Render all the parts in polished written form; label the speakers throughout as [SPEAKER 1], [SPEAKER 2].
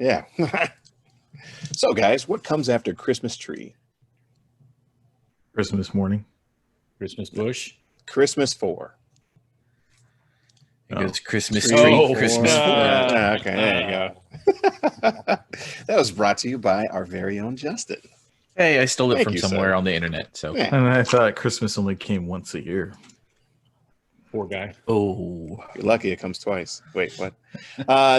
[SPEAKER 1] Yeah. So, guys, what comes after Christmas tree?
[SPEAKER 2] Christmas morning.
[SPEAKER 3] Christmas bush.
[SPEAKER 1] Christmas 4.
[SPEAKER 4] It goes Christmas
[SPEAKER 1] Tree
[SPEAKER 4] tree,
[SPEAKER 1] four.
[SPEAKER 4] Christmas 4.
[SPEAKER 1] Okay, there you go. That was brought to you by our very own Justin.
[SPEAKER 4] Hey, I stole it
[SPEAKER 1] Thank
[SPEAKER 4] from
[SPEAKER 1] you,
[SPEAKER 4] somewhere
[SPEAKER 1] sir.
[SPEAKER 4] on the internet. So,
[SPEAKER 1] Yeah.
[SPEAKER 2] And I thought Christmas only came once a year.
[SPEAKER 3] Poor guy.
[SPEAKER 4] oh,
[SPEAKER 1] You're lucky it comes twice. Wait, what?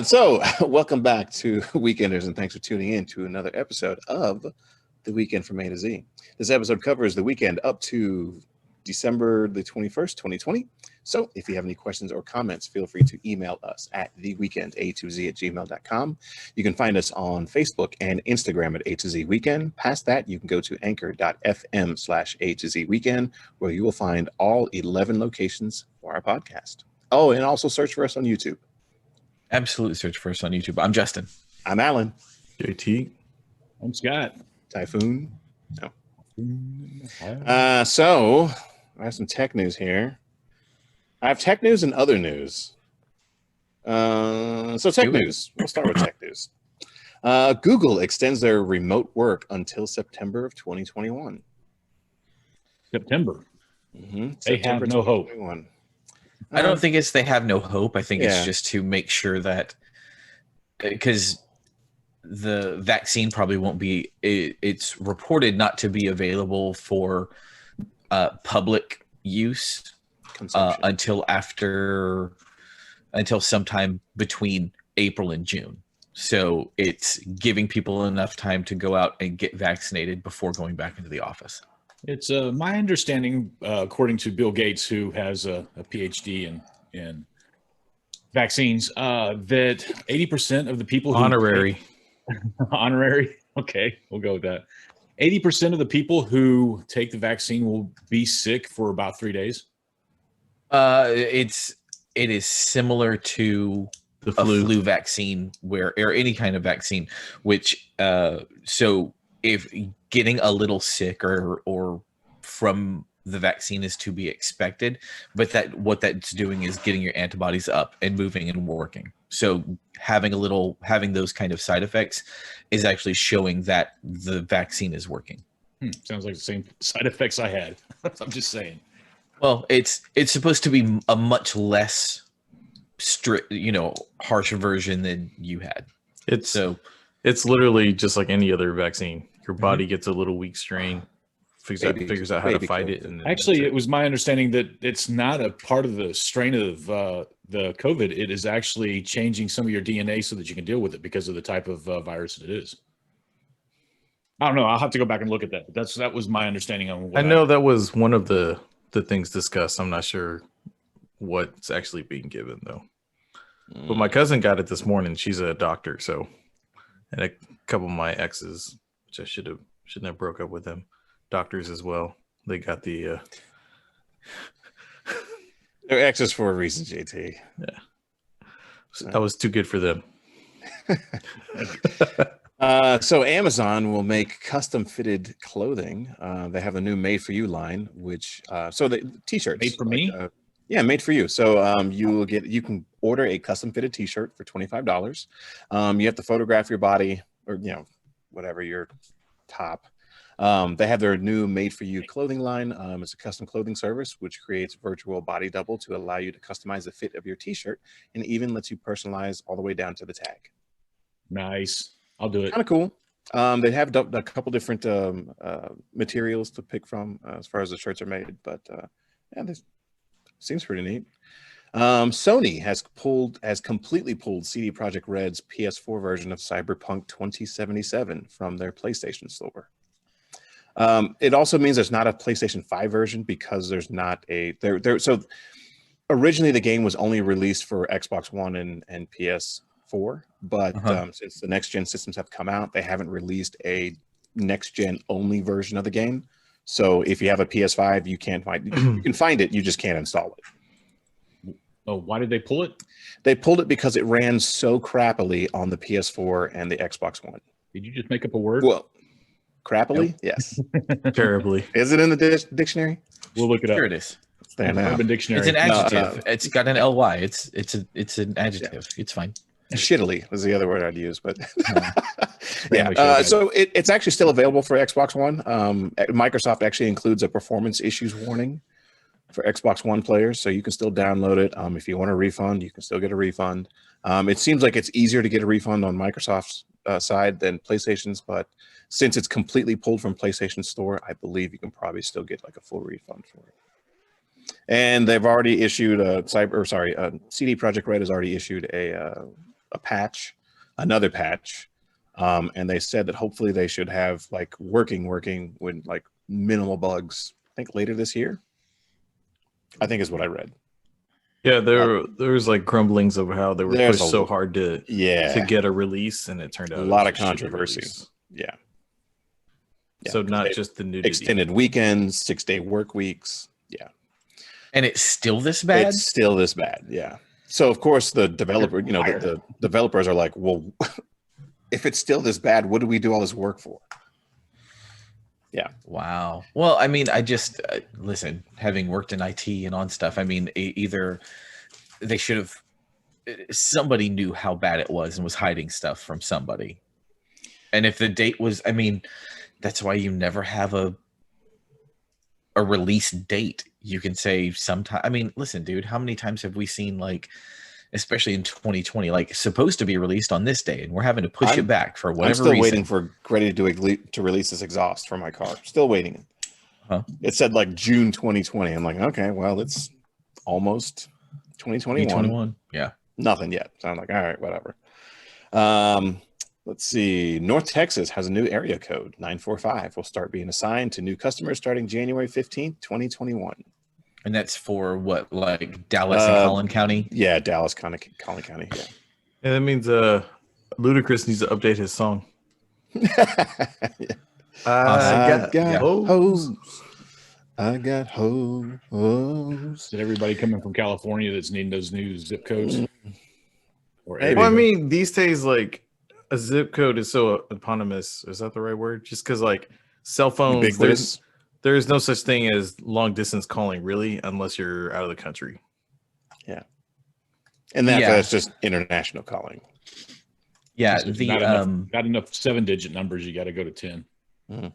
[SPEAKER 1] So, welcome back to Weekenders, and thanks for tuning in to another episode of The Weekend from A to Z. This episode covers the weekend up to December the 21st, 2020. So, if you have any questions or comments, feel free to email us at theweekenda2z@gmail.com. You can find us on Facebook and Instagram at A to Z Weekend. Past that, you can go to anchor.fm/A to Z Weekend, where you will find all 11 locations for our podcast. Oh, and also search for us on YouTube.
[SPEAKER 4] absolutely search for us on YouTube. I'm Justin.
[SPEAKER 1] I'm Alan.
[SPEAKER 2] JT.
[SPEAKER 3] I'm Scott.
[SPEAKER 1] Typhoon. No. So, I have some tech news here. I have tech news and other news. So tech news. We'll start with tech news. Google extends their remote work until September of 2021.
[SPEAKER 3] September.
[SPEAKER 1] Mm-hmm.
[SPEAKER 3] They have no hope.
[SPEAKER 4] I don't think it's they have no hope. I think
[SPEAKER 1] Yeah.
[SPEAKER 4] it's just to make sure that because the vaccine probably won't be. It's reported not to be available for public use until sometime between April and June. So it's giving people enough time to go out and get vaccinated before going back into the office.
[SPEAKER 3] It's my understanding, according to Bill Gates, who has a PhD in vaccines, that 80% of the people who
[SPEAKER 2] Honorary.
[SPEAKER 3] honorary. Okay, we'll go with that. 80% of the people who take the vaccine will be sick for about 3 days.
[SPEAKER 4] It is similar to
[SPEAKER 2] The
[SPEAKER 4] a
[SPEAKER 2] flu.
[SPEAKER 4] flu vaccine or any kind of vaccine, which so if getting a little sick or from the vaccine is to be expected, but what that's doing is getting your antibodies up and moving and working. So having those kind of side effects is actually showing that the vaccine is working.
[SPEAKER 3] Sounds like the same side effects I had. I'm just saying.
[SPEAKER 4] Well, it's supposed to be a much less strict, harsh version than you had.
[SPEAKER 2] It's literally just like any other vaccine. Your body gets a little weak strain, figures out how to fight it. And
[SPEAKER 3] Actually, it was my understanding that it's not a part of the strain of the COVID. It is actually changing some of your DNA so that you can deal with it because of the type of virus it is. I don't know. I'll have to go back and look at that. But that was my understanding on what
[SPEAKER 2] I know that was one of the things discussed. I'm not sure what's actually being given though. But my cousin got it this morning. She's a doctor, so, and a couple of my exes, which I shouldn't have broke up with them, doctors as well. They got the
[SPEAKER 1] They're exes for a reason, JT.
[SPEAKER 2] yeah. That was too good for them.
[SPEAKER 1] So Amazon will make custom fitted clothing. They have a new made for you line, which so the t-shirts
[SPEAKER 3] Made for me?
[SPEAKER 1] Yeah, made for you. So you can order a custom fitted t-shirt for $25. You have to photograph your body or whatever your top. They have their new made for you clothing line. It's a custom clothing service which creates virtual body double to allow you to customize the fit of your t-shirt and even lets you personalize all the way down to the tag.
[SPEAKER 3] Nice. I'll do it.
[SPEAKER 1] Kind of cool. They have a couple different materials to pick from as far as the shirts are made, but yeah, this seems pretty neat. Sony has completely pulled CD Projekt Red's PS4 version of Cyberpunk 2077 from their PlayStation store. It also means there's not a PlayStation 5 version because there's not so originally the game was only released for Xbox One and PS4, but since the next gen systems have come out, they haven't released a next gen only version of the game. So if you have a PS5, you can find it, you just can't install it.
[SPEAKER 3] Oh, why did they pull it?
[SPEAKER 1] They pulled it because it ran so crappily on the PS4 and the Xbox One.
[SPEAKER 3] Did you just make up a word?
[SPEAKER 1] Well, crappily? Nope. Yes.
[SPEAKER 2] Terribly.
[SPEAKER 1] Is it in the dictionary?
[SPEAKER 3] We'll look it up.
[SPEAKER 4] Sure it is.
[SPEAKER 1] It's there now.
[SPEAKER 3] Urban Dictionary.
[SPEAKER 4] It's an adjective. It's got an ly. It's an adjective. It's fine.
[SPEAKER 1] Shittily was the other word I'd use, but
[SPEAKER 3] Family show,
[SPEAKER 1] yeah.
[SPEAKER 3] guys.
[SPEAKER 1] So it's actually still available for Xbox One. Microsoft actually includes a performance issues warning for Xbox One players, so you can still download it. If you want a refund, you can still get a refund. It seems like it's easier to get a refund on Microsoft's side than PlayStation's, but since it's completely pulled from PlayStation Store, I believe you can probably still get like a full refund for it. And they've already issued CD Projekt Red has already issued a patch, another patch, and they said that hopefully they should have like working with like minimal bugs. I think later this year. I think is what I read.
[SPEAKER 2] Yeah, there's like grumblings of how they were
[SPEAKER 1] There's
[SPEAKER 2] pushed so hard to get a release, and it turned out
[SPEAKER 1] a
[SPEAKER 2] it
[SPEAKER 1] lot
[SPEAKER 2] was
[SPEAKER 1] of
[SPEAKER 2] a shitty
[SPEAKER 1] controversy.
[SPEAKER 2] release.
[SPEAKER 1] Yeah.
[SPEAKER 2] So not just the nudity.
[SPEAKER 1] Extended weekends, 6-day work weeks. Yeah.
[SPEAKER 4] And it's still this bad?
[SPEAKER 1] It's still this bad. Yeah. So of course the developer, the developers are like, well, if it's still this bad, what do we do all this work for? Yeah.
[SPEAKER 4] Wow. Well, I mean, I just listen, having worked in IT and on stuff, I mean, either they should have, somebody knew how bad it was and was hiding stuff from somebody. And if the date was, I mean, that's why you never have a release date. You can say sometime. I mean, listen, dude, how many times have we seen, like, especially in 2020, like supposed to be released on this day, and we're having to push it back for whatever reason.
[SPEAKER 1] I'm still waiting for Grady to release this exhaust for my car. Still waiting.
[SPEAKER 4] Huh?
[SPEAKER 1] It said like June 2020. I'm like, okay, well, it's almost 2021.
[SPEAKER 4] 2021. Yeah.
[SPEAKER 1] Nothing yet. So I'm like, all right, whatever. Let's see. North Texas has a new area code. 945 will start being assigned to new customers starting January 15th, 2021.
[SPEAKER 4] And that's for what, like Dallas and Collin County?
[SPEAKER 1] Yeah, Dallas, Collin County. Yeah.
[SPEAKER 2] Yeah, that means Ludacris needs to update his song.
[SPEAKER 1] I got hose. I got hose.
[SPEAKER 3] Is it everybody coming from California that's needing those new zip codes? Or
[SPEAKER 1] Maybe.
[SPEAKER 2] Well, I mean, these days, like a zip code is so eponymous. Is that the right word? Just because, like, cell phones,
[SPEAKER 1] Ubiquitous.
[SPEAKER 2] there's no such thing as long distance calling, really, unless you're out of the country.
[SPEAKER 1] Yeah. And that's just international calling.
[SPEAKER 4] Yeah.
[SPEAKER 3] Not enough 7-digit numbers. You got to go to 10.
[SPEAKER 1] Mm-hmm.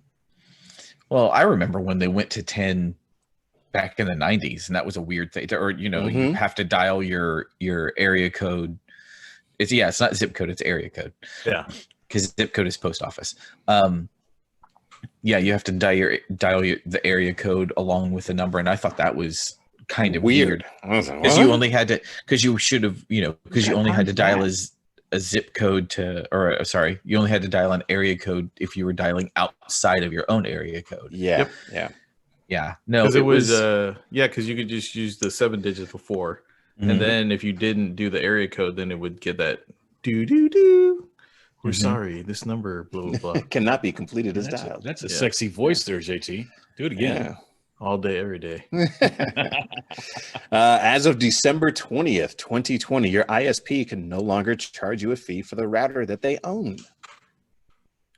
[SPEAKER 4] Well, I remember when they went to 10 back in the 90s, and that was a weird thing. Or, you have to dial your area code. It's not zip code, it's area code.
[SPEAKER 2] Yeah.
[SPEAKER 4] Because zip code is post office. You have to dial the area code along with the number, and I thought that was kind of weird. Because you only had to, because you should have, because you only had to dial a zip code you only had to dial an area code if you were dialing outside of your own area code.
[SPEAKER 1] Yeah.
[SPEAKER 2] Yep.
[SPEAKER 1] Yeah.
[SPEAKER 4] Yeah. No,
[SPEAKER 2] because it was because you could just use the 7 digits before.
[SPEAKER 4] Mhm.
[SPEAKER 2] And then if you didn't do the area code, then it would get that do. We're sorry, this number, blah, blah, blah.
[SPEAKER 1] Cannot be completed as dialed.
[SPEAKER 3] That's a sexy voice there, JT. Do it again.
[SPEAKER 1] Yeah.
[SPEAKER 2] All day, every day.
[SPEAKER 1] As of December 20th, 2020, your ISP can no longer charge you a fee for the router that they own.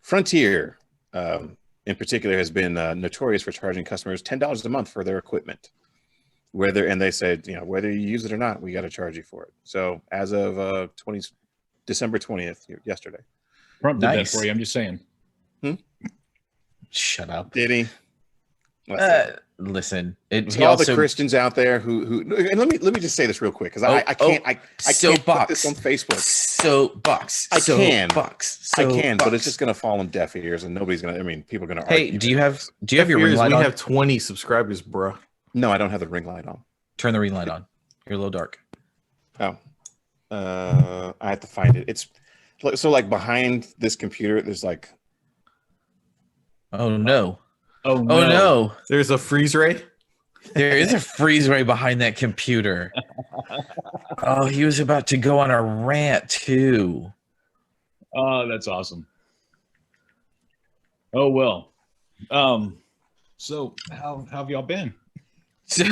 [SPEAKER 1] Frontier, in particular, has been notorious for charging customers $10 a month for their equipment. They said, whether you use it or not, we got to charge you for it. So as of December 20th, yesterday.
[SPEAKER 3] Trump did that for you. I'm just saying.
[SPEAKER 4] Shut up.
[SPEAKER 1] Did he?
[SPEAKER 4] Listen,
[SPEAKER 1] all the Christians out there who and let me just say this real quick because I can't put this on Facebook.
[SPEAKER 4] Soapbox.
[SPEAKER 1] I can, but it's just gonna fall on deaf ears and nobody's gonna. I mean, people are gonna.
[SPEAKER 4] Hey,
[SPEAKER 1] argue.
[SPEAKER 4] do you have your ring light on?
[SPEAKER 2] We have 20 subscribers, bro.
[SPEAKER 1] No, I don't have the ring light on.
[SPEAKER 4] Turn the ring light on. You're a little dark.
[SPEAKER 1] Oh, I have to find it. It's so like behind this computer. There's like.
[SPEAKER 4] Oh no.
[SPEAKER 3] Oh
[SPEAKER 4] no.
[SPEAKER 2] There's a freeze ray.
[SPEAKER 4] There is a freeze ray behind that computer. Oh, he was about to go on a rant too.
[SPEAKER 3] Oh, that's awesome. Oh well. So how have y'all been?
[SPEAKER 4] So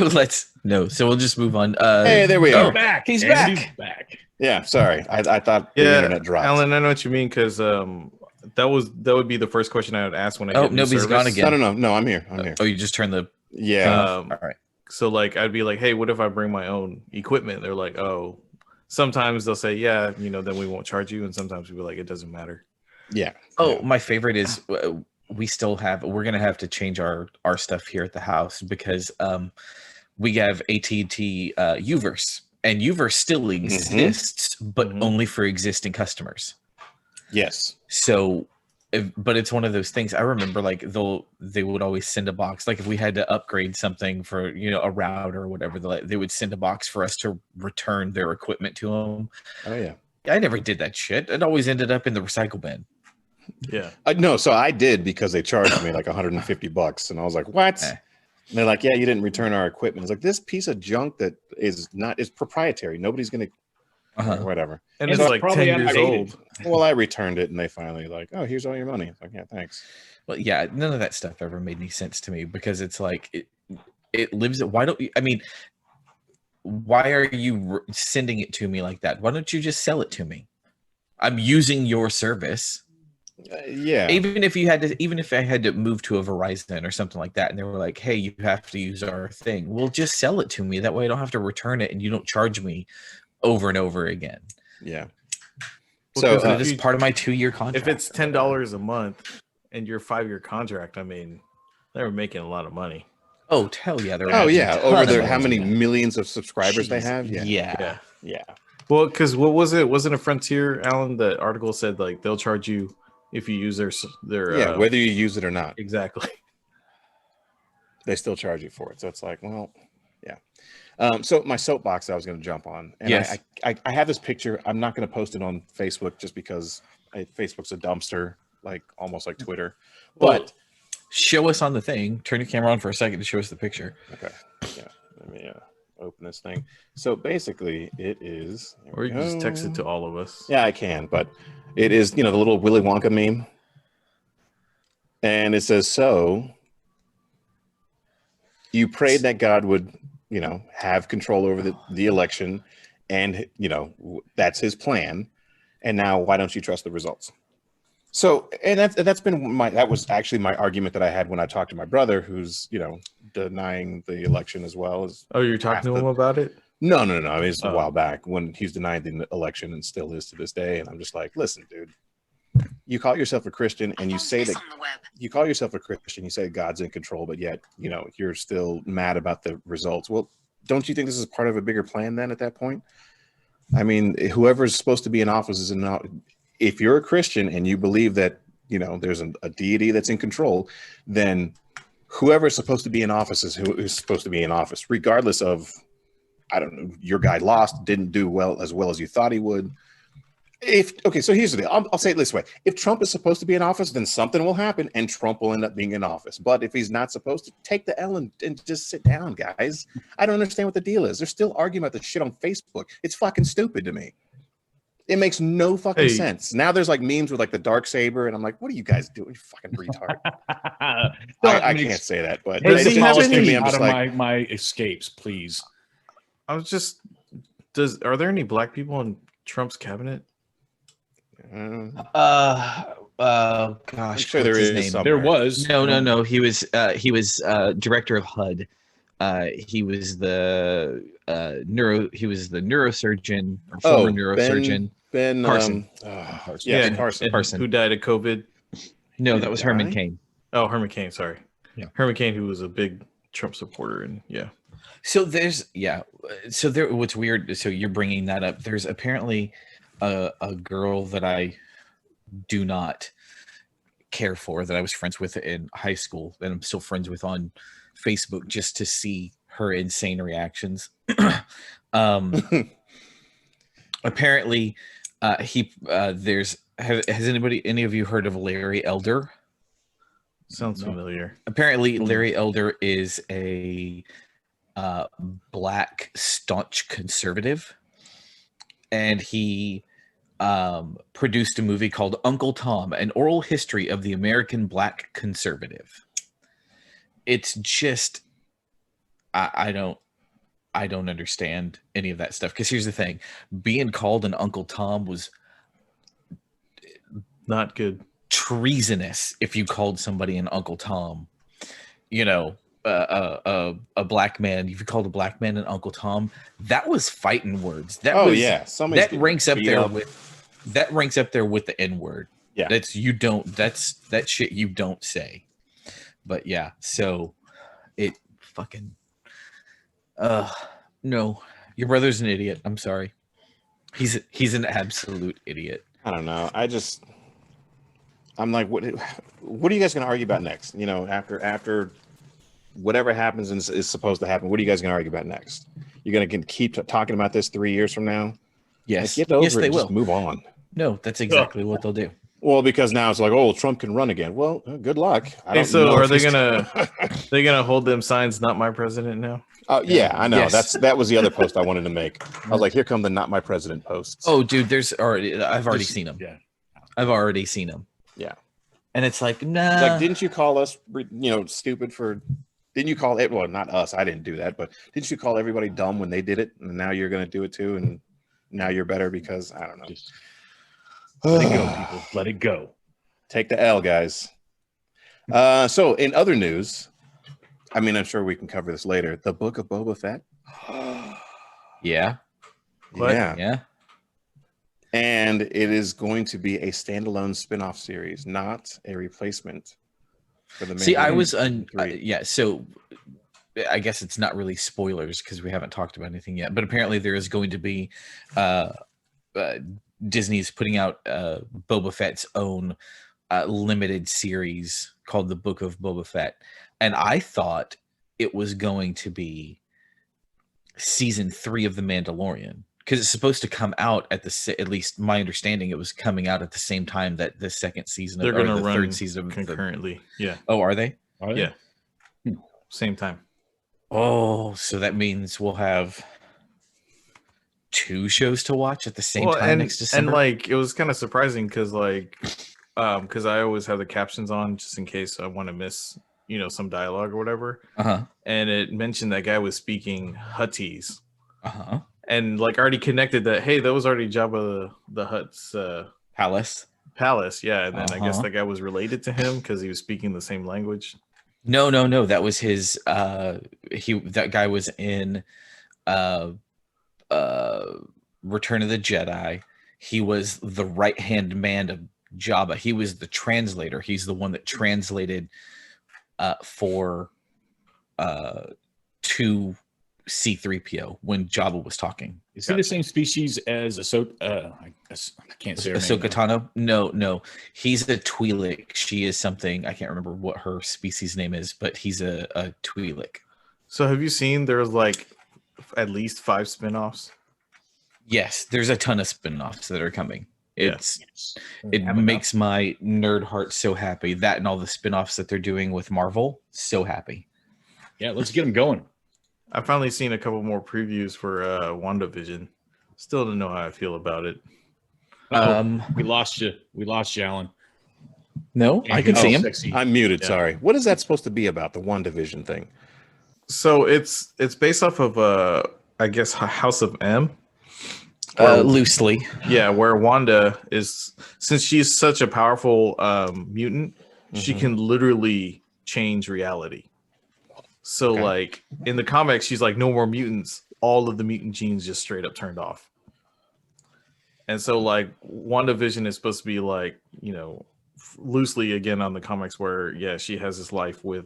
[SPEAKER 4] we'll just move on.
[SPEAKER 1] Hey, there we are.
[SPEAKER 3] Back.
[SPEAKER 4] He's
[SPEAKER 3] Andy's
[SPEAKER 4] back.
[SPEAKER 3] back.
[SPEAKER 1] Yeah, sorry. I thought the internet dropped.
[SPEAKER 2] Alan, I know what you mean because that would be the first question I would ask when I get new
[SPEAKER 4] nobody's
[SPEAKER 2] service.
[SPEAKER 4] gone again.
[SPEAKER 1] No, I'm here. I'm here.
[SPEAKER 4] Oh, you just turned the
[SPEAKER 1] Yeah.
[SPEAKER 4] all right.
[SPEAKER 2] So like I'd be like, hey, what if I bring my own equipment? They're like, oh, sometimes they'll say, yeah, then we won't charge you, and sometimes we'll be like, it doesn't matter.
[SPEAKER 1] Yeah.
[SPEAKER 4] Oh,
[SPEAKER 1] Yeah.
[SPEAKER 4] my favorite is we're gonna have to change our stuff here at the house because we have AT&T Uverse, and Uverse still exists, but only for existing customers.
[SPEAKER 1] Yes.
[SPEAKER 4] So, but it's one of those things. I remember like they would always send a box. Like if we had to upgrade something for a router or whatever, they would send a box for us to return their equipment to them.
[SPEAKER 1] Oh yeah.
[SPEAKER 4] I never did that shit. It always ended up in the recycle bin.
[SPEAKER 2] Yeah.
[SPEAKER 1] No, so I did because they charged me like $150, and I was like, what?
[SPEAKER 4] Eh.
[SPEAKER 1] And they're like, yeah, you didn't return our equipment. It's like, this piece of junk that is proprietary. Nobody's gonna whatever.
[SPEAKER 2] And
[SPEAKER 3] And
[SPEAKER 2] it's
[SPEAKER 3] it's
[SPEAKER 2] like
[SPEAKER 3] probably
[SPEAKER 2] 10 years
[SPEAKER 3] outdated.
[SPEAKER 2] old.
[SPEAKER 1] Well, I returned it, and they finally like, oh, here's all your money. It's like, yeah, thanks.
[SPEAKER 4] Well, yeah, none of that stuff ever made any sense to me because it's like it lives. Why don't you? I mean, why are you sending it to me like that? Why don't you just sell it to me? I'm using your service.
[SPEAKER 1] Yeah.
[SPEAKER 4] Even if I had to move to a Verizon or something like that, and they were like, "Hey, you have to use our thing," well, just sell it to me. That way, I don't have to return it, and you don't charge me over and over again.
[SPEAKER 1] Yeah.
[SPEAKER 2] Well,
[SPEAKER 1] So
[SPEAKER 4] It is part of my 2-year contract.
[SPEAKER 2] if it's $10 a month and your 5-year contract, I mean, they're making a lot of money.
[SPEAKER 4] Oh, hell yeah! They're
[SPEAKER 1] oh yeah,
[SPEAKER 4] making a ton
[SPEAKER 1] over
[SPEAKER 4] of
[SPEAKER 1] their
[SPEAKER 4] money.
[SPEAKER 1] how many millions of subscribers they
[SPEAKER 4] Jeez,
[SPEAKER 1] have?
[SPEAKER 4] Yeah.
[SPEAKER 1] Yeah.
[SPEAKER 2] Well, because what was it? Wasn't a Frontier, Alan? The article said like they'll charge you if you use their
[SPEAKER 1] Yeah, whether you use it or not,
[SPEAKER 2] exactly.
[SPEAKER 1] they still charge you for it. So it's like, well, yeah. So my soapbox I was going to jump on, and
[SPEAKER 4] Yes.
[SPEAKER 1] I have this picture. I'm not going to post it on Facebook just because Facebook's a dumpster, like almost like Twitter. But
[SPEAKER 4] Show us on the thing. Turn your camera on for a second to show us the picture.
[SPEAKER 1] okay, yeah. Let me open this thing. So basically, it is.
[SPEAKER 2] Or you can just text it to all of us.
[SPEAKER 1] Yeah, I can, but it is, the little Willy Wonka meme. And it says, so you prayed that God would, have control over the election, and, that's his plan. And now why don't you trust the results? So, and that was actually my argument that I had when I talked to my brother, who's, denying the election as well as.
[SPEAKER 2] Oh, you're talking to him about it?
[SPEAKER 1] No. I mean, it's a while back when he's denied the election and still is to this day. And I'm just like, listen, dude, you call yourself a Christian and you say that you call yourself a Christian, you say God's in control, but yet, you're still mad about the results. Well, don't you think this is part of a bigger plan then at that point? I mean, whoever's supposed to be in office is if you're a Christian and you believe that, there's a deity that's in control, then whoever's supposed to be in office is who is supposed to be in office, regardless of, I don't know, your guy lost, didn't do well as you thought he would. So here's the deal. I'll say it this way. If Trump is supposed to be in office, then something will happen and Trump will end up being in office. But if he's not supposed to, take the L and just sit down, guys. I don't understand what the deal is. They're still arguing about the shit on Facebook. It's fucking stupid to me. It makes no fucking sense. Now there's like memes with like the dark saber, and I'm like, what are you guys doing? You fucking retard. I can't say that, but
[SPEAKER 3] Hey,
[SPEAKER 2] Does he
[SPEAKER 3] the
[SPEAKER 2] have
[SPEAKER 3] policy
[SPEAKER 2] any-
[SPEAKER 3] out of my escapes, please.
[SPEAKER 2] I was just. Are there any black people in Trump's cabinet?
[SPEAKER 4] Gosh,
[SPEAKER 1] sure there
[SPEAKER 4] what's his
[SPEAKER 1] is
[SPEAKER 4] name?
[SPEAKER 1] somewhere.
[SPEAKER 3] There was
[SPEAKER 4] No. He was director of HUD. He was the neurosurgeon or former neurosurgeon.
[SPEAKER 1] Ben
[SPEAKER 4] Carson.
[SPEAKER 1] Yeah, Carson.
[SPEAKER 2] Who died of COVID?
[SPEAKER 4] No,
[SPEAKER 1] Did
[SPEAKER 4] that
[SPEAKER 1] he
[SPEAKER 4] was Herman
[SPEAKER 1] die?
[SPEAKER 4] Cain.
[SPEAKER 2] Oh, Herman Cain. Sorry.
[SPEAKER 4] Yeah.
[SPEAKER 2] Herman Cain, who was a big Trump supporter, and yeah.
[SPEAKER 4] So what's weird, so you're bringing that up, there's apparently a girl that I do not care for, that I was friends with in high school, that I'm still friends with on Facebook, just to see her insane reactions. Apparently has any of you heard of Larry Elder?
[SPEAKER 2] Sounds familiar.
[SPEAKER 4] Apparently Larry Elder is a black staunch conservative, and he produced a movie called Uncle Tom, an oral history of the American black conservative. It's just I don't understand any of that stuff, because here's the thing: being called an Uncle Tom was
[SPEAKER 2] Not good.
[SPEAKER 4] treasonous. If you called somebody an Uncle Tom, a black man. If you called a black man an Uncle Tom, that was fighting words. That
[SPEAKER 1] Oh
[SPEAKER 4] was
[SPEAKER 1] yeah, somebody's
[SPEAKER 4] that
[SPEAKER 1] getting
[SPEAKER 4] ranks up
[SPEAKER 1] beat
[SPEAKER 4] there
[SPEAKER 1] up.
[SPEAKER 4] with the N word.
[SPEAKER 1] Yeah.
[SPEAKER 4] That's that shit you don't say. But yeah, so it fucking no, your brother's an idiot. I'm sorry. He's an absolute idiot.
[SPEAKER 1] I don't know. I'm like, what are you guys going to argue about next? You know, after whatever happens is supposed to happen, what are you guys going to argue about next? You're going to keep talking about this 3 years from now?
[SPEAKER 4] Yes.
[SPEAKER 1] Like, get over
[SPEAKER 4] yes,
[SPEAKER 1] it.
[SPEAKER 4] they
[SPEAKER 1] Just
[SPEAKER 4] will.
[SPEAKER 1] move on.
[SPEAKER 4] No, that's exactly what they'll do.
[SPEAKER 1] Well, because now it's like, oh, Trump can run again. Well, good luck. I
[SPEAKER 2] Hey,
[SPEAKER 1] don't
[SPEAKER 2] so
[SPEAKER 1] know
[SPEAKER 2] are
[SPEAKER 1] if
[SPEAKER 2] they
[SPEAKER 1] he's-
[SPEAKER 2] gonna hold them signs? Not my president now.
[SPEAKER 1] Yeah, I know.
[SPEAKER 4] Yes.
[SPEAKER 1] That was the other post I wanted to make. I was like, here come the not my president posts.
[SPEAKER 4] Oh, dude, I've already seen them.
[SPEAKER 3] Yeah.
[SPEAKER 4] I've already seen them.
[SPEAKER 1] Yeah.
[SPEAKER 4] And it's like, nah.
[SPEAKER 1] It's like, didn't you call us, stupid for? Didn't you call it? Well, not us. I didn't do that, but didn't you call everybody dumb when they did it? And now you're going to do it too, and now you're better because I don't know.
[SPEAKER 3] Just let it go, people. Let it go.
[SPEAKER 1] Take the L, guys. So, in other news, I mean, I'm sure we can cover this later. The Book of Boba Fett.
[SPEAKER 4] Yeah.
[SPEAKER 2] What?
[SPEAKER 1] Yeah.
[SPEAKER 4] Yeah.
[SPEAKER 1] And it is going to be a standalone spin-off series, not a replacement for the
[SPEAKER 4] See, I
[SPEAKER 1] Mandalorian
[SPEAKER 4] was
[SPEAKER 1] season 3.
[SPEAKER 4] yeah, so I guess it's not really spoilers because we haven't talked about anything yet, but apparently there is going to be Disney's putting out Boba Fett's own limited series called The Book of Boba Fett. And I thought it was going to be season 3 of The Mandalorian because it's supposed to come out at least my understanding, it was coming out at the same time that the second season
[SPEAKER 2] They're
[SPEAKER 4] or
[SPEAKER 2] gonna
[SPEAKER 4] the
[SPEAKER 2] run
[SPEAKER 4] third season of
[SPEAKER 2] concurrently. Yeah,
[SPEAKER 4] Oh, are they?
[SPEAKER 3] Are they?
[SPEAKER 2] yeah, same time.
[SPEAKER 4] Oh, so that means we'll have 2 shows to watch at the same time
[SPEAKER 2] and,
[SPEAKER 4] next December.
[SPEAKER 2] and like it was kind of surprising because because I always have the captions on just in case I want to miss some dialogue or whatever.
[SPEAKER 4] Uh-huh.
[SPEAKER 2] And it mentioned that guy was speaking Huttese.
[SPEAKER 4] Uh-huh.
[SPEAKER 2] And like already connected that, hey, that was already Jabba the Hutt's
[SPEAKER 4] Palace.
[SPEAKER 2] palace. Yeah. And then I guess
[SPEAKER 4] Uh-huh.
[SPEAKER 2] that guy was related to him because he was speaking the same language.
[SPEAKER 4] No. That was his that guy was in Return of the Jedi. He was the right-hand man of Jabba. He was the translator. He's the one that translated for to C-3PO when Jabba was talking.
[SPEAKER 3] Is he the same species as Ahsoka? I can't say her name.
[SPEAKER 4] Ahsoka Tano? No. He's a Twi'lek. She is something. I can't remember what her species name is, but he's a Twi'lek.
[SPEAKER 2] So have you seen there's like at least 5 spinoffs?
[SPEAKER 4] Yes, there's a ton of spin-offs that are coming.
[SPEAKER 2] Yeah.
[SPEAKER 4] It makes my nerd heart so happy. That and all the spin-offs that they're doing with Marvel, so happy.
[SPEAKER 3] Yeah, let's get them going.
[SPEAKER 2] I've finally seen a couple more previews for WandaVision. Still don't know how I feel about it.
[SPEAKER 3] We lost you. Alan.
[SPEAKER 4] No, I can see him.
[SPEAKER 3] Sexy.
[SPEAKER 1] I'm muted.
[SPEAKER 2] Yeah.
[SPEAKER 1] Sorry. What is that supposed to be about? The WandaVision thing?
[SPEAKER 2] So it's based off of I guess House of M.
[SPEAKER 4] Loosely.
[SPEAKER 2] Yeah, where Wanda is, since she's such a powerful mutant, she
[SPEAKER 1] Mhm.
[SPEAKER 2] can literally change reality. So
[SPEAKER 1] Okay.
[SPEAKER 2] like in the comics, she's like, no more mutants. All of the mutant genes just straight up turned off. And so like WandaVision is supposed to be like, loosely again on the comics where, yeah, she has this life with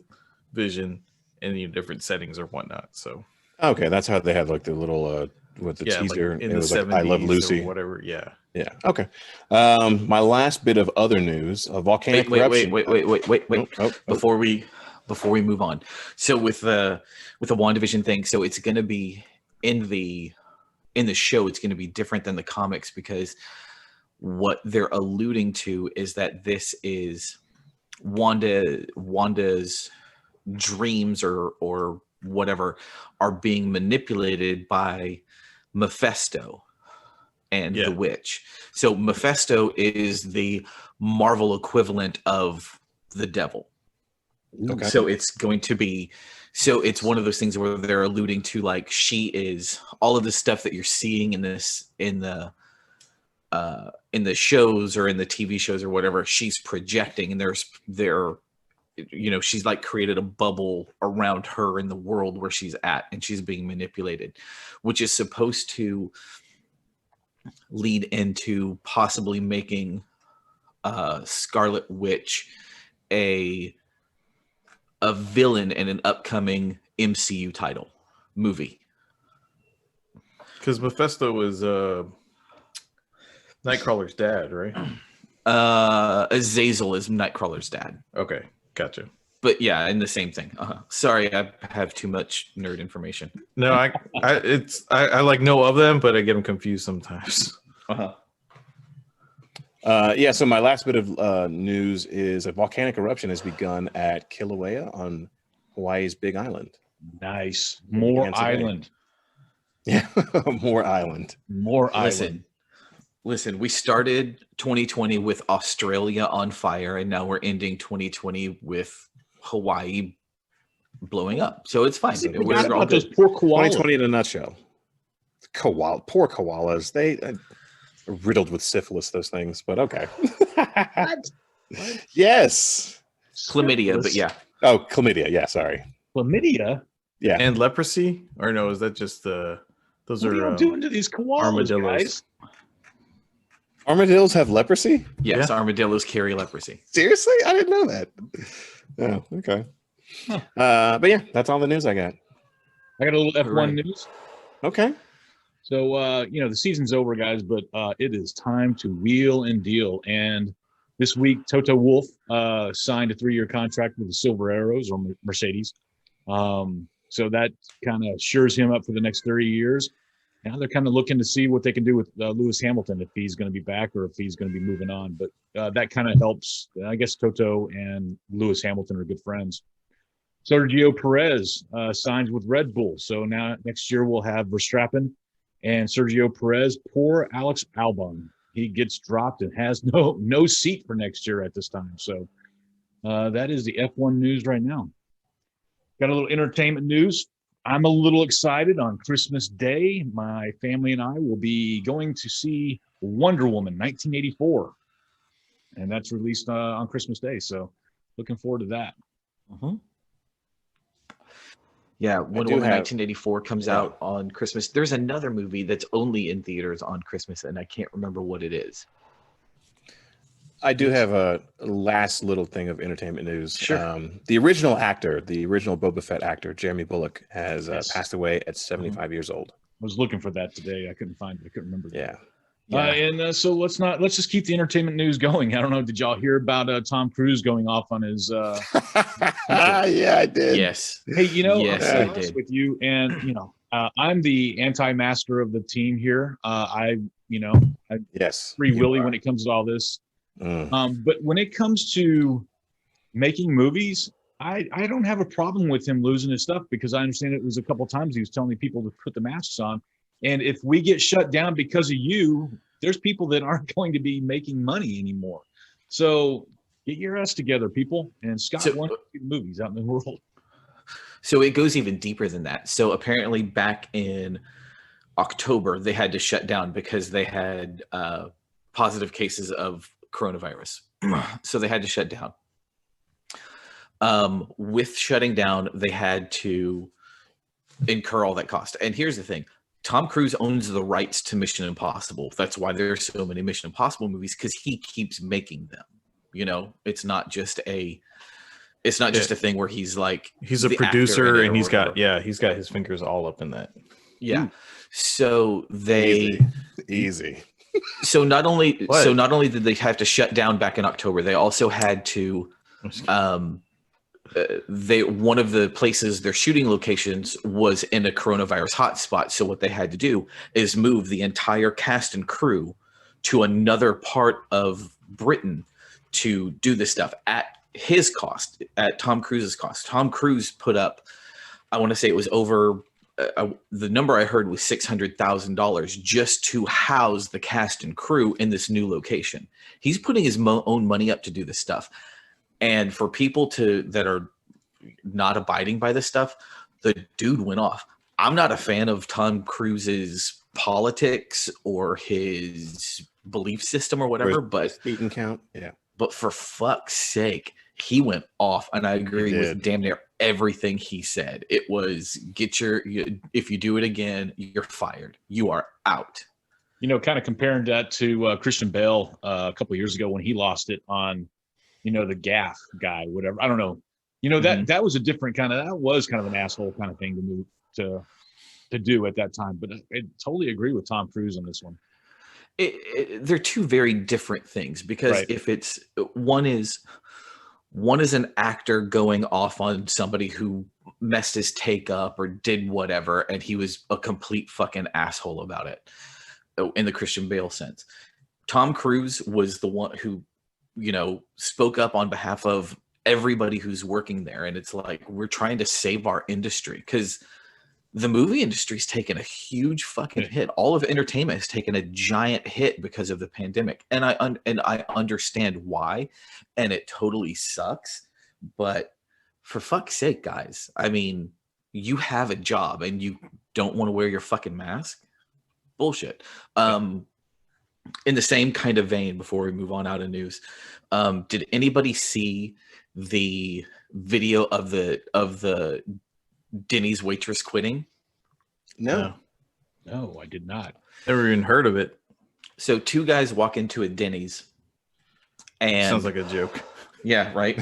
[SPEAKER 2] Vision in different settings or whatnot. So
[SPEAKER 1] Okay, that's how they had like the little with the
[SPEAKER 2] yeah, like
[SPEAKER 1] teaser.
[SPEAKER 2] in
[SPEAKER 1] It
[SPEAKER 2] the
[SPEAKER 1] was like
[SPEAKER 2] 70s
[SPEAKER 1] I Love Lucy.
[SPEAKER 2] or whatever. Yeah.
[SPEAKER 1] Yeah. Okay. My last bit of other news: volcanic eruption.
[SPEAKER 4] Wait.
[SPEAKER 1] Oh.
[SPEAKER 4] Before we move on, so with the WandaVision thing, so it's going to be in the show, it's going to be different than the comics because what they're alluding to is that this is Wanda's dreams or whatever are being manipulated by Mephisto and
[SPEAKER 2] Yeah.
[SPEAKER 4] the witch. So Mephisto is the Marvel equivalent of the devil.
[SPEAKER 1] Okay.
[SPEAKER 4] So it's going to be, so it's one of those things where they're alluding to like she is all of the stuff that you're seeing in the shows or in the TV shows or whatever she's projecting, and they're she's like created a bubble around her in the world where she's at, and she's being manipulated, which is supposed to lead into possibly making Scarlet Witch a villain in an upcoming MCU title movie.
[SPEAKER 2] Because Mephisto is Nightcrawler's dad, right?
[SPEAKER 4] Azazel is Nightcrawler's dad.
[SPEAKER 2] Okay, gotcha.
[SPEAKER 4] But yeah, and the same thing. Sorry, I have too much nerd information.
[SPEAKER 2] No, I like know of them, but I get them confused sometimes.
[SPEAKER 1] Yeah, so my last bit of news is a volcanic eruption has begun at Kilauea on Hawaii's Big Island.
[SPEAKER 3] Nice. More island.
[SPEAKER 1] Yeah, more island.
[SPEAKER 3] More island.
[SPEAKER 4] Listen, we started 2020 with Australia on fire, and now we're ending 2020 with Hawaii blowing up. So it's fine.
[SPEAKER 3] We're all those poor koalas.
[SPEAKER 1] 2020 in a nutshell. Poor koalas. They are riddled with syphilis, those things, but okay.
[SPEAKER 3] What?
[SPEAKER 4] Chlamydia,
[SPEAKER 3] Syphilis.
[SPEAKER 4] but yeah.
[SPEAKER 1] Oh, chlamydia. Yeah, sorry.
[SPEAKER 3] Chlamydia?
[SPEAKER 1] Yeah.
[SPEAKER 2] And leprosy? Or no, is that just those
[SPEAKER 3] What
[SPEAKER 2] are
[SPEAKER 3] are you doing to these koalas,
[SPEAKER 2] armadillos.
[SPEAKER 3] guys?
[SPEAKER 1] Armadillos have leprosy?
[SPEAKER 4] Yes,
[SPEAKER 2] Yeah.
[SPEAKER 4] armadillos carry leprosy.
[SPEAKER 1] Seriously? I didn't know that. Oh, okay.
[SPEAKER 3] Huh.
[SPEAKER 1] But yeah, that's all the news I got.
[SPEAKER 3] I got a little F1
[SPEAKER 4] Right.
[SPEAKER 3] news.
[SPEAKER 1] Okay.
[SPEAKER 3] So, the season's over, guys, but it is time to wheel and deal. And this week, Toto Wolff signed a 3-year contract with the Silver Arrows or Mercedes. So that kind of assures him up for the next 30 years. Now they're kind of looking to see what they can do with Lewis Hamilton, if he's going to be back or if he's going to be moving on. But that kind of helps. I guess Toto and Lewis Hamilton are good friends. Sergio Perez signs with Red Bull. So now next year we'll have Verstappen and Sergio Perez. Poor Alex Albon. He gets dropped and has no seat for next year at this time. So that is the F1 news right now. Got a little entertainment news. I'm a little excited. On Christmas Day, my family and I will be going to see Wonder Woman 1984. And that's released on Christmas Day. So looking forward to that.
[SPEAKER 4] Mm-hmm. Yeah, Wonder Woman 1984 comes out on Christmas. There's another movie that's only in theaters on Christmas, and I can't remember what it is.
[SPEAKER 1] I do have a last little thing of entertainment news.
[SPEAKER 4] Sure.
[SPEAKER 1] The original actor, the original Boba Fett actor, Jeremy Bulloch, has
[SPEAKER 3] Yes.
[SPEAKER 1] passed away at 75 years old.
[SPEAKER 3] I was looking for that today. I couldn't find it. I couldn't remember.
[SPEAKER 1] Yeah.
[SPEAKER 3] So let's just keep the entertainment news going. I don't know. Did y'all hear about Tom Cruise going off on his?
[SPEAKER 1] Yeah, I did.
[SPEAKER 4] Yes.
[SPEAKER 3] Hey,
[SPEAKER 4] Yes,
[SPEAKER 3] I'll be
[SPEAKER 4] I
[SPEAKER 3] honest
[SPEAKER 4] did.
[SPEAKER 3] with you, and I'm the anti-master of the team here. I
[SPEAKER 1] Yes.
[SPEAKER 3] free
[SPEAKER 1] you
[SPEAKER 3] willy
[SPEAKER 1] are.
[SPEAKER 3] when it comes to all this.
[SPEAKER 1] Mm.
[SPEAKER 3] But when it comes to making movies, I don't have a problem with him losing his stuff, because I understand it was a couple times he was telling people to put the masks on. And if we get shut down because of you, there's people that aren't going to be making money anymore. So get your ass together, people. And Scott wants to see the movies out in the world.
[SPEAKER 4] So it goes even deeper than that. So apparently back in October, they had to shut down because they had positive cases of coronavirus. So they had to shut down. With shutting down, they had to incur all that cost. And here's the thing. Tom Cruise owns the rights to Mission Impossible. That's why there's so many Mission Impossible movies, because he keeps making them. It's not just a thing where he's like
[SPEAKER 2] He's a
[SPEAKER 4] the actor in
[SPEAKER 2] producer,
[SPEAKER 4] it
[SPEAKER 2] and
[SPEAKER 4] or
[SPEAKER 2] he's got
[SPEAKER 4] whatever.
[SPEAKER 2] he's got his fingers all up in that.
[SPEAKER 4] Yeah. So they
[SPEAKER 1] Easy.
[SPEAKER 4] so not only
[SPEAKER 2] What?
[SPEAKER 4] did they have to shut down back in October, they also had to one of the places, their shooting locations, was in a coronavirus hotspot. So what they had to do is move the entire cast and crew to another part of Britain to do this stuff at his cost, at Tom Cruise's cost. Tom Cruise put up, I want to say it was over, the number I heard was $600,000 just to house the cast and crew in this new location. He's putting his own money up to do this stuff. And for people that are not abiding by this stuff, the dude went off. I'm not a fan of Tom Cruise's politics or his belief system or whatever, but
[SPEAKER 1] Beaten count. Yeah.
[SPEAKER 4] for fuck's sake, he went off, and I agree with
[SPEAKER 1] did.
[SPEAKER 4] damn near everything he said. It was if you do it again, you're fired. You are out.
[SPEAKER 3] Kind of comparing that to Christian Bale a couple of years ago when he lost it on, the gaff guy, whatever. I don't know. That was a different that was kind of an asshole kind of thing to move to do at that time. But I totally agree with Tom Cruise on this one.
[SPEAKER 4] They're two very different things, because
[SPEAKER 3] Right.
[SPEAKER 4] if it's one is an actor going off on somebody who messed his take up or did whatever, and he was a complete fucking asshole about it in the Christian Bale sense. Tom Cruise was the one who, spoke up on behalf of everybody who's working there. And it's like, we're trying to save our industry, because the movie industry's taken a huge fucking hit. All of entertainment has taken a giant hit because of the pandemic. And I understand why, and it totally sucks. But for fuck's sake, guys, I mean, you have a job and you don't want to wear your fucking mask? Bullshit. In the same kind of vein, before we move on out of news, did anybody see the video of the Denny's waitress quitting?
[SPEAKER 1] No.
[SPEAKER 3] No, I did not.
[SPEAKER 2] Never even heard of it.
[SPEAKER 4] So two guys walk into a Denny's, and
[SPEAKER 2] Sounds like a joke.
[SPEAKER 4] yeah, right.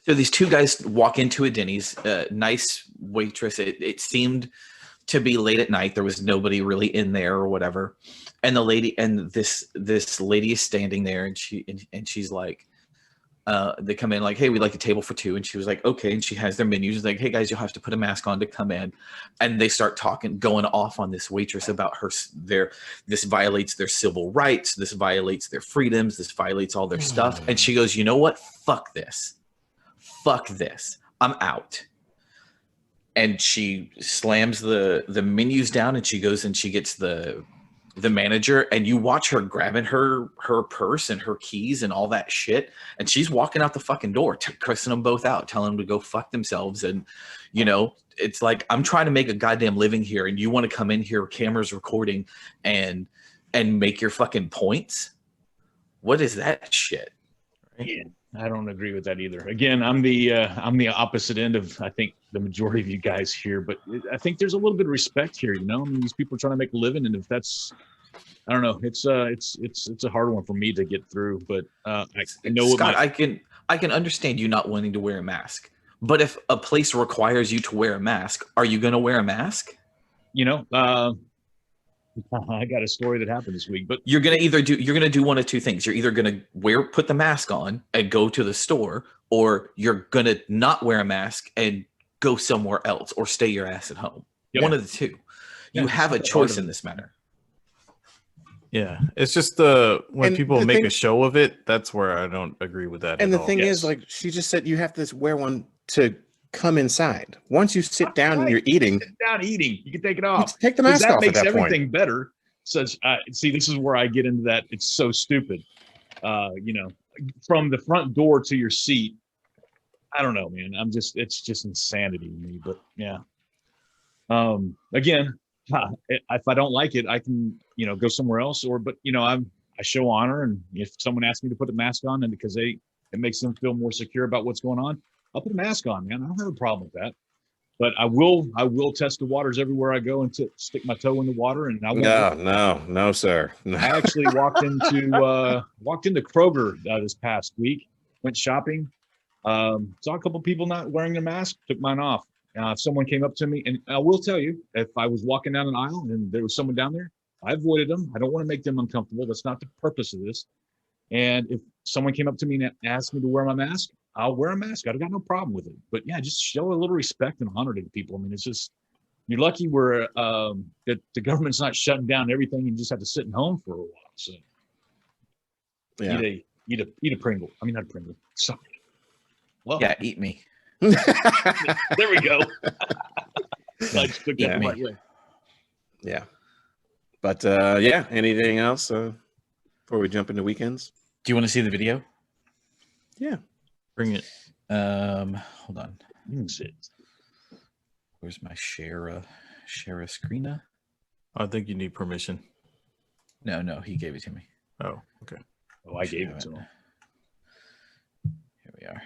[SPEAKER 4] So these two guys walk into a Denny's, nice waitress. It seemed to be late at night. There was nobody really in there or whatever. And the lady, and this lady is standing there, and she's like, they come in like, hey, we'd like a table for two. And she was like, okay. And she has their menus. She's like, hey guys, you'll have to put a mask on to come in. And they start going off on this waitress about this violates their civil rights. This violates their freedoms. This violates all their stuff. And she goes, you know what? Fuck this. I'm out. And she slams the menus down, and she goes and she gets the manager, and you watch her grabbing her purse and her keys and all that shit, and she's walking out the fucking door, cursing them both out, telling them to go fuck themselves. And it's like, I'm trying to make a goddamn living here, and you want to come in here, cameras recording, and make your fucking points? What is that shit?
[SPEAKER 3] Yeah, I don't agree with that either. Again, I'm the opposite end of, I think, the majority of you guys here, but I think there's a little bit of respect here. I mean, these people are trying to make a living, and if that's, I don't know, it's a hard one for me to get through. But I know,
[SPEAKER 4] Scott, I can understand you not wanting to wear a mask, but if a place requires you to wear a mask, are you going to wear a mask?
[SPEAKER 3] I got a story that happened this week, but
[SPEAKER 4] you're going to do one of two things. You're either going to put the mask on and go to the store, or you're going to not wear a mask and go somewhere else, or stay your ass at home.
[SPEAKER 3] Yeah.
[SPEAKER 4] One of the two. You have a choice in this matter.
[SPEAKER 2] Yeah, it's just when people make a show of it, that's where I don't agree with that.
[SPEAKER 1] And
[SPEAKER 2] at
[SPEAKER 1] the
[SPEAKER 2] all.
[SPEAKER 1] thing is, like she just said, you have to wear one to come inside. Once you sit down and you're eating,
[SPEAKER 3] you can take it off.
[SPEAKER 1] Take the mask
[SPEAKER 3] that
[SPEAKER 1] off.
[SPEAKER 3] Makes
[SPEAKER 1] at that
[SPEAKER 3] everything
[SPEAKER 1] point.
[SPEAKER 3] better. See, this is where I get into that. It's so stupid. From the front door to your seat. I don't know, man. It's just insanity to me. But yeah. Again, if I don't like it, I can, go somewhere else. But I show honor, and if someone asks me to put a mask on, and because it makes them feel more secure about what's going on, I'll put a mask on, man. I don't have a problem with that. But I will test the waters everywhere I go, and stick my toe in the water. And I won't
[SPEAKER 1] no, sir. No.
[SPEAKER 3] I actually walked into Kroger this past week. Went shopping. Saw a couple people not wearing their mask. Took mine off. If someone came up to me, and I will tell you, if I was walking down an aisle and there was someone down there, I avoided them. I don't want to make them uncomfortable. That's not the purpose of this. And if someone came up to me and asked me to wear my mask, I'll wear a mask. I've got no problem with it. But yeah, just show a little respect and honor to people. I mean, it's just, you're lucky that the government's not shutting down everything, and you just have to sit at home for a while. So
[SPEAKER 1] Yeah.
[SPEAKER 3] Eat a Pringle. I mean, not a Pringle. Sorry. Well,
[SPEAKER 4] Yeah, eat me.
[SPEAKER 3] there we go. I just took that
[SPEAKER 4] Yeah.
[SPEAKER 3] the right way.
[SPEAKER 1] Yeah. But yeah, anything else before we jump into weekends?
[SPEAKER 4] Do you want to see the video?
[SPEAKER 1] Yeah.
[SPEAKER 2] Bring it.
[SPEAKER 4] Hold on.
[SPEAKER 3] Sit.
[SPEAKER 4] Where's my share a screen?
[SPEAKER 2] I think you need permission.
[SPEAKER 4] No, he gave it to me.
[SPEAKER 2] Oh, okay.
[SPEAKER 3] Oh, I gave it to him.
[SPEAKER 4] we are.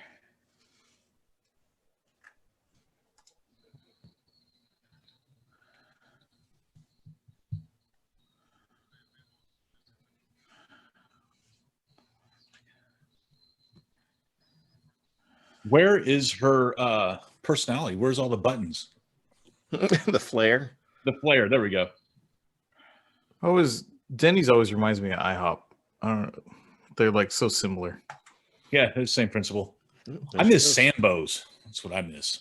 [SPEAKER 3] Where is her personality? Where's all the buttons?
[SPEAKER 1] The flare.
[SPEAKER 3] The flare. There we go.
[SPEAKER 2] Denny's always reminds me of IHOP. I don't know. They're like so similar.
[SPEAKER 3] Yeah, it's the same principle.
[SPEAKER 1] There
[SPEAKER 3] I
[SPEAKER 1] she
[SPEAKER 3] miss
[SPEAKER 1] goes.
[SPEAKER 3] Sambo's. That's what I miss.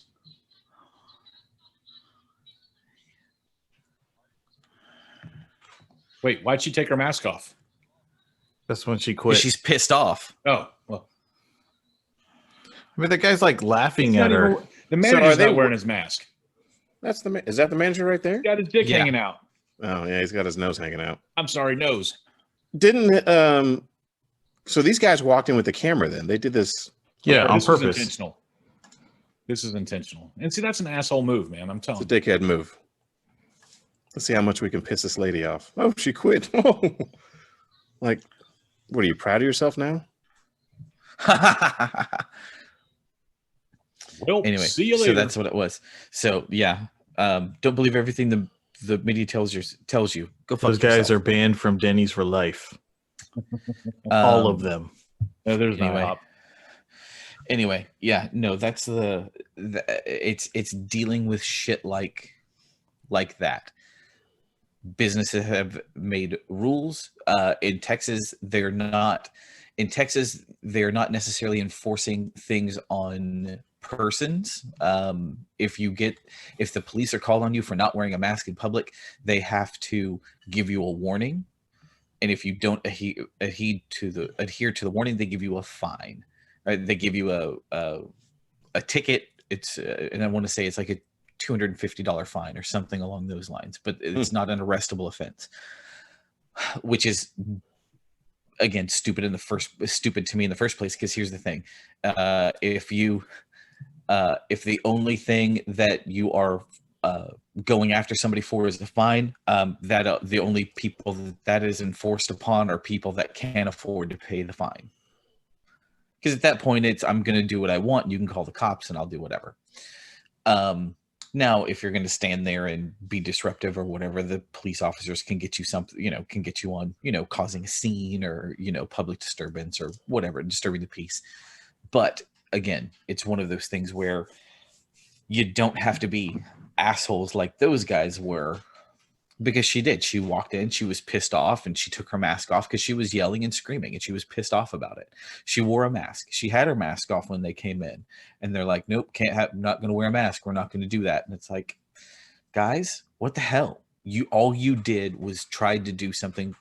[SPEAKER 3] Wait, why'd she take her mask off?
[SPEAKER 2] That's when she
[SPEAKER 4] 'Cause
[SPEAKER 2] quit.
[SPEAKER 4] she's pissed off.
[SPEAKER 3] Oh, well.
[SPEAKER 2] I mean, the guy's like laughing
[SPEAKER 3] He's
[SPEAKER 2] at
[SPEAKER 3] not
[SPEAKER 2] her.
[SPEAKER 3] even, the manager's
[SPEAKER 1] they
[SPEAKER 3] not wearing
[SPEAKER 1] wo-
[SPEAKER 3] his mask.
[SPEAKER 1] That's is that the manager right there?
[SPEAKER 3] He's got his dick
[SPEAKER 4] Yeah.
[SPEAKER 3] hanging out.
[SPEAKER 1] Oh yeah, he's got his nose hanging out.
[SPEAKER 3] I'm sorry, nose.
[SPEAKER 1] Didn't so these guys walked in with the camera then. They did this.
[SPEAKER 2] Yeah, on
[SPEAKER 3] This was
[SPEAKER 2] purpose.
[SPEAKER 3] intentional. This is intentional. And see, that's an asshole move, man. I'm
[SPEAKER 1] It's
[SPEAKER 3] telling
[SPEAKER 1] a
[SPEAKER 3] you.
[SPEAKER 1] dickhead move. Let's see how much we can piss this lady off. Oh, she quit. Oh. Like, what are you proud of yourself now?
[SPEAKER 3] Well,
[SPEAKER 4] Anyway,
[SPEAKER 3] see you later.
[SPEAKER 4] so that's what it was. So yeah, don't believe everything the media tells you. Go fuck
[SPEAKER 2] Those guys
[SPEAKER 4] yourself.
[SPEAKER 2] are banned from Denny's for life. All of
[SPEAKER 4] Um,
[SPEAKER 2] them.
[SPEAKER 3] No, there's no
[SPEAKER 4] anyway.
[SPEAKER 3] hop.
[SPEAKER 4] Anyway, yeah, no, that's it's dealing with shit like that. Businesses have made rules. In Texas, they're not necessarily enforcing things on persons. If the police are called on you for not wearing a mask in public, they have to give you a warning. And if you don't adhere to the warning, they give you a fine. Right? They give you a ticket. It's and I want to say it's like a $250 fine or something along those lines, but it's not an arrestable offense, which is again stupid to me in the first place. Because here's the thing: if the only thing that you are going after somebody for is the fine, that the only people that is enforced upon are people that can't afford to pay the fine. Because at that point, it's I'm going to do what I want. You can call the cops, and I'll do whatever. Now, if you're going to stand there and be disruptive or whatever, the police officers can get you something, can get you on, causing a scene or, public disturbance or whatever, disturbing the peace. But again, it's one of those things where you don't have to be assholes like those guys were, because she did. She walked in, she was pissed off, and she took her mask off because she was yelling and screaming, and she was pissed off about it. She wore a mask. She had her mask off when they came in, and they're like, "Nope, not going to wear a mask. We're not going to do that." And it's like, guys, what the hell? All you did was tried to do something.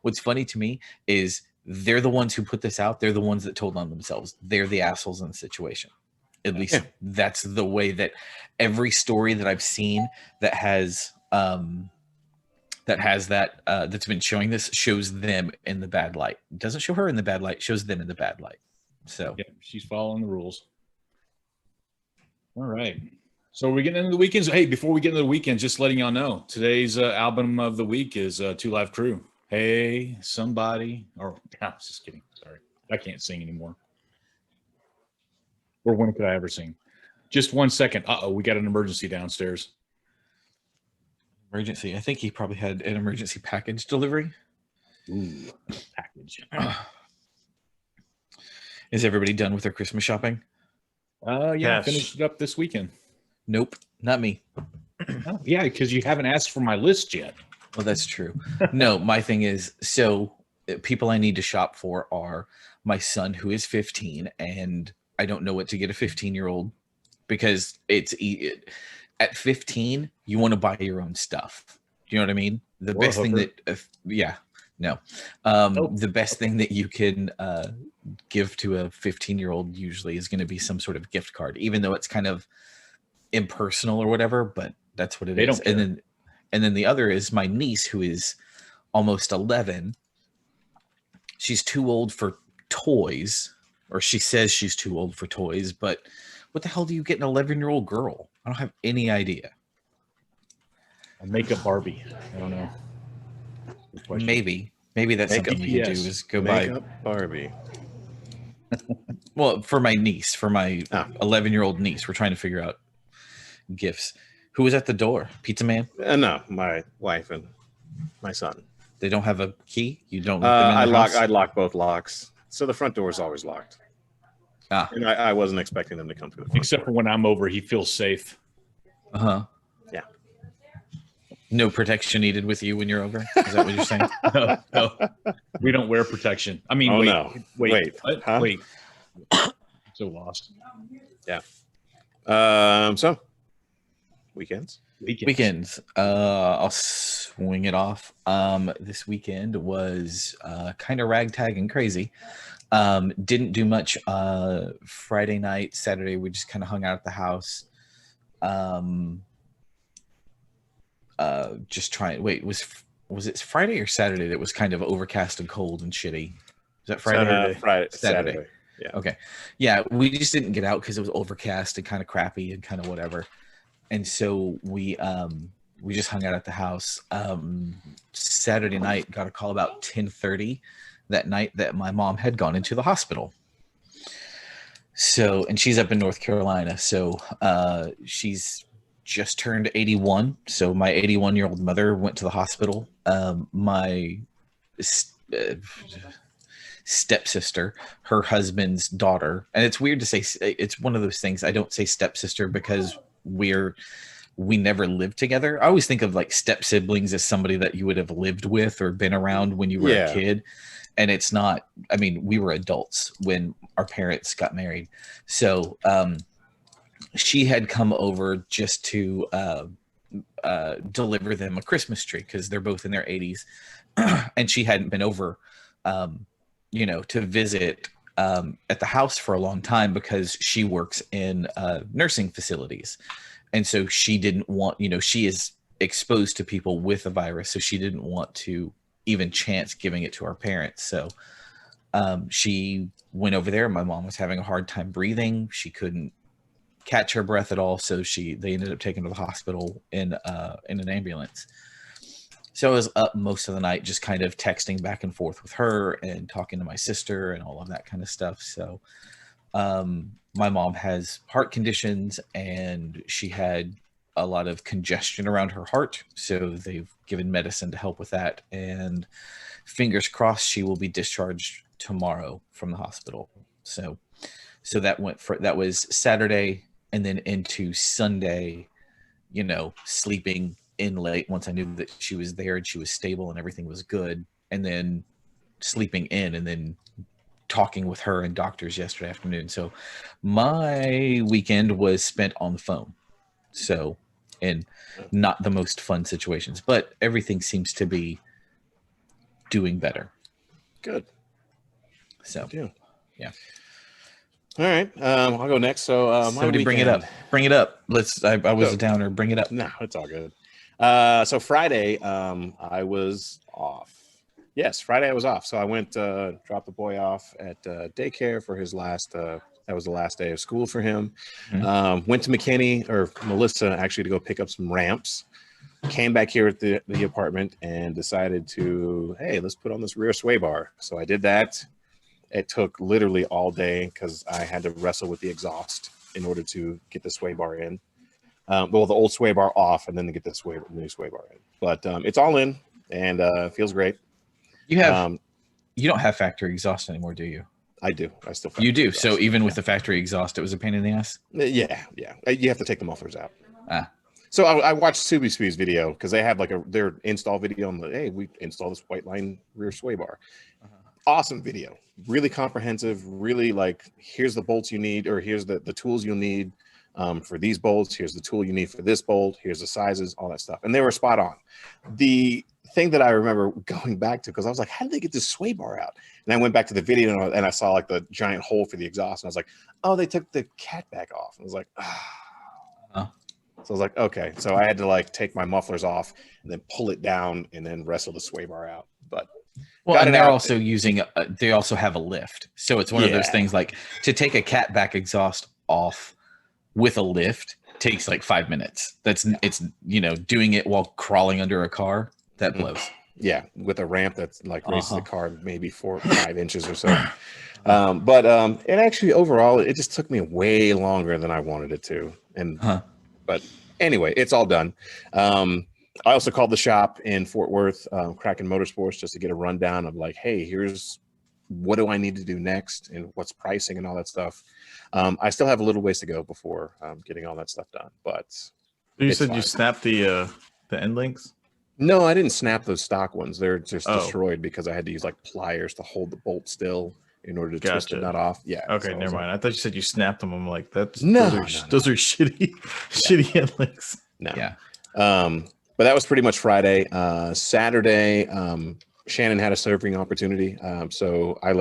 [SPEAKER 4] What's funny to me is they're the ones who put this out. They're the ones that told on themselves. They're the assholes in the situation. At least that's the way that every story that I've seen that has that's been showing this shows them in the bad light. It doesn't show her in the bad light, shows them in the bad light. So
[SPEAKER 3] Yeah, she's following the rules. All right. So we're getting into the weekends. Hey, before we get into the weekend, just letting y'all know, today's album of the week is Two Live Crew. Hey, somebody. Or I was just kidding. Sorry. I can't sing anymore. Or when could I ever sing? Just 1 second. We got an emergency downstairs.
[SPEAKER 4] emergency. I think he probably had an emergency package delivery.
[SPEAKER 3] Ooh, package.
[SPEAKER 4] Is everybody done with their Christmas shopping?
[SPEAKER 3] Yeah,
[SPEAKER 2] Yes.
[SPEAKER 3] finished it up this weekend.
[SPEAKER 4] Nope, not me.
[SPEAKER 3] Oh, yeah, because you haven't asked for my list yet.
[SPEAKER 4] Well, that's true. No, my thing is, so people I need to shop for are my son, who is 15, and I don't know what to get a 15-year-old because at 15, you want to buy your own stuff. Do you know what I mean? The
[SPEAKER 3] Or a
[SPEAKER 4] best thing
[SPEAKER 3] hooker.
[SPEAKER 4] the best thing that you can give to a 15-year-old usually is going to be some sort of gift card, even though it's kind of impersonal or whatever, but that's what it
[SPEAKER 3] They
[SPEAKER 4] is.
[SPEAKER 3] don't care.
[SPEAKER 4] And then the other is my niece, who is almost 11. She's too old for toys, or she says she's too old for toys, but what the hell do you get an 11-year-old girl? I don't have any idea.
[SPEAKER 3] A makeup Barbie. I don't know. Good question.
[SPEAKER 4] Maybe that's
[SPEAKER 1] Makeup
[SPEAKER 4] something we could do
[SPEAKER 3] BTS.
[SPEAKER 4] is go buy.
[SPEAKER 1] Makeup Barbie.
[SPEAKER 4] Well, for my niece, for my 11-year-old niece, we're trying to figure out gifts. Who was at the door? Pizza Man?
[SPEAKER 1] No, my wife and my son.
[SPEAKER 4] They don't have a key? You don't let them in the house?
[SPEAKER 1] I lock both locks. So the front door is always locked. And I wasn't expecting them to come through the front
[SPEAKER 3] Except
[SPEAKER 1] door.
[SPEAKER 3] for when I'm over, he feels safe.
[SPEAKER 4] Uh-huh.
[SPEAKER 1] Yeah.
[SPEAKER 4] No protection needed with you when you're over? Is that what you're saying?
[SPEAKER 3] No. We don't wear protection. I mean,
[SPEAKER 1] Oh,
[SPEAKER 3] wait,
[SPEAKER 1] no.
[SPEAKER 3] wait.
[SPEAKER 1] Wait. Huh?
[SPEAKER 3] Wait. I'm so lost.
[SPEAKER 1] Yeah. So weekends.
[SPEAKER 4] Weekends. I'll swing it off. This weekend was kind of ragtag and crazy. Didn't do much Friday night. Saturday we just kind of hung out at the house. Just trying. Wait, was it Friday or Saturday that was kind of overcast and cold and shitty? Is that Friday?
[SPEAKER 1] Saturday. Yeah.
[SPEAKER 4] Okay. Yeah, we just didn't get out because it was overcast and kind of crappy and kind of whatever. And so we just hung out at the house. Saturday night, got a call about 10:30 that night that my mom had gone into the hospital. So, and she's up in North Carolina. So she's just turned 81. So my 81-year-old mother went to the hospital. My stepsister, her husband's daughter, and it's weird to say, it's one of those things. I don't say stepsister because we never lived together. I always think of like step siblings as somebody that you would have lived with or been around when you were a kid. And it's not, I mean, we were adults when our parents got married. So she had come over just to deliver them a Christmas tree because they're both in their 80s. And she hadn't been over, to visit at the house for a long time because she works in nursing facilities. And so she didn't want, she is exposed to people with a virus. So she didn't want to even chance giving it to our parents. So she went over there. My mom was having a hard time breathing. She couldn't catch her breath at all. So they ended up taking her to the hospital in an ambulance. So I was up most of the night, just kind of texting back and forth with her and talking to my sister and all of that kind of stuff. So my mom has heart conditions and she had a lot of congestion around her heart. So they've given medicine to help with that. And fingers crossed, she will be discharged tomorrow from the hospital. So that was Saturday and then into Sunday, sleeping in late once I knew that she was there and she was stable and everything was good. And then sleeping in and then talking with her and doctors yesterday afternoon. So my weekend was spent on the phone. So, and not the most fun situations, but everything seems to be doing better.
[SPEAKER 1] Good.
[SPEAKER 4] So, yeah.
[SPEAKER 1] All right. I'll go next. So
[SPEAKER 4] somebody bring it up. Bring it up. I was a downer. Bring it up.
[SPEAKER 1] No, it's all good. So Friday, I was off. Yes, Friday I was off. So I went, dropped the boy off at daycare for his last, that was the last day of school for him. Mm-hmm. Went to Melissa actually to go pick up some ramps. Came back here at the apartment and decided to, hey, let's put on this rear sway bar. So I did that. It took literally all day because I had to wrestle with the exhaust in order to get the sway bar in. The old sway bar off and then to get the new sway bar in. But it's all in and feels great.
[SPEAKER 4] You don't have factory exhaust anymore, do you?
[SPEAKER 1] I do. I still.
[SPEAKER 4] You do. Exhaust. So even with the factory exhaust, it was a pain in the ass.
[SPEAKER 1] Yeah. You have to take the mufflers out. So I watched Subi video because they have like their install video on hey, we install this white line rear sway bar. Awesome video, really comprehensive. Really like here's the bolts you need, or here's the tools you'll need for these bolts. Here's the tool you need for this bolt. Here's the sizes, all that stuff, and they were spot on. The thing that I remember going back to, because I was like, how did they get this sway bar out? And I went back to the video and I saw like the giant hole for the exhaust, and I was like, oh, they took the cat back off. I was like, So I was like, okay. So I had to like take my mufflers off and then pull it down and then wrestle the sway bar out. But
[SPEAKER 4] and they're also they also have a lift. So it's one of those things like to take a cat back exhaust off with a lift takes like 5 minutes. It's doing it while crawling under a car. That blows.
[SPEAKER 1] Yeah, with a ramp that's like raises the car maybe 4 or 5 inches or so. But it actually overall it just took me way longer than I wanted it to. But anyway, it's all done. I also called the shop in Fort Worth, Kraken Motorsports, just to get a rundown of like, hey, here's what do I need to do next and what's pricing and all that stuff. I still have a little ways to go before getting all that stuff done. But
[SPEAKER 2] you said you snapped the end links?
[SPEAKER 1] No, I didn't snap those stock ones. They're just destroyed because I had to use like pliers to hold the bolt still in order to twist the nut off. Yeah.
[SPEAKER 2] Okay,
[SPEAKER 1] so
[SPEAKER 2] never mind. I thought you said you snapped them. I'm like, those are shitty, shitty end links.
[SPEAKER 1] No. Yeah. But that was pretty much Friday. Saturday, Shannon had a surfing opportunity. So I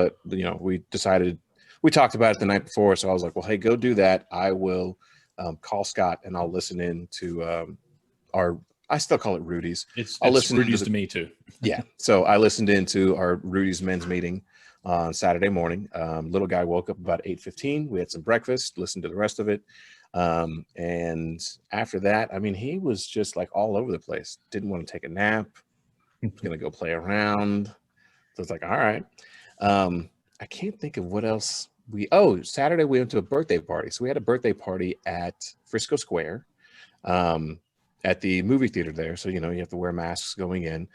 [SPEAKER 1] we talked about it the night before. So I was like, well, hey, go do that. I will call Scott and I'll listen in to I still call it Rudy's.
[SPEAKER 3] I'll listen Rudy's to me too.
[SPEAKER 1] Yeah. So I listened into our Rudy's men's meeting on Saturday morning. Little guy woke up about 8:15. We had some breakfast, listened to the rest of it. And after that, I mean, he was just like all over the place. Didn't want to take a nap. Was going to go play around. So it's like, all right. I can't think of what else Saturday we went to a birthday party. So we had a birthday party at Frisco Square. At the movie theater there. So, you have to wear masks going in.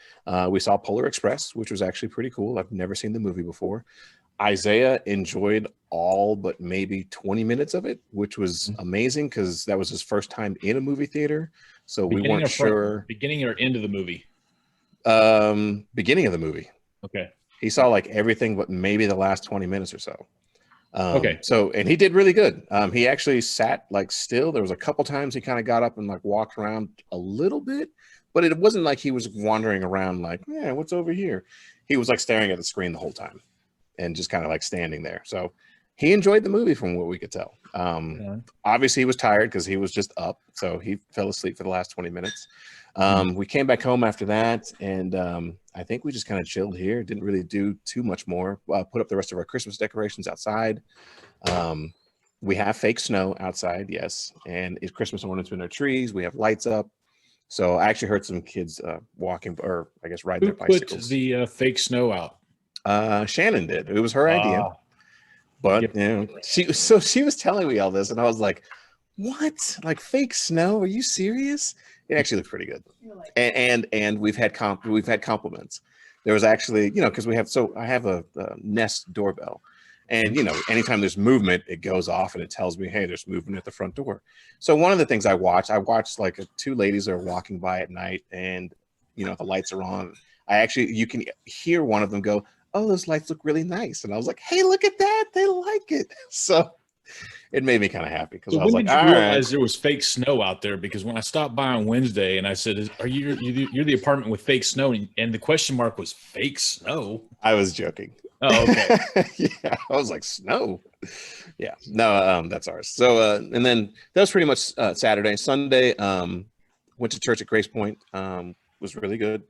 [SPEAKER 1] We saw Polar Express, which was actually pretty cool. I've never seen the movie before. Isaiah enjoyed all but maybe 20 minutes of it, which was amazing because that was his first time in a movie theater. So we weren't sure.
[SPEAKER 3] Beginning or end of the movie?
[SPEAKER 1] Beginning of the movie.
[SPEAKER 3] Okay.
[SPEAKER 1] He saw like everything but maybe the last 20 minutes or so.
[SPEAKER 3] Okay.
[SPEAKER 1] So, and he did really good. He actually sat like still. There was a couple times he kind of got up and like walked around a little bit, but it wasn't like he was wandering around like, yeah, what's over here? He was like staring at the screen the whole time and just kind of like standing there. So he enjoyed the movie from what we could tell. Obviously he was tired because he was just up. So he fell asleep for the last 20 minutes. We came back home after that, and I think we just kind of chilled here. Didn't really do too much more. Put up the rest of our Christmas decorations outside. We have fake snow outside, yes, and it's Christmas ornaments in our trees. We have lights up. So I actually heard some kids walking, or I guess riding their bicycles.
[SPEAKER 3] Who put the fake snow out?
[SPEAKER 1] Shannon did. It was her idea. But she was telling me all this, and I was like, "What? Like fake snow? Are you serious?" It actually looked pretty good, and we've had compliments. There was actually, because I have a Nest doorbell, and anytime there's movement, it goes off and it tells me, hey, there's movement at the front door. So one of the things I watched like two ladies are walking by at night, and the lights are on. You can hear one of them go, "Oh, those lights look really nice," and I was like, "Hey, look at that! They like it." So it made me kind of happy because I was like,
[SPEAKER 3] "All right." Realize there was fake snow out there? Because when I stopped by on Wednesday and I said, "Are you're the apartment with fake snow?" and the question mark was fake snow.
[SPEAKER 1] I was joking.
[SPEAKER 3] Oh, okay.
[SPEAKER 1] Yeah, I was like, snow. Yeah, no, that's ours. So, and then that was pretty much Saturday. Sunday, went to church at Grace Point. Was really good,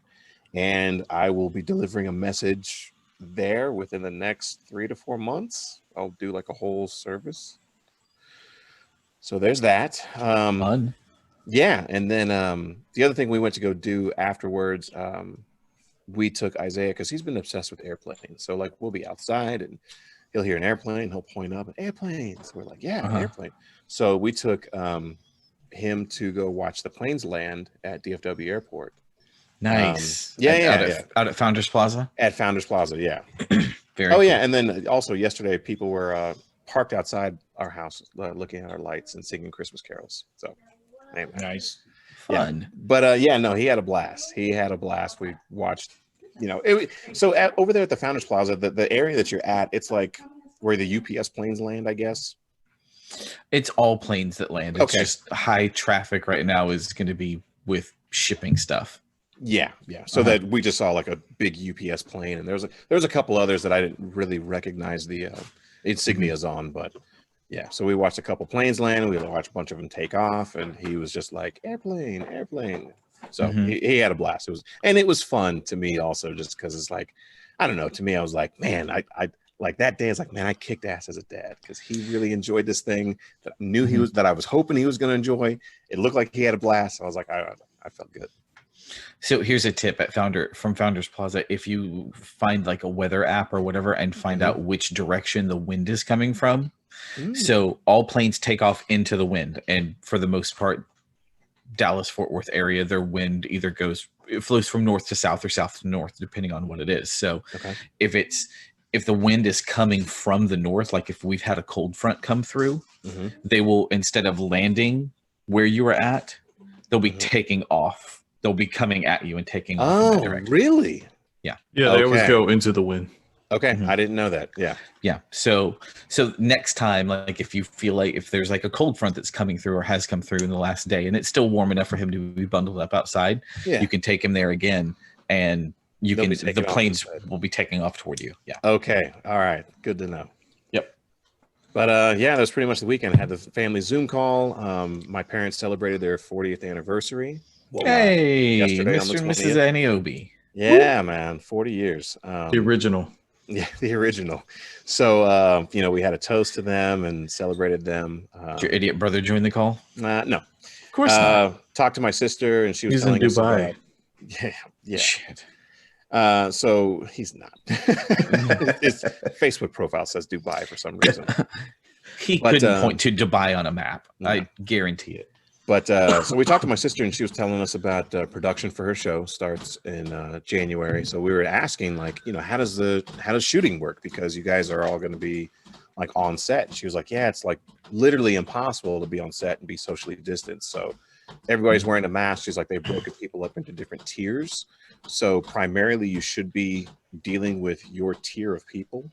[SPEAKER 1] and I will be delivering a message there within the next 3 to 4 months. I'll do like a whole service. So there's that.
[SPEAKER 4] Fun.
[SPEAKER 1] Yeah, and then the other thing we went to go do afterwards, we took Isaiah because he's been obsessed with airplanes. So like we'll be outside and he'll hear an airplane, he'll point up, airplanes. We're like, yeah, airplane. So we took him to go watch the planes land at DFW Airport.
[SPEAKER 4] Nice.
[SPEAKER 1] Out
[SPEAKER 4] at Founders Plaza.
[SPEAKER 1] At Founders Plaza, yeah.
[SPEAKER 4] Very cool.
[SPEAKER 1] Yeah, and then also yesterday people were parked outside our house looking at our lights and singing Christmas carols. So anyway.
[SPEAKER 3] Nice.
[SPEAKER 4] Fun.
[SPEAKER 1] Yeah. But no, he had a blast. We watched, over there at the Founders Plaza, the area that you're at, it's like where the UPS planes land, I guess.
[SPEAKER 4] It's all planes that land. It's just high traffic right now is going to be with shipping stuff.
[SPEAKER 1] Yeah. So that we just saw like a big UPS plane, and there was a couple others that I didn't really recognize the insignias on, but yeah. So we watched a couple planes land, and we watched a bunch of them take off, and he was just like airplane. So he had a blast. It was fun to me also, just because it's like, I don't know. To me, I was like, man, I like that day. It's like, man, I kicked ass as a dad because he really enjoyed this thing that I knew that I was hoping he was going to enjoy. It looked like he had a blast. So I was like, I felt good.
[SPEAKER 4] So here's a tip at Founders Plaza. If you find like a weather app or whatever and find out which direction the wind is coming from, so all planes take off into the wind, and for the most part, Dallas Fort Worth area, their wind either it flows from north to south or south to north, depending on what it is. So if the wind is coming from the north, like if we've had a cold front come through, they will, instead of landing where you were at, they'll be taking off. They'll be coming at you and taking off in that direction.
[SPEAKER 1] Really?
[SPEAKER 2] Yeah, they always go into the wind.
[SPEAKER 1] Okay, I didn't know that. Yeah.
[SPEAKER 4] So next time, like if you feel like if there's like a cold front that's coming through or has come through in the last day, and it's still warm enough for him to be bundled up outside, you can take him there again, and the planes will be taking off toward you. Yeah.
[SPEAKER 1] Okay. All right. Good to know.
[SPEAKER 4] Yep.
[SPEAKER 1] But that was pretty much the weekend. I had the family Zoom call. My parents celebrated their 40th anniversary.
[SPEAKER 4] Hey,
[SPEAKER 1] yesterday
[SPEAKER 4] Mr.
[SPEAKER 1] on
[SPEAKER 4] and
[SPEAKER 1] the
[SPEAKER 4] Mrs.
[SPEAKER 1] 20th.
[SPEAKER 4] Aniobi.
[SPEAKER 1] Yeah, man, 40 years.
[SPEAKER 2] The original.
[SPEAKER 1] Yeah, the original. So, we had a toast to them and celebrated them.
[SPEAKER 4] Did your idiot brother join the call?
[SPEAKER 1] No.
[SPEAKER 4] Of course not.
[SPEAKER 1] Talked to my sister, and she was
[SPEAKER 2] He's
[SPEAKER 1] telling
[SPEAKER 2] in
[SPEAKER 1] us
[SPEAKER 2] Dubai.
[SPEAKER 1] about. Yeah.
[SPEAKER 4] Shit.
[SPEAKER 1] So he's not. His Facebook profile says Dubai for some reason.
[SPEAKER 4] He couldn't point to Dubai on a map.
[SPEAKER 1] No.
[SPEAKER 4] I guarantee it.
[SPEAKER 1] But so we talked to my sister, and she was telling us about production for her show starts in January. So we were asking, like, how does shooting work? Because you guys are all going to be like on set. She was like, yeah, it's like literally impossible to be on set and be socially distanced. So everybody's wearing a mask. She's like, they've broken people up into different tiers. So primarily you should be dealing with your tier of people.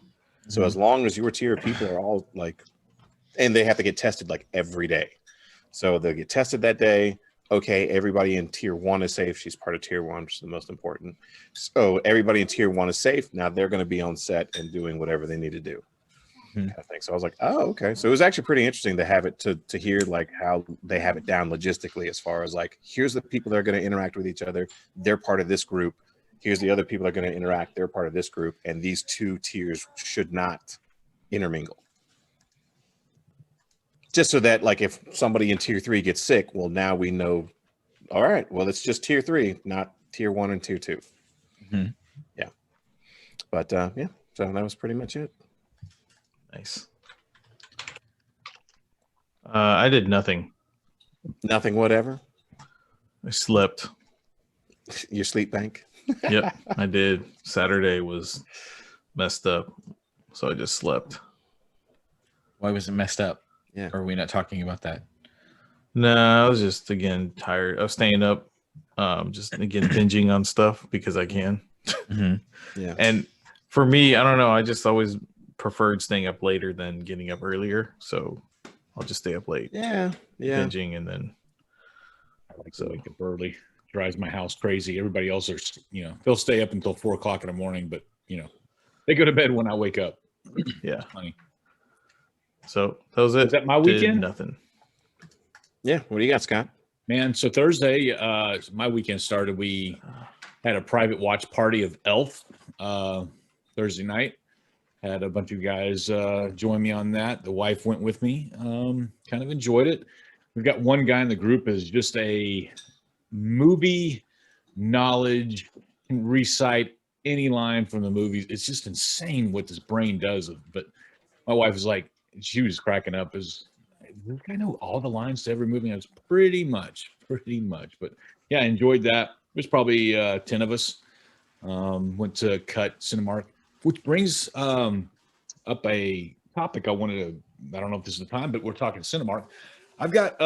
[SPEAKER 1] So as long as your tier of people are all like, and they have to get tested like every day. So they'll get tested that day. Okay, everybody in tier 1 is safe. She's part of tier 1, which is the most important. So everybody in tier 1 is safe. Now they're going to be on set and doing whatever they need to do. Kind of thing. So I was like, oh, okay. So it was actually pretty interesting to have it to hear like how they have it down logistically, as far as like, here's the people that are going to interact with each other. They're part of this group. Here's the other people that are going to interact. They're part of this group. And these two tiers should not intermingle. Just so that, like, if somebody in tier 3 gets sick, well, now we know, all right, well, it's just tier 3, not tier 1 and tier 2. Yeah. But, so that was pretty much it.
[SPEAKER 2] Nice. I did nothing.
[SPEAKER 1] Nothing, whatever.
[SPEAKER 2] I slept.
[SPEAKER 1] Your sleep bank.
[SPEAKER 2] Yep, I did. Saturday was messed up, so I just slept.
[SPEAKER 4] Why was it messed up?
[SPEAKER 1] Yeah.
[SPEAKER 4] Or are we not talking about that?
[SPEAKER 2] No, I was just again tired. I was staying up, just again binging on stuff because I can.
[SPEAKER 1] Yeah.
[SPEAKER 2] And for me, I don't know. I just always preferred staying up later than getting up earlier, so I'll just stay up late.
[SPEAKER 1] Yeah.
[SPEAKER 2] Binging, and then
[SPEAKER 3] I like to wake up early. Drives my house crazy. Everybody else are, they'll stay up until 4 o'clock in the morning, but they go to bed when I wake up.
[SPEAKER 2] Yeah.
[SPEAKER 3] Funny.
[SPEAKER 2] So that was it.
[SPEAKER 3] Is that my
[SPEAKER 2] Did
[SPEAKER 3] weekend?
[SPEAKER 2] nothing.
[SPEAKER 1] Yeah. What do you got, Scott?
[SPEAKER 3] Man, so Thursday, my weekend started. We had a private watch party of Elf Thursday night. Had a bunch of guys join me on that. The wife went with me. Kind of enjoyed it. We've got one guy in the group is just a movie knowledge, can recite any line from the movies. It's just insane what this brain does. But my wife was like, she was cracking up. This guy know all the lines to every movie. I was pretty much. But yeah, I enjoyed that. There's probably 10 of us. Went to Cut Cinemark, which brings up a topic I wanted to. I don't know if this is the time, but we're talking Cinemark. I've got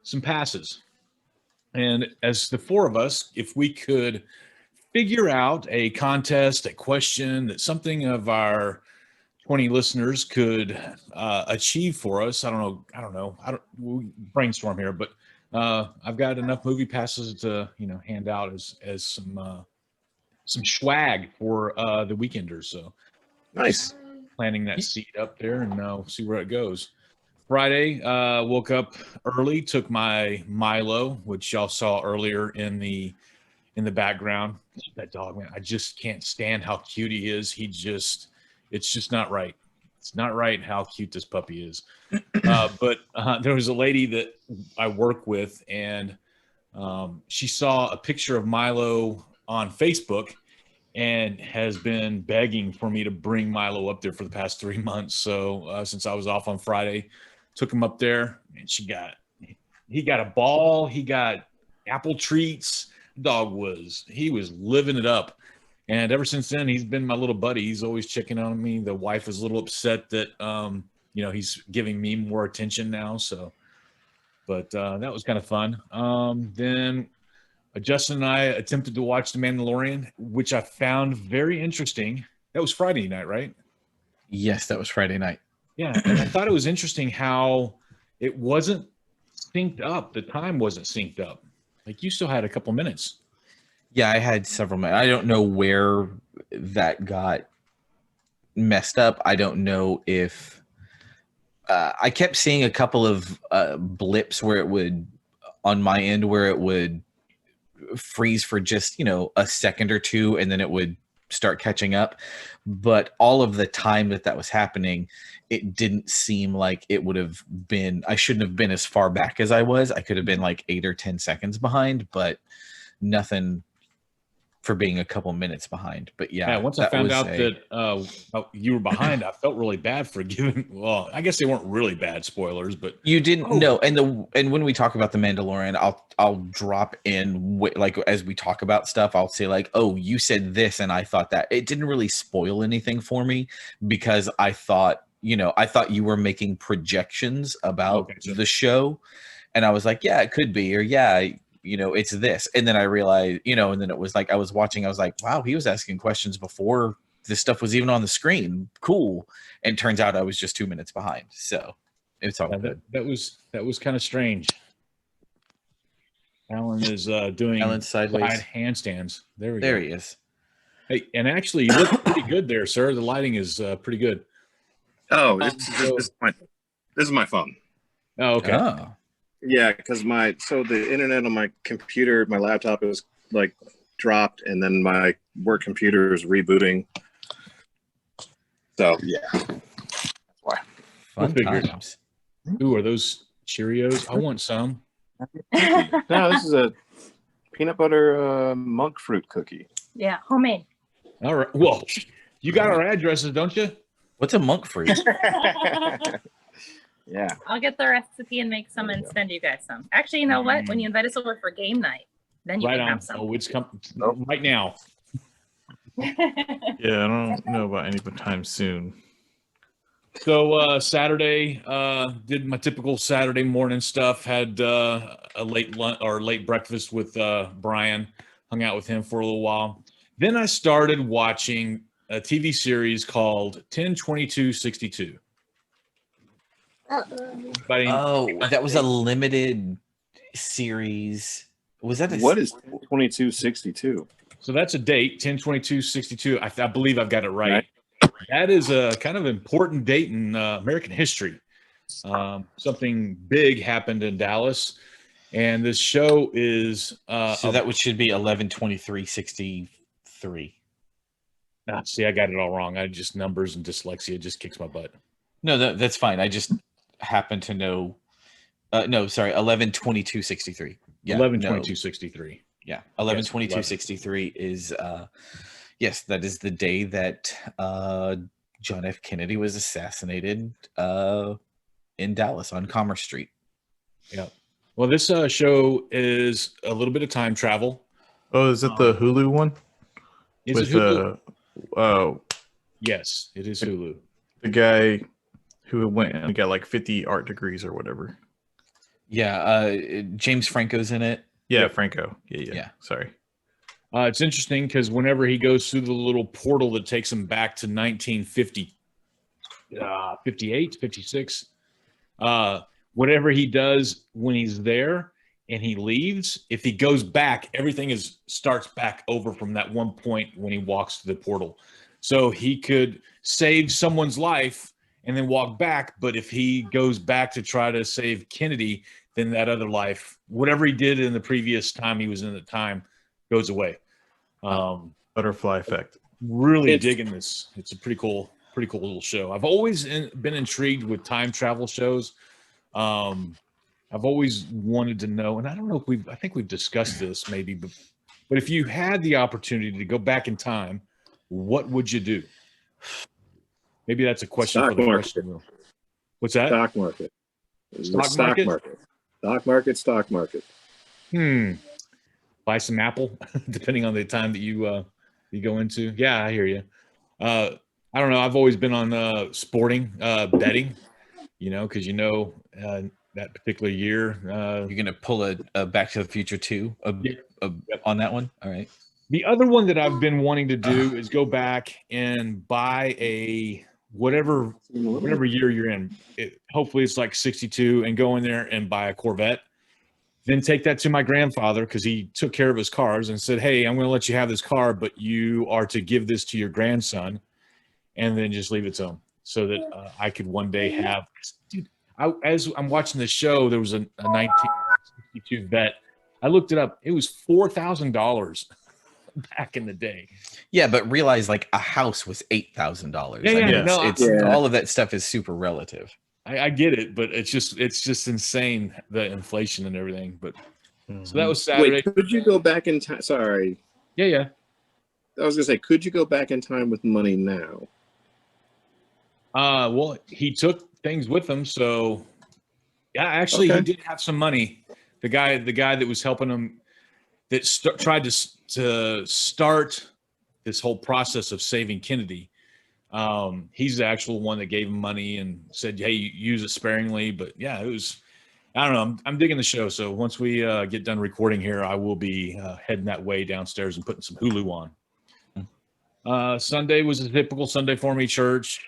[SPEAKER 3] some passes, and as the 4 of us, if we could figure out a contest, a question that something of our 20 listeners could achieve for us. I don't know. We'll brainstorm here, but I've got enough movie passes to hand out as some swag for the weekenders. So
[SPEAKER 1] Nice.
[SPEAKER 3] planning that seat up there, and now see where it goes. Friday, woke up early, took my Milo, which y'all saw earlier in the background. That dog, man, I just can't stand how cute he is. It's just not right. It's not right how cute this puppy is. But there was a lady that I work with, and She saw a picture of Milo on Facebook and has been begging for me to bring Milo up there for the past 3 months. So since I was off on Friday, took him up there, and he got a ball. He got apple treats. Dog was living it up. And ever since then, he's been my little buddy. He's always checking on me. The wife is a little upset that he's giving me more attention now. So, but that was kind of fun. Then Justin and I attempted to watch The Mandalorian, which I found very interesting. That was Friday night, right?
[SPEAKER 4] Yes, that was Friday night.
[SPEAKER 3] Yeah, and I thought it was interesting how it wasn't synced up. The time wasn't synced up. Like, you still had a couple minutes.
[SPEAKER 4] Yeah, I had several minutes. I don't know where that got messed up. I don't know if I kept seeing a couple of blips where it would, on my end, where it would freeze for just, a second or two, and then it would start catching up. But all of the time that was happening, it didn't seem like it would have been, I shouldn't have been as far back as I was. I could have been like 8 or 10 seconds behind, but nothing for being a couple minutes behind. But yeah,
[SPEAKER 3] once I found out that you were behind, I felt really bad for giving. Well, I guess they weren't really bad spoilers, but
[SPEAKER 4] you didn't know. And when we talk about the Mandalorian, I'll drop in like as we talk about stuff, I'll say like, oh, you said this, and I thought that. It didn't really spoil anything for me because I thought you were making projections about the show, and I was like, yeah, it could be, or yeah, it's this. And then I realized, and then it was like, I was watching, I was like, wow, he was asking questions before this stuff was even on the screen. Cool. And turns out I was just 2 minutes behind. So it's all good.
[SPEAKER 3] That was kind of strange. Alan is doing
[SPEAKER 4] sideways
[SPEAKER 3] side handstands. There we go.
[SPEAKER 4] There he is.
[SPEAKER 3] Hey, and actually, you look pretty good there, sir. The lighting is pretty good.
[SPEAKER 1] Oh, this is my phone.
[SPEAKER 3] Oh, okay.
[SPEAKER 4] Oh.
[SPEAKER 1] Yeah, because the internet on my computer, my laptop is like dropped, and then my work computer is rebooting. So yeah, that's why.
[SPEAKER 4] Fun times.
[SPEAKER 3] Ooh, are those Cheerios? I want some.
[SPEAKER 1] No, this is a peanut butter monk fruit cookie.
[SPEAKER 5] Yeah, homemade.
[SPEAKER 3] All right. Well, you got our addresses, don't you?
[SPEAKER 4] What's a monk fruit?
[SPEAKER 1] Yeah.
[SPEAKER 5] I'll get the recipe and make some and send you guys some. Actually, you know what? When you invite us over for game night, then you can have some.
[SPEAKER 3] Oh, it's coming right now.
[SPEAKER 2] Yeah, I don't know about any time soon.
[SPEAKER 3] So Saturday, did my typical Saturday morning stuff. Had a late lunch or late breakfast with Brian. Hung out with him for a little while. Then I started watching a TV series called 10/22/62.
[SPEAKER 4] That was a limited series. Was that
[SPEAKER 1] what is 22/62?
[SPEAKER 3] So that's a date, 10/22/62. I believe I've got it right. That is a kind of important date in American history. Something big happened in Dallas, and this show is
[SPEAKER 4] so that should be 11/23/63.
[SPEAKER 3] See, I got it all wrong. I just numbers and dyslexia just kicks my butt.
[SPEAKER 4] No, that's fine. I just happen to know. No, sorry, 11/22/63. Yeah,
[SPEAKER 3] 11/22/63.
[SPEAKER 4] Yeah, 11/22/63 is yes, that is the day that John F. Kennedy was assassinated in Dallas on Commerce Street.
[SPEAKER 3] Yeah. Well, this show is a little bit of time travel.
[SPEAKER 2] Oh, is it the Hulu one?
[SPEAKER 3] Is it Hulu? Yes, it is Hulu.
[SPEAKER 2] The guy who went and got like 50 art degrees or whatever.
[SPEAKER 4] Yeah, James Franco's in it.
[SPEAKER 2] Yeah, Franco. Yeah. Sorry.
[SPEAKER 3] It's interesting because whenever he goes through the little portal that takes him back to 1950, 58, 56, whatever he does when he's there and he leaves, if he goes back, everything starts back over from that one point when he walks to the portal. So he could save someone's life and then walk back. But if he goes back to try to save Kennedy, then that other life, whatever he did in the previous time he was in the time, goes away.
[SPEAKER 2] Butterfly effect.
[SPEAKER 3] Really digging this. It's a pretty cool little show. I've always been intrigued with time travel shows. I've always wanted to know, and I don't know if I think we've discussed this maybe, but if you had the opportunity to go back in time, what would you do? Maybe that's a question
[SPEAKER 6] Stock
[SPEAKER 3] for the
[SPEAKER 6] market.
[SPEAKER 3] question wheel. What's that?
[SPEAKER 6] Stock market.
[SPEAKER 3] Stock market?
[SPEAKER 6] Stock market. Stock market.
[SPEAKER 3] Buy some Apple, depending on the time that you go into. Yeah, I hear you. I don't know. I've always been on sporting betting, because that particular year.
[SPEAKER 4] You're gonna pull a Back to the Future 2 on that one. All right.
[SPEAKER 3] The other one that I've been wanting to do is go back and buy a whatever year you're in. Hopefully it's like 62, and go in there and buy a Corvette. Then take that to my grandfather, because he took care of his cars, and said, "Hey, I'm going to let you have this car, but you are to give this to your grandson," and then just leave it to him, so that I could one day have. Dude, as I'm watching the show, there was a 1962 Vet. I looked it up. It was $4,000 back in the day.
[SPEAKER 4] Yeah, but realize like a house was $8,000.
[SPEAKER 3] Yeah.
[SPEAKER 4] All of that stuff is super relative.
[SPEAKER 3] I get it, but it's just insane, the inflation and everything. But so that was Saturday.
[SPEAKER 6] Wait, could you go back in time? Sorry.
[SPEAKER 3] Yeah.
[SPEAKER 6] I was gonna say, could you go back in time with money now?
[SPEAKER 3] Well, he took things with him, so yeah. Actually, He did have some money. The guy that was helping him, that tried to start this whole process of saving Kennedy. He's the actual one that gave him money and said, "Hey, use it sparingly." But yeah, it was. I don't know. I'm digging the show. So once we get done recording here, I will be heading that way downstairs and putting some Hulu on. Sunday was a typical Sunday for me. Church,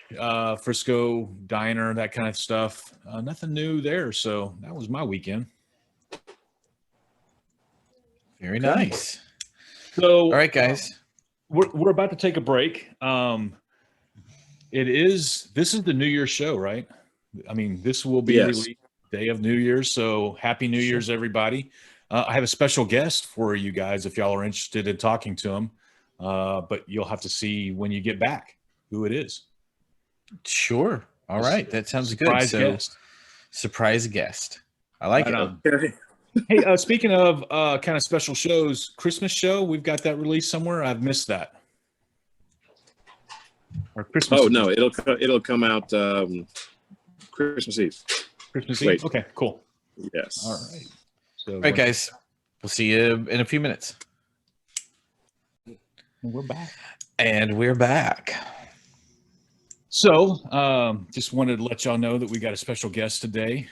[SPEAKER 3] Frisco diner, that kind of stuff. Nothing new there. So that was my weekend.
[SPEAKER 4] Very nice.
[SPEAKER 3] So,
[SPEAKER 4] all right, guys,
[SPEAKER 3] we're about to take a break. This is the New Year's show, right? I mean, this will be released day of New Year's. So happy New Year's, everybody. I have a special guest for you guys if y'all are interested in talking to him. But you'll have to see when you get back who it is.
[SPEAKER 4] Sure. All right. That sounds good. Surprise guest. I like it.
[SPEAKER 3] Hey, speaking of kind of special shows, Christmas show, we've got that released somewhere. I've missed that. Or Christmas.
[SPEAKER 6] Oh no, it'll come out Christmas Eve.
[SPEAKER 3] Christmas Eve. Okay, cool.
[SPEAKER 6] Yes.
[SPEAKER 3] All right. So,
[SPEAKER 4] all right, guys. We'll see you in a few minutes.
[SPEAKER 3] We're back.
[SPEAKER 4] And we're back.
[SPEAKER 3] So, just wanted to let y'all know that we got a special guest today.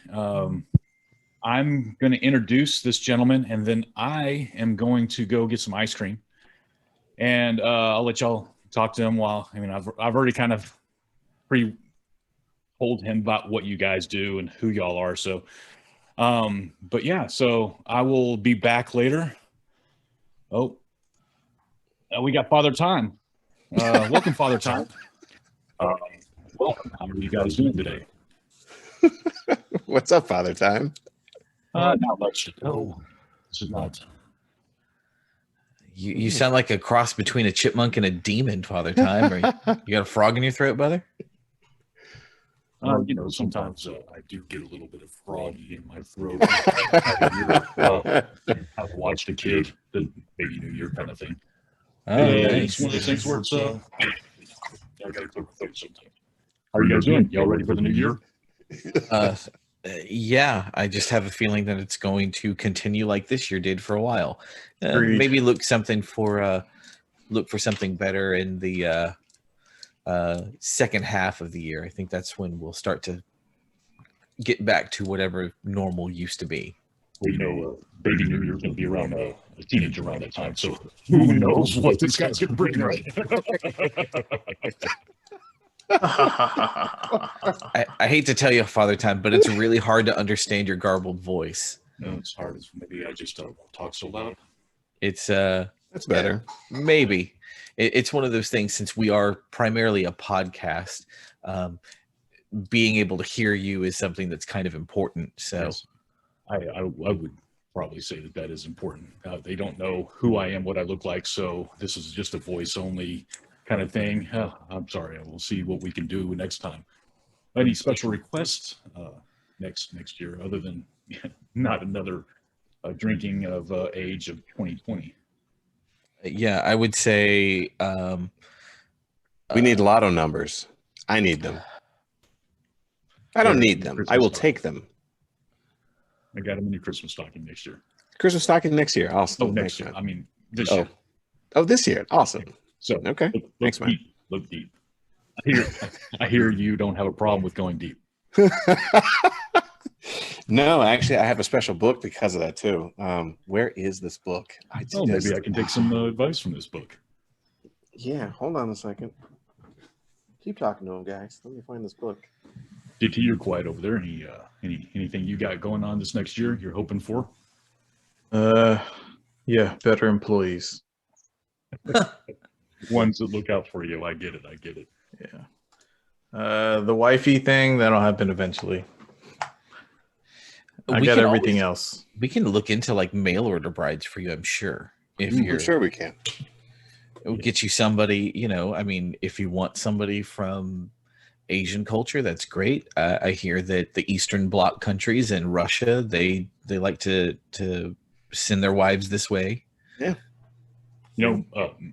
[SPEAKER 3] I'm going to introduce this gentleman, and then I am going to go get some ice cream, and I'll let y'all talk to him. I've already kind of told him about what you guys do and who y'all are. So, but yeah, so I will be back later. Oh, we got Father Time. Welcome, Father Time. Welcome. How are you guys doing today?
[SPEAKER 1] What's up, Father Time?
[SPEAKER 3] Not much to know. This is not.
[SPEAKER 4] You sound like a cross between a chipmunk and a demon, Father Time. You got a frog in your throat, brother?
[SPEAKER 3] Sometimes I do get a little bit of froggy in my throat. I've watched a kid, the Baby New Year kind of thing. It's one of those things where it's I gotta clear my throat sometimes. How are you guys doing? Y'all ready for the new year?
[SPEAKER 4] Yeah, I just have a feeling that it's going to continue like this year did for a while. Maybe look for something better in the second half of the year. I think that's when we'll start to get back to whatever normal used to be.
[SPEAKER 3] Well, Baby New Year is going to be around a teenager around that time, so who knows what this guy's going to bring, right?
[SPEAKER 4] I hate to tell you, Father Time, but it's really hard to understand your garbled voice.
[SPEAKER 3] No, it's hard. Maybe I just don't talk so loud.
[SPEAKER 4] It's
[SPEAKER 1] That's better.
[SPEAKER 4] Maybe it's one of those things. Since we are primarily a podcast, being able to hear you is something that's kind of important. So,
[SPEAKER 3] yes. I would probably say that is important. They don't know who I am, what I look like, so this is just a voice only kind of thing. I'm sorry. We'll see what we can do next time. Any special requests next year, other than not another drinking of age of 2020.
[SPEAKER 4] Yeah, I would say
[SPEAKER 1] We need lotto numbers. I need them. I don't need them. I will take them.
[SPEAKER 3] I got them in your Christmas stocking next year.
[SPEAKER 1] Christmas stocking next year. Awesome.
[SPEAKER 3] Oh, next year. I mean, this year.
[SPEAKER 1] Oh, this year. Awesome.
[SPEAKER 3] So
[SPEAKER 1] Okay.
[SPEAKER 3] look
[SPEAKER 1] Thanks, man.
[SPEAKER 3] deep. Look deep. I hear you don't have a problem with going deep.
[SPEAKER 1] No, actually, I have a special book because of that too. Where is this book?
[SPEAKER 3] Maybe I can take some advice from this book.
[SPEAKER 1] Yeah, hold on a second. Keep talking to him, guys. Let me find this book.
[SPEAKER 3] DT, you're quiet over there. Anything you got going on this next year you're hoping for?
[SPEAKER 2] Yeah, better employees.
[SPEAKER 3] Ones that look out for you. I get it.
[SPEAKER 2] Yeah. The wifey thing, that'll happen eventually. I
[SPEAKER 4] We
[SPEAKER 2] got
[SPEAKER 4] can
[SPEAKER 2] everything
[SPEAKER 4] always-
[SPEAKER 2] else.
[SPEAKER 4] We can look into like mail order brides for you, I'm sure. If
[SPEAKER 1] I'm
[SPEAKER 4] you're
[SPEAKER 1] sure we can.
[SPEAKER 4] It would get you somebody, I mean, if you want somebody from Asian culture, that's great. I hear that the Eastern Bloc countries and Russia, they like to send their wives this way.
[SPEAKER 1] Yeah.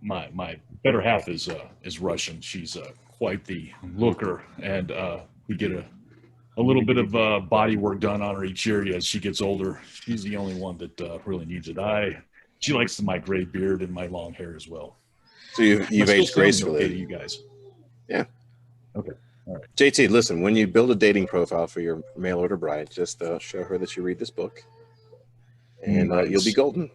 [SPEAKER 3] My better half is Russian. She's quite the looker, and we get a little bit of body work done on her each year as she gets older. She's the only one that really needs it. She likes my gray beard and my long hair as well.
[SPEAKER 1] So you've
[SPEAKER 3] Am I still
[SPEAKER 1] aged
[SPEAKER 3] sounding
[SPEAKER 1] gracefully.
[SPEAKER 3] okay to you guys.
[SPEAKER 1] Yeah.
[SPEAKER 3] Okay. All right.
[SPEAKER 1] JT, listen, when you build a dating profile for your mail order bride, just show her that you read this book, and
[SPEAKER 3] Nice.
[SPEAKER 1] you'll be golden.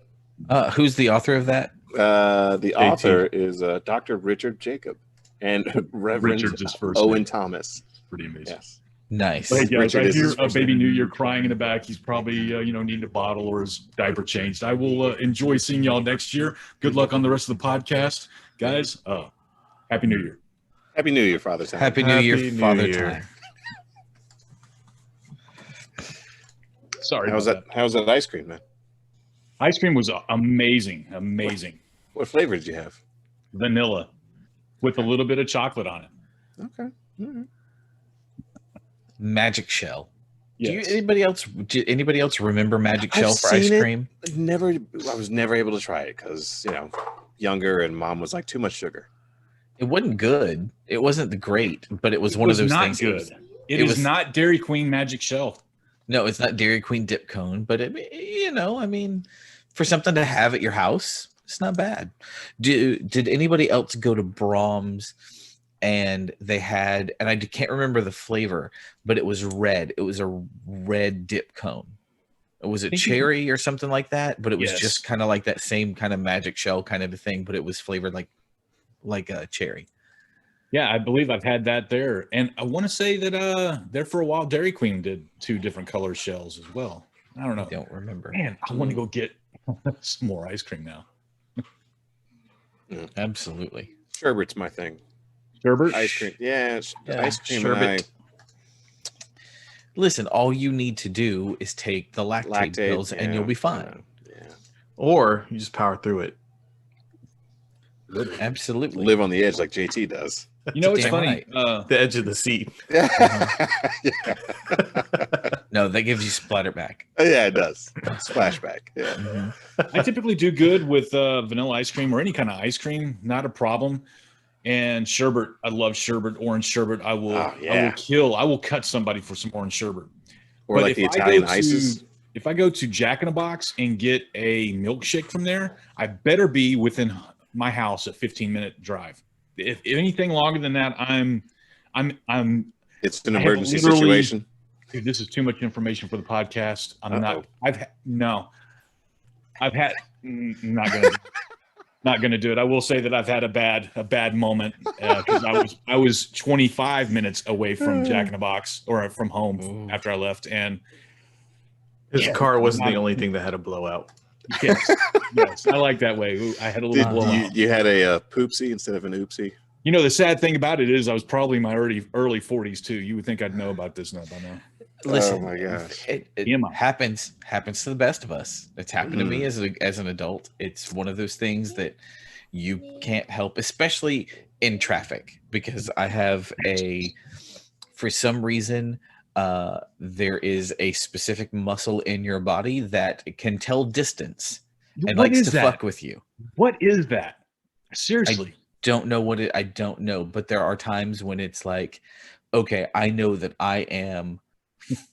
[SPEAKER 4] Who's the author of that?
[SPEAKER 1] The author is Dr. Richard Jacob and Reverend
[SPEAKER 3] Richard's his first
[SPEAKER 1] Owen
[SPEAKER 3] name.
[SPEAKER 1] Thomas.
[SPEAKER 3] Pretty amazing.
[SPEAKER 1] Yes.
[SPEAKER 4] Nice.
[SPEAKER 3] But hey guys,
[SPEAKER 1] Richard
[SPEAKER 3] I
[SPEAKER 1] is
[SPEAKER 3] hear
[SPEAKER 1] his
[SPEAKER 3] a
[SPEAKER 1] first
[SPEAKER 3] baby
[SPEAKER 1] name.
[SPEAKER 3] New Year crying in the back. He's probably needing a bottle or his diaper changed. I will enjoy seeing y'all next year. Good luck on the rest of the podcast, guys. Happy New Year.
[SPEAKER 1] Happy New Year, Father Time.
[SPEAKER 4] Happy New Year,
[SPEAKER 2] Happy New
[SPEAKER 4] Father
[SPEAKER 2] Year.
[SPEAKER 4] Time.
[SPEAKER 3] Sorry.
[SPEAKER 1] How's
[SPEAKER 3] about
[SPEAKER 1] that? How's that ice cream, man?
[SPEAKER 3] Ice cream was amazing.
[SPEAKER 1] What flavor did you have?
[SPEAKER 3] Vanilla with a little bit of chocolate on it.
[SPEAKER 1] Okay. All right.
[SPEAKER 4] Magic Shell.
[SPEAKER 3] Yes.
[SPEAKER 4] Anybody else remember Magic
[SPEAKER 1] I've
[SPEAKER 4] Shell for ice
[SPEAKER 1] seen it.
[SPEAKER 4] cream?
[SPEAKER 1] I was never able to try it because younger, and mom was like, too much sugar.
[SPEAKER 4] It wasn't good. It wasn't the great, but it was one of those
[SPEAKER 3] not
[SPEAKER 4] things.
[SPEAKER 3] good.
[SPEAKER 4] It
[SPEAKER 3] It is
[SPEAKER 4] was-
[SPEAKER 3] not Dairy Queen Magic Shell.
[SPEAKER 4] No, it's not Dairy Queen dip cone, but I mean, for something to have at your house, it's not bad. Did anybody else go to Brahms and they had, and I can't remember the flavor, but it was red. It was a red dip cone. Was it cherry or something like that? But it was
[SPEAKER 3] Yes.
[SPEAKER 4] just kind of like that same kind of Magic Shell kind of a thing, but it was flavored like a cherry.
[SPEAKER 3] Yeah, I believe I've had that there. And I want to say that there for a while, Dairy Queen did 2 different color shells as well. I don't know.
[SPEAKER 4] I don't remember.
[SPEAKER 3] Man, I want to go get some more ice cream now.
[SPEAKER 4] Absolutely.
[SPEAKER 1] Sherbet's my thing.
[SPEAKER 3] Sherbet?
[SPEAKER 1] Ice cream. Yeah,
[SPEAKER 4] Yeah,
[SPEAKER 1] ice cream
[SPEAKER 4] sherbet.
[SPEAKER 1] and
[SPEAKER 4] Listen, all you need to do is take the lactate,
[SPEAKER 1] lactate
[SPEAKER 4] pills and you'll be fine.
[SPEAKER 1] Yeah.
[SPEAKER 2] Or you just power through it.
[SPEAKER 4] Absolutely.
[SPEAKER 1] Live on the edge like JT does.
[SPEAKER 3] You know, it's
[SPEAKER 4] Damn
[SPEAKER 3] funny.
[SPEAKER 4] right.
[SPEAKER 2] The edge of the seat.
[SPEAKER 1] Yeah,
[SPEAKER 4] No, that gives you splatter back.
[SPEAKER 1] yeah, it does. Splashback. Yeah.
[SPEAKER 4] Mhm.
[SPEAKER 3] I typically do good with vanilla ice cream or any kind of ice cream, not a problem. And sherbet, I love sherbet, orange sherbet. I will,
[SPEAKER 1] Oh, yeah.
[SPEAKER 3] I will cut somebody for some orange sherbet.
[SPEAKER 1] Or
[SPEAKER 3] But
[SPEAKER 1] like the
[SPEAKER 3] if I go
[SPEAKER 1] Italian
[SPEAKER 3] to-
[SPEAKER 1] ices.
[SPEAKER 3] If I go to Jack in a Box and get a milkshake from there, I better be within my house a 15-minute drive. If anything longer than that, I'm
[SPEAKER 1] It's an
[SPEAKER 3] I have
[SPEAKER 1] emergency
[SPEAKER 3] literally-
[SPEAKER 1] situation.
[SPEAKER 3] dude, this is too much information for the podcast. I'm
[SPEAKER 1] Uh-oh.
[SPEAKER 3] not. I've had not gonna do it. I will say that I've had a bad moment because I was 25 minutes away from Jack in the Box or from home
[SPEAKER 4] Ooh.
[SPEAKER 3] after I left, and
[SPEAKER 2] His
[SPEAKER 3] Yeah,
[SPEAKER 2] car wasn't
[SPEAKER 3] not-
[SPEAKER 2] the only thing that had a blowout.
[SPEAKER 3] yes, I like that way. Ooh, I had a little
[SPEAKER 1] Did
[SPEAKER 3] blowout.
[SPEAKER 1] you had a poopsie instead of an oopsie?
[SPEAKER 3] You know, the sad thing about it is I was probably in my early 40s too. You would think I'd know about this now by now.
[SPEAKER 4] Listen,
[SPEAKER 1] Oh my gosh.
[SPEAKER 4] it
[SPEAKER 3] TMI.
[SPEAKER 4] happens to the best of us. It's happened to
[SPEAKER 1] Mm.
[SPEAKER 4] me as an adult. It's one of those things that you can't help, especially in traffic, because I have for some reason, there is a specific muscle in your body that can tell distance and
[SPEAKER 3] What
[SPEAKER 4] likes
[SPEAKER 3] is
[SPEAKER 4] to
[SPEAKER 3] that?
[SPEAKER 4] fuck with you.
[SPEAKER 3] What is that? Seriously.
[SPEAKER 4] Don't know what it. I don't know, but there are times when it's like, okay, I know that I am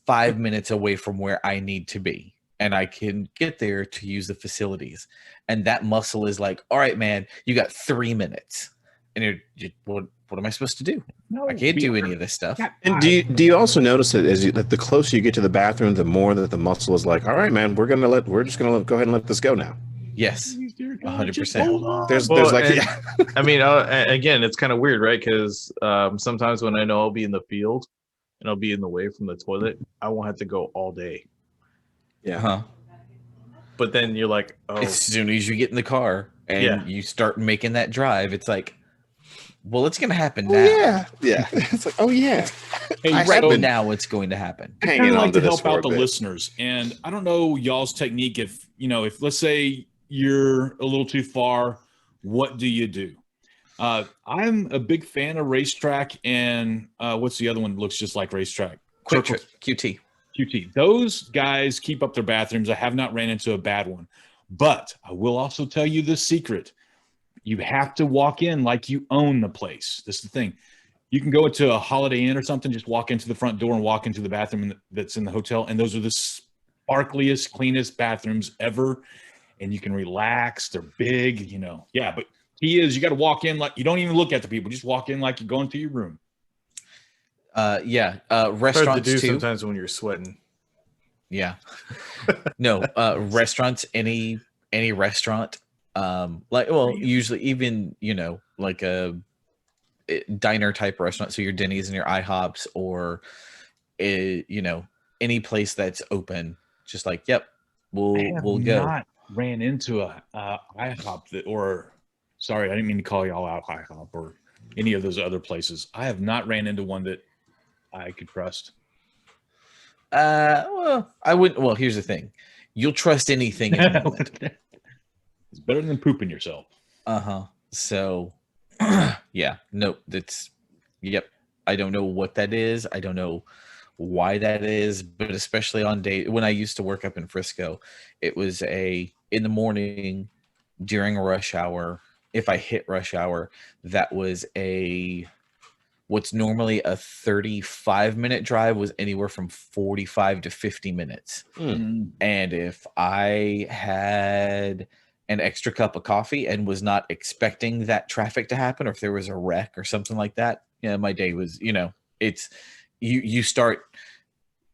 [SPEAKER 4] 5 minutes away from where I need to be, and I can get there to use the facilities. And that muscle is like, all right, man, you got 3 minutes, and what am I supposed to do?
[SPEAKER 3] No,
[SPEAKER 4] I can't do any of this stuff.
[SPEAKER 1] And do you also notice that that the closer you get to the bathroom, the more that the muscle is like, all right, man, we're just gonna go ahead and let this go now.
[SPEAKER 4] Yes,
[SPEAKER 3] Dear God,
[SPEAKER 4] 100%.
[SPEAKER 3] just hold on.
[SPEAKER 1] There's
[SPEAKER 2] Well,
[SPEAKER 1] like,
[SPEAKER 2] and-
[SPEAKER 1] yeah.
[SPEAKER 2] I mean, again, it's kind of weird, right? Because sometimes when I know I'll be in the field and I'll be in the way from the toilet, I won't have to go all day.
[SPEAKER 1] Yeah.
[SPEAKER 4] huh?
[SPEAKER 2] But then you're like, oh,
[SPEAKER 4] As soon as you get in the car and
[SPEAKER 2] Yeah.
[SPEAKER 4] you start making that drive, it's like, well, it's going to happen
[SPEAKER 1] Oh,
[SPEAKER 4] now.
[SPEAKER 1] yeah. Yeah. It's like, oh yeah.
[SPEAKER 3] Hey,
[SPEAKER 1] I
[SPEAKER 4] Right
[SPEAKER 1] have been
[SPEAKER 4] now, it's going to happen.
[SPEAKER 1] hanging
[SPEAKER 3] kind of
[SPEAKER 1] on
[SPEAKER 3] like
[SPEAKER 1] to
[SPEAKER 3] to
[SPEAKER 1] this
[SPEAKER 3] help
[SPEAKER 1] for a
[SPEAKER 3] out the
[SPEAKER 1] bit.
[SPEAKER 3] listeners, and I don't know y'all's technique. If let's say you're a little too far, what do you do? I'm a big fan of racetrack, and what's the other one that looks just like racetrack?
[SPEAKER 4] Quick
[SPEAKER 3] Circle
[SPEAKER 4] Trip, QT.
[SPEAKER 3] QT. Those guys keep up their bathrooms. I have not ran into a bad one, but I will also tell you the secret. You have to walk in like you own the place. This is the thing. You can go into a Holiday Inn or something, just walk into the front door and walk into the bathroom that's in the hotel. And those are the sparkliest, cleanest bathrooms ever. And you can relax. They're big, Yeah, but key is you got to walk in like you don't even look at the people. Just walk in like you're going to your room.
[SPEAKER 4] Yeah.
[SPEAKER 2] it's hard to
[SPEAKER 4] Restaurants
[SPEAKER 2] do
[SPEAKER 4] too.
[SPEAKER 2] sometimes when you're sweating.
[SPEAKER 4] Yeah. No, restaurants, any restaurant, usually even, like a diner type restaurant. So your Denny's and your IHOPs or, any place that's open, just like, yep, we'll go.
[SPEAKER 3] Not ran into a IHOP sorry, I didn't mean to call y'all out IHOP or any of those other places. I have not ran into one that I could trust.
[SPEAKER 4] Well, I wouldn't. Well, here's the thing. You'll trust anything in a moment.
[SPEAKER 3] It's better than pooping yourself.
[SPEAKER 4] Uh-huh. So, yeah, no, yep. I don't know what that is. I don't know why that is, but especially on when I used to work up in Frisco, it was in the morning during rush hour. If I hit rush hour, that was what's normally a 35-minute drive was anywhere from 45 to 50 minutes.
[SPEAKER 1] Mm.
[SPEAKER 4] And if I had an extra cup of coffee and was not expecting that traffic to happen, or if there was a wreck or something like that, my day was, it's you start,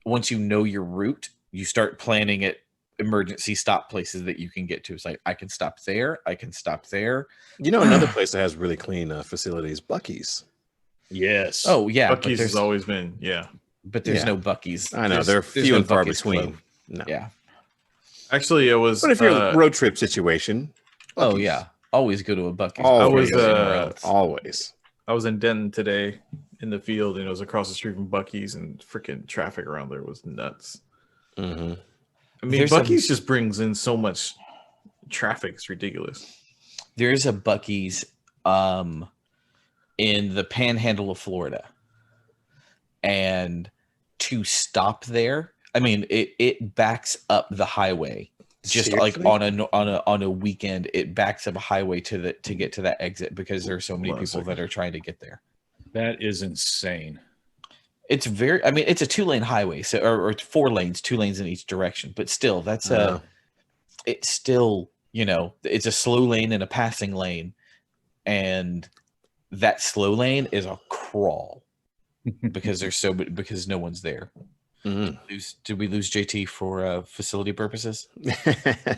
[SPEAKER 4] once you know your route, you start planning at emergency stop places that you can get to. It's like, I can stop there. I can stop there.
[SPEAKER 1] Another place that has really clean facilities, Buc-ee's.
[SPEAKER 3] Yes.
[SPEAKER 4] Oh yeah.
[SPEAKER 2] Buc-ee's has always been,
[SPEAKER 4] but there's
[SPEAKER 1] Yeah.
[SPEAKER 4] no Buc-ee's.
[SPEAKER 1] I know
[SPEAKER 4] There's
[SPEAKER 1] they're few
[SPEAKER 4] no
[SPEAKER 1] and far
[SPEAKER 4] Buc-ee's
[SPEAKER 1] between.
[SPEAKER 4] Club.
[SPEAKER 1] No.
[SPEAKER 4] Yeah.
[SPEAKER 2] Actually, it was.
[SPEAKER 1] But if you're in a road trip situation,
[SPEAKER 4] Oh
[SPEAKER 1] Buc-ee's.
[SPEAKER 4] yeah. Always go to a Buc-ee's.
[SPEAKER 1] Always.
[SPEAKER 4] before you go anywhere else.
[SPEAKER 1] Always.
[SPEAKER 2] I was in Denton today in the field, and it was across the street from Buc-ee's, and freaking traffic around there was nuts.
[SPEAKER 1] Mm-hmm.
[SPEAKER 2] I mean,
[SPEAKER 4] There's
[SPEAKER 2] Buc-ee's just brings in so much traffic; it's ridiculous.
[SPEAKER 4] There's a Buc-ee's in the panhandle of Florida. And to stop there, I mean, it backs up the highway. Just
[SPEAKER 1] Seriously?
[SPEAKER 4] like on a weekend, it backs up a highway to get to that exit because there's so many
[SPEAKER 2] Hold on a
[SPEAKER 4] people that
[SPEAKER 2] second.
[SPEAKER 4] are trying to get there.
[SPEAKER 3] That is insane.
[SPEAKER 4] It's it's a 2-lane highway, so or 4 lanes, 2 lanes in each direction, but still that's it's still, it's a slow lane and a passing lane, and that slow lane is a crawl because because no one's there.
[SPEAKER 1] Mm-hmm.
[SPEAKER 4] Did we lose JT for facility purposes?
[SPEAKER 3] You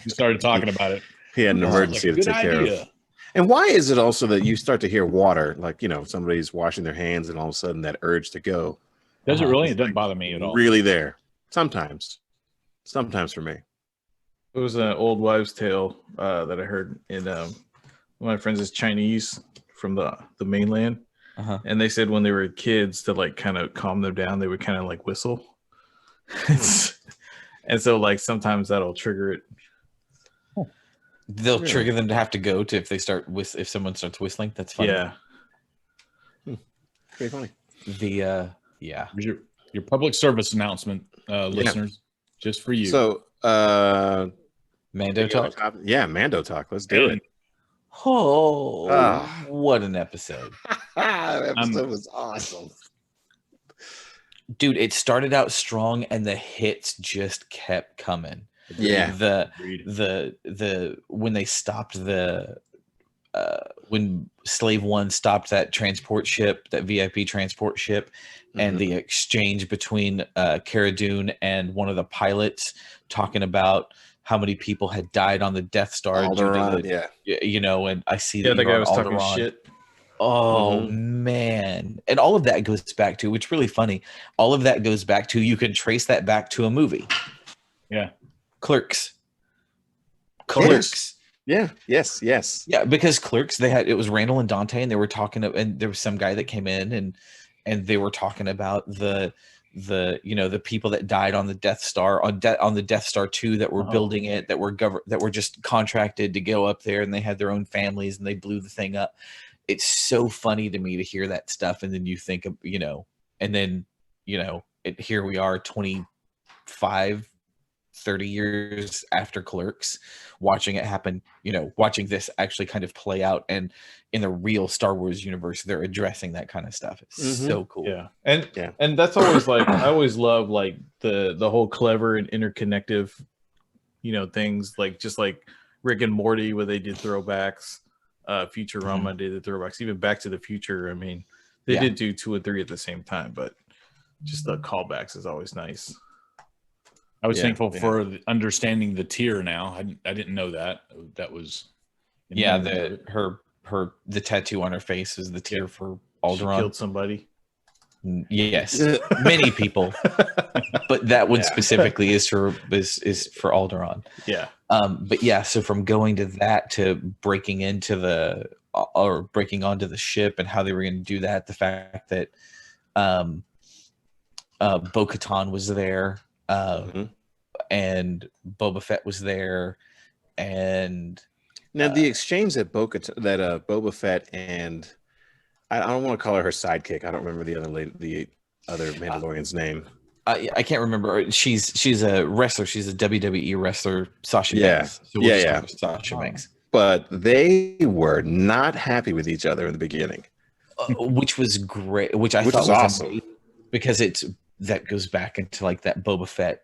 [SPEAKER 3] started talking about it.
[SPEAKER 1] He had an
[SPEAKER 3] Sounds
[SPEAKER 1] emergency
[SPEAKER 3] like a
[SPEAKER 1] to
[SPEAKER 3] good
[SPEAKER 1] take care of.
[SPEAKER 3] idea.
[SPEAKER 1] And why is it also that you start to hear water, like, somebody's washing their hands and all of a sudden that urge to go
[SPEAKER 3] Does it really?
[SPEAKER 1] It's
[SPEAKER 3] It doesn't
[SPEAKER 1] like
[SPEAKER 3] bother me at all.
[SPEAKER 1] really there? Sometimes for me.
[SPEAKER 2] It was an old wives' tale that I heard in one of my friends is Chinese from the mainland,
[SPEAKER 4] Uh-huh.
[SPEAKER 2] and they said when they were kids to like kind of calm them down, they would kind of like whistle, and so like sometimes that'll trigger it.
[SPEAKER 4] They'll
[SPEAKER 1] Really?
[SPEAKER 4] trigger them to have to go to if someone starts whistling. That's funny.
[SPEAKER 2] Yeah,
[SPEAKER 1] Pretty funny.
[SPEAKER 4] Yeah.
[SPEAKER 3] Is Your public service announcement, listeners, just for you.
[SPEAKER 1] So,
[SPEAKER 4] Mando talk.
[SPEAKER 1] Yeah, Mando talk. Let's do it.
[SPEAKER 4] Oh,
[SPEAKER 1] Ah.
[SPEAKER 4] what an episode.
[SPEAKER 1] That episode was awesome.
[SPEAKER 4] Dude, it started out strong and the hits just kept coming.
[SPEAKER 1] Yeah.
[SPEAKER 4] The when they stopped when Slave One stopped that transport ship, that VIP transport ship, and the exchange between Cara Dune and one of the pilots talking about how many people had died on the Death Star.
[SPEAKER 1] Alderaan,
[SPEAKER 4] You know, and I see
[SPEAKER 2] Yeah,
[SPEAKER 4] that
[SPEAKER 2] the
[SPEAKER 4] you're
[SPEAKER 2] guy
[SPEAKER 4] on
[SPEAKER 2] was talking
[SPEAKER 4] Alderaan.
[SPEAKER 2] shit.
[SPEAKER 4] Oh man. And all of that goes back to, which is really funny, all of that goes back to, you can trace that back to a movie.
[SPEAKER 3] Yeah.
[SPEAKER 4] Clerks.
[SPEAKER 1] Yeah. Yes.
[SPEAKER 4] Yeah, because Clerks, it was Randall and Dante, and they were talking, and there was some guy that came in and they were talking about the people that died on the Death Star, on the Death Star 2 that were building it, that were just contracted to go up there, and they had their own families and they blew the thing up. It's so funny to me to hear that stuff, and then you think of, and then here we are 25 30 years after Clerks, watching it happen, watching this actually kind of play out, and in the real Star Wars universe they're addressing that kind of stuff. It's so cool.
[SPEAKER 2] And that's always like, I always love like the whole clever and interconnective things, like just like Rick and Morty where they did throwbacks, Futurama did the throwbacks, even Back to the Future. I mean, they did do 2 and 3 at the same time, but just the callbacks is always nice.
[SPEAKER 3] I was thankful for understanding the tier now. I didn't know that. That was
[SPEAKER 4] the tattoo on her face is the tier for Alderaan.
[SPEAKER 2] She killed somebody.
[SPEAKER 4] Yes, many people, but that one specifically is for Alderaan.
[SPEAKER 2] Yeah.
[SPEAKER 4] But yeah, so from going to that to breaking onto the ship and how they were going to do that, the fact that Bo-Katan was there, and Boba Fett was there, and
[SPEAKER 1] now the exchange that Boba Fett and I don't want to call her sidekick. I don't remember the other Mandalorian's name.
[SPEAKER 4] I can't remember. She's a wrestler. She's a WWE wrestler, Sasha Banks. So Sasha Banks.
[SPEAKER 1] But they were not happy with each other in the beginning,
[SPEAKER 4] which was great. Which I thought was awesome, amazing, because that goes back into like that Boba Fett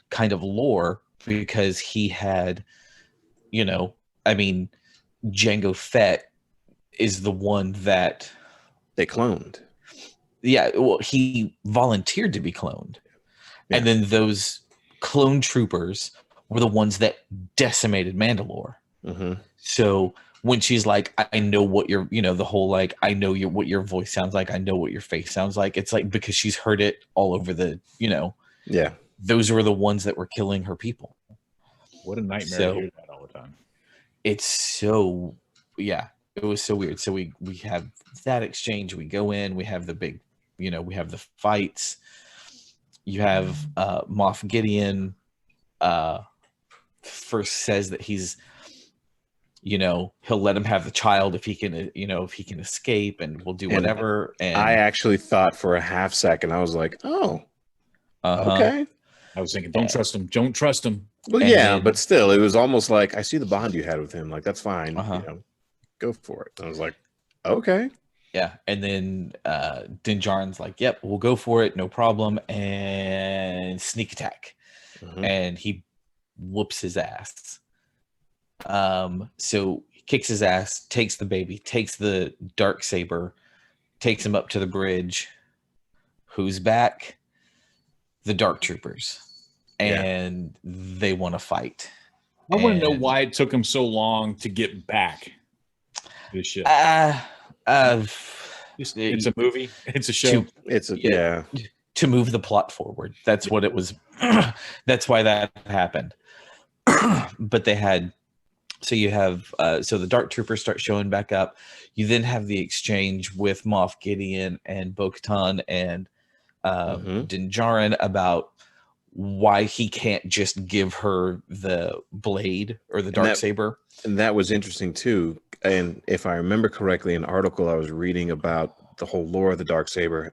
[SPEAKER 4] kind of lore, because he had, Jango Fett is the one that
[SPEAKER 1] they cloned.
[SPEAKER 4] Yeah, well, he volunteered to be cloned. Yeah. And then those clone troopers were the ones that decimated Mandalore. So when she's like, I know what your, the whole like, I know what your voice sounds like, I know what your face sounds like. It's like, because she's heard it all over the,
[SPEAKER 1] Yeah.
[SPEAKER 4] Those were the ones that were killing her people.
[SPEAKER 3] What a nightmare to hear that all the time.
[SPEAKER 4] It's so, it was so weird. So we have that exchange. We go in, we have the big, we have the fights. You have Moff Gideon first says that he's, he'll let him have the child if he can, if he can escape, and we'll do whatever. And
[SPEAKER 1] I actually thought for a half second, I was like, oh, okay.
[SPEAKER 3] I was thinking, don't trust him. Don't trust him.
[SPEAKER 1] Well, and but still, it was almost like, I see the bond you had with him. Like, that's fine. Go for it. And I was like, okay.
[SPEAKER 4] Yeah. And then Din Djarin's like, yep, we'll go for it. No problem. And sneak attack. And he whoops his ass. So he kicks his ass, takes the baby, takes the Darksaber, takes him up to the bridge. Who's back? The Dark Troopers. And they want to fight.
[SPEAKER 3] I want to know why it took him so long to get back. This shit. It's a movie. It's a show.
[SPEAKER 4] To move the plot forward. That's what it was. That's why that happened. But they had. So you have. So the Dark Troopers start showing back up. You then have the exchange with Moff Gideon and Bo-Katan and Din Djarin about why he can't just give her the blade or the Darksaber.
[SPEAKER 1] And that was interesting too. And if I remember correctly, an article I was reading about the whole lore of the Darksaber,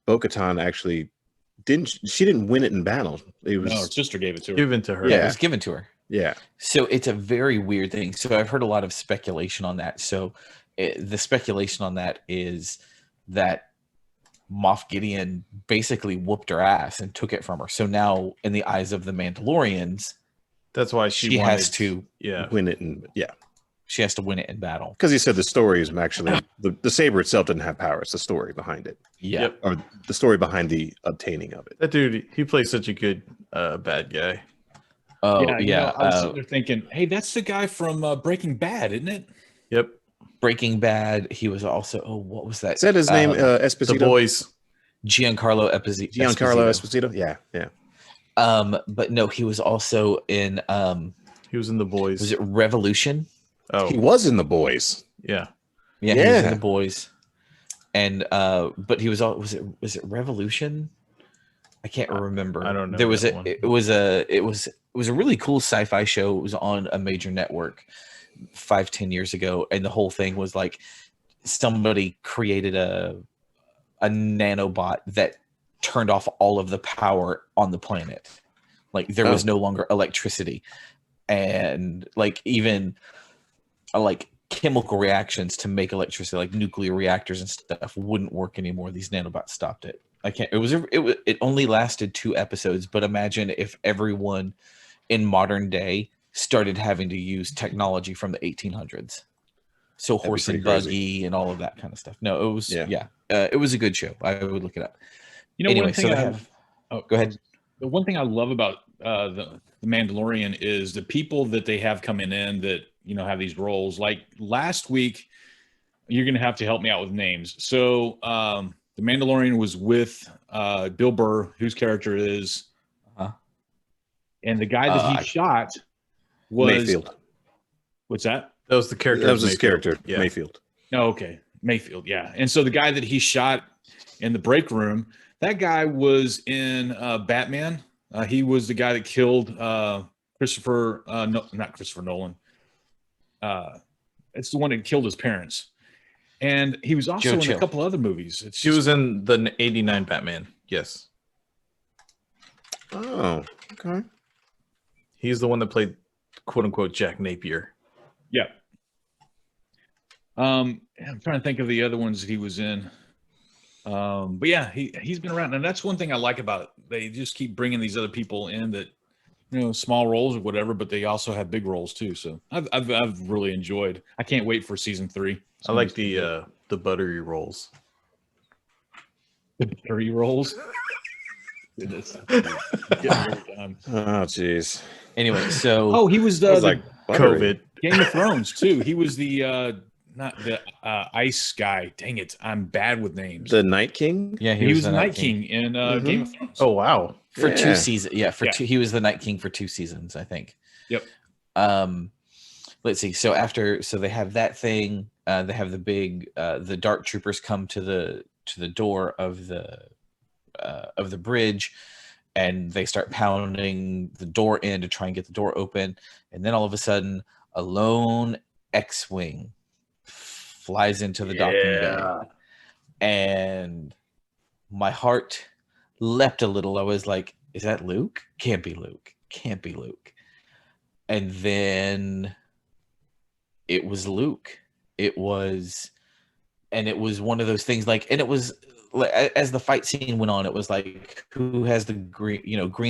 [SPEAKER 1] Bo-Katan actually she didn't win it in battle. It was
[SPEAKER 3] No, her sister gave it to her.
[SPEAKER 2] Given to her.
[SPEAKER 4] Yeah,
[SPEAKER 1] Yeah.
[SPEAKER 4] it was given to her.
[SPEAKER 1] yeah.
[SPEAKER 4] So it's a very weird thing. So I've heard a lot of speculation on that. So the speculation on that is that Moff Gideon basically whooped her ass and took it from her. So now, in the eyes of the Mandalorians,
[SPEAKER 2] That's why
[SPEAKER 4] she has to
[SPEAKER 1] Win it and
[SPEAKER 4] she has to win it in battle.
[SPEAKER 1] because he said the story is actually the saber itself didn't have power. It's the story behind it,
[SPEAKER 4] Yeah.
[SPEAKER 2] Yep.
[SPEAKER 1] or the story behind the obtaining of it.
[SPEAKER 2] That dude, he plays such a good bad guy.
[SPEAKER 4] Oh
[SPEAKER 3] you
[SPEAKER 4] yeah.
[SPEAKER 3] know, I was sitting there thinking, hey, that's the guy from Breaking Bad, isn't it?
[SPEAKER 2] Yep.
[SPEAKER 4] Breaking Bad. He was also. Oh, what was that?
[SPEAKER 1] Is that his name?
[SPEAKER 2] The
[SPEAKER 1] Esposito.
[SPEAKER 2] boys.
[SPEAKER 4] Giancarlo
[SPEAKER 1] Giancarlo Esposito. Yeah.
[SPEAKER 4] But no, he was also in.
[SPEAKER 2] He was in the boys.
[SPEAKER 4] Was it Revolution?
[SPEAKER 2] Oh,
[SPEAKER 1] He was in The Boys.
[SPEAKER 2] yeah.
[SPEAKER 4] Yeah, he was in
[SPEAKER 1] Yeah.
[SPEAKER 4] the boys. And but he was all was it Revolution? I can't remember.
[SPEAKER 2] I don't know
[SPEAKER 4] There was
[SPEAKER 2] that
[SPEAKER 4] a
[SPEAKER 2] one.
[SPEAKER 4] it was a really cool sci-fi show. It was on a major network 5-10 years ago, and the whole thing was like somebody created a nanobot that turned off all of the power on the planet. Like there was no longer electricity, and like even like chemical reactions to make electricity, like nuclear reactors and stuff, wouldn't work anymore. These nanobots stopped it. I can't. It only lasted 2 episodes, but imagine if everyone in modern day started having to use technology from the 1800s. So
[SPEAKER 1] That'd be
[SPEAKER 4] horse and
[SPEAKER 1] pretty crazy.
[SPEAKER 4] buggy and all of that kind of stuff. No, it was
[SPEAKER 1] Yeah.
[SPEAKER 4] it was a good show. I would look it up.
[SPEAKER 3] You know,
[SPEAKER 4] Anyway,
[SPEAKER 3] one thing
[SPEAKER 4] so they
[SPEAKER 3] I
[SPEAKER 4] have.
[SPEAKER 3] oh,
[SPEAKER 4] Go ahead.
[SPEAKER 3] The one thing I love about the Mandalorian is the people that they have coming in that, you know, have these roles. Like last week, you're going to have to help me out with names. So the Mandalorian was with Bill Burr, whose character is,
[SPEAKER 4] Uh-huh.
[SPEAKER 3] and the guy that he shot was
[SPEAKER 1] Mayfield.
[SPEAKER 3] What's that?
[SPEAKER 2] That was the character.
[SPEAKER 1] That was
[SPEAKER 2] of
[SPEAKER 1] his
[SPEAKER 2] Mayfield.
[SPEAKER 1] character.
[SPEAKER 2] Yeah.
[SPEAKER 1] Mayfield.
[SPEAKER 3] Oh, okay. Mayfield, yeah. And so the guy that he shot in the break room, that guy was in Batman. He was the guy that killed not Christopher Nolan. It's the one that killed his parents. And he was also
[SPEAKER 4] Joe
[SPEAKER 3] in
[SPEAKER 4] Chill.
[SPEAKER 3] a couple other movies. It's
[SPEAKER 2] He was in the '89 Batman. Yes,
[SPEAKER 1] Oh, okay.
[SPEAKER 2] he's the one that played "quote unquote" Jack Napier.
[SPEAKER 3] yeah. I'm trying to think of the other ones that he was in. But yeah, he's been around, and that's one thing I like about it. They just keep bringing these other people in that, you know, small roles or whatever, but they also have big roles too. So I've really enjoyed. I can't wait for season 3.
[SPEAKER 2] I like the buttery rolls.
[SPEAKER 3] Curry rolls. Goodness. Getting every time.
[SPEAKER 1] Oh, jeez.
[SPEAKER 4] Anyway, so
[SPEAKER 3] Oh, he was
[SPEAKER 1] I was
[SPEAKER 3] the
[SPEAKER 1] like buttery.
[SPEAKER 2] COVID.
[SPEAKER 3] Game of Thrones too. He was the not the ice guy. Dang it, I'm bad with names.
[SPEAKER 1] The Night King.
[SPEAKER 4] yeah,
[SPEAKER 3] he was the Night King in
[SPEAKER 1] Mhm.
[SPEAKER 3] Game of Thrones.
[SPEAKER 2] Oh wow.
[SPEAKER 4] for
[SPEAKER 1] Yeah.
[SPEAKER 4] 2 seasons. Yeah, for
[SPEAKER 3] Yeah.
[SPEAKER 4] 2. He was the Night King for 2 seasons, I think.
[SPEAKER 3] Yep.
[SPEAKER 4] Let's see. So they have that thing. They have the big the dark troopers come to the door of the bridge, and they start pounding the door in to try and get the door open. And then all of a sudden, a lone X-wing flies into the docking bay, and my heart leapt a little. I was like, "Is that Luke? Can't be Luke. Can't be Luke." And then it was Luke. It was one of those things like, and it was like, as the fight scene went on, it was like, who has the green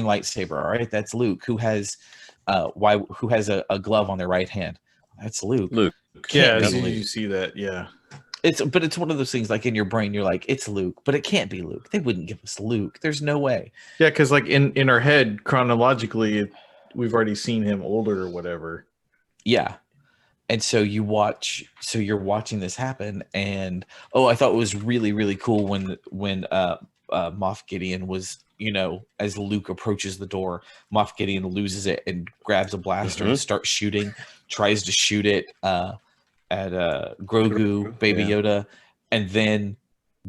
[SPEAKER 4] lightsaber? All right, that's Luke. Who has who has a glove on their right hand? That's Luke.
[SPEAKER 1] Luke.
[SPEAKER 2] Yeah,
[SPEAKER 4] Can't
[SPEAKER 2] as
[SPEAKER 4] be
[SPEAKER 2] soon as
[SPEAKER 4] Luke.
[SPEAKER 2] you see that, yeah.
[SPEAKER 4] But it's one of those things like in your brain, you're like, it's Luke, but it can't be Luke. They wouldn't give us Luke. There's no way.
[SPEAKER 2] Yeah, because like in our head, chronologically, we've already seen him older or whatever.
[SPEAKER 4] Yeah. And so you're watching this happen, and I thought it was really, really cool when Moff Gideon was, you know, as Luke approaches the door, Moff Gideon loses it and grabs a blaster and starts shooting, tries to shoot it at Grogu, Baby Yoda, and then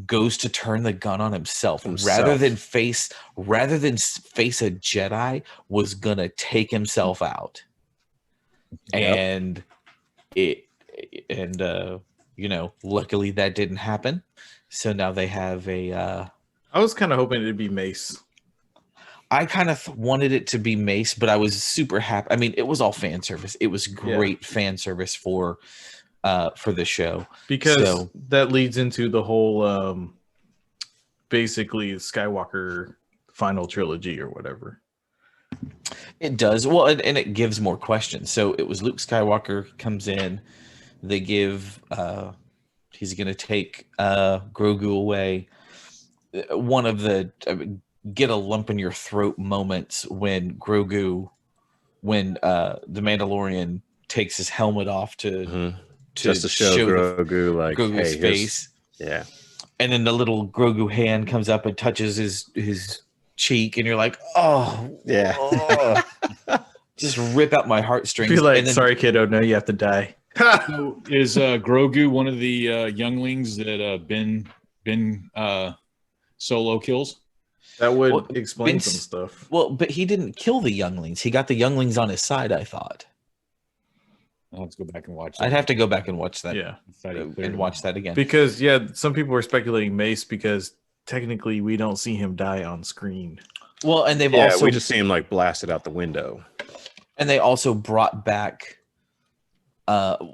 [SPEAKER 4] goes to turn the gun on himself. Rather than face a Jedi, was gonna take himself out.
[SPEAKER 3] Yep.
[SPEAKER 4] And you know, luckily that didn't happen. So now they have
[SPEAKER 2] I was kind of hoping it'd be Mace.
[SPEAKER 4] I kind of wanted it to be Mace, but I was super happy. I mean, it was all fan service. It was great fan service for the show,
[SPEAKER 2] because that leads into the whole basically Skywalker final trilogy or whatever.
[SPEAKER 4] It does. Well, and it gives more questions. So it was Luke Skywalker comes in. They give he's going to take Grogu away. One of the get a lump in your throat moments when the Mandalorian takes his helmet off to
[SPEAKER 1] just to show Grogu like
[SPEAKER 4] Grogu's face.
[SPEAKER 1] Yeah.
[SPEAKER 4] And then the little Grogu hand comes up and touches his cheek, and you're like, oh
[SPEAKER 1] yeah.
[SPEAKER 4] Oh. Just rip out my heartstrings.
[SPEAKER 2] Be like,
[SPEAKER 4] and then,
[SPEAKER 2] sorry, kiddo, no, you have to die.
[SPEAKER 3] So is Grogu one of the younglings that Ben Solo kills?
[SPEAKER 2] That would explain some stuff.
[SPEAKER 4] Well, but he didn't kill the younglings. He got the younglings on his side, I thought.
[SPEAKER 3] I'll have to go back and watch that.
[SPEAKER 4] I'd have to go back and watch that.
[SPEAKER 2] Yeah.
[SPEAKER 4] And watch that again.
[SPEAKER 2] Because, some people were speculating Mace because technically we don't see him die on screen.
[SPEAKER 4] Well, and they've also...
[SPEAKER 1] we just see him like blasted out the window.
[SPEAKER 4] And they also brought back Darth